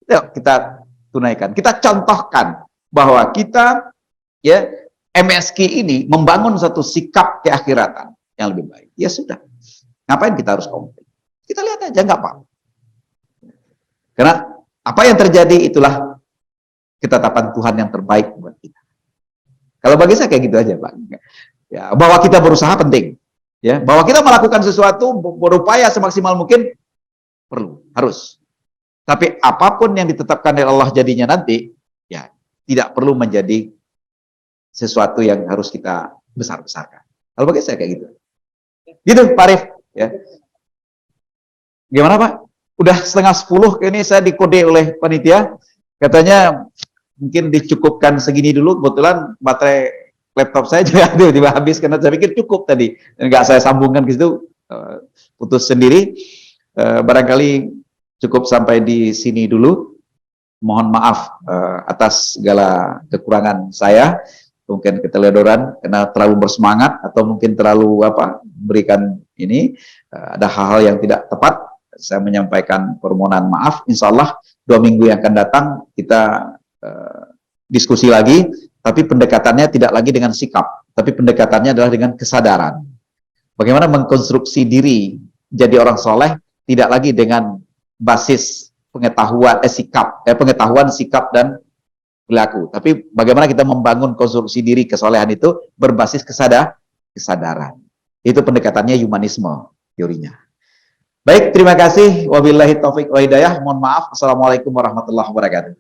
Yuk kita tunaikan. Kita contohkan bahwa kita ya MSK ini membangun satu sikap keakhiratan yang lebih baik. Ya sudah. Ngapain kita harus konflik? Kita lihat aja, nggak apa-apa. Karena apa yang terjadi itulah ketetapan Tuhan yang terbaik buat kita. Kalau bagi saya kayak gitu aja, Pak. Ya, bahwa kita berusaha penting. Ya, bahwa kita melakukan sesuatu, berupaya semaksimal mungkin perlu, harus. Tapi apapun yang ditetapkan oleh Allah jadinya nanti, ya tidak perlu menjadi sesuatu yang harus kita besar-besarkan. Kalau bagi saya kayak gitu. Gitu, Pak Arif. Ya. Gimana, Pak? Udah 9:30, ini saya dikode oleh panitia. Katanya mungkin dicukupkan segini dulu. Kebetulan baterai laptop saya juga tiba-tiba habis karena saya pikir cukup tadi. Enggak saya sambungkan ke situ, putus sendiri. Barangkali cukup sampai di sini dulu. Mohon maaf atas segala kekurangan saya. Mungkin keteledoran karena terlalu bersemangat atau mungkin terlalu berikan ini ada hal-hal yang tidak tepat. Saya menyampaikan permohonan maaf. Insya Allah 2 minggu yang akan datang kita diskusi lagi, tapi pendekatannya tidak lagi dengan sikap, tapi pendekatannya adalah dengan kesadaran. Bagaimana mengkonstruksi diri jadi orang soleh tidak lagi dengan basis pengetahuan pengetahuan, sikap dan perilaku, tapi bagaimana kita membangun konstruksi diri kesolehan itu berbasis kesadaran. Itu pendekatannya humanisme teorinya. Baik, terima kasih. Wabillahi taufik wa hidayah. Mohon maaf. Assalamualaikum warahmatullahi wabarakatuh.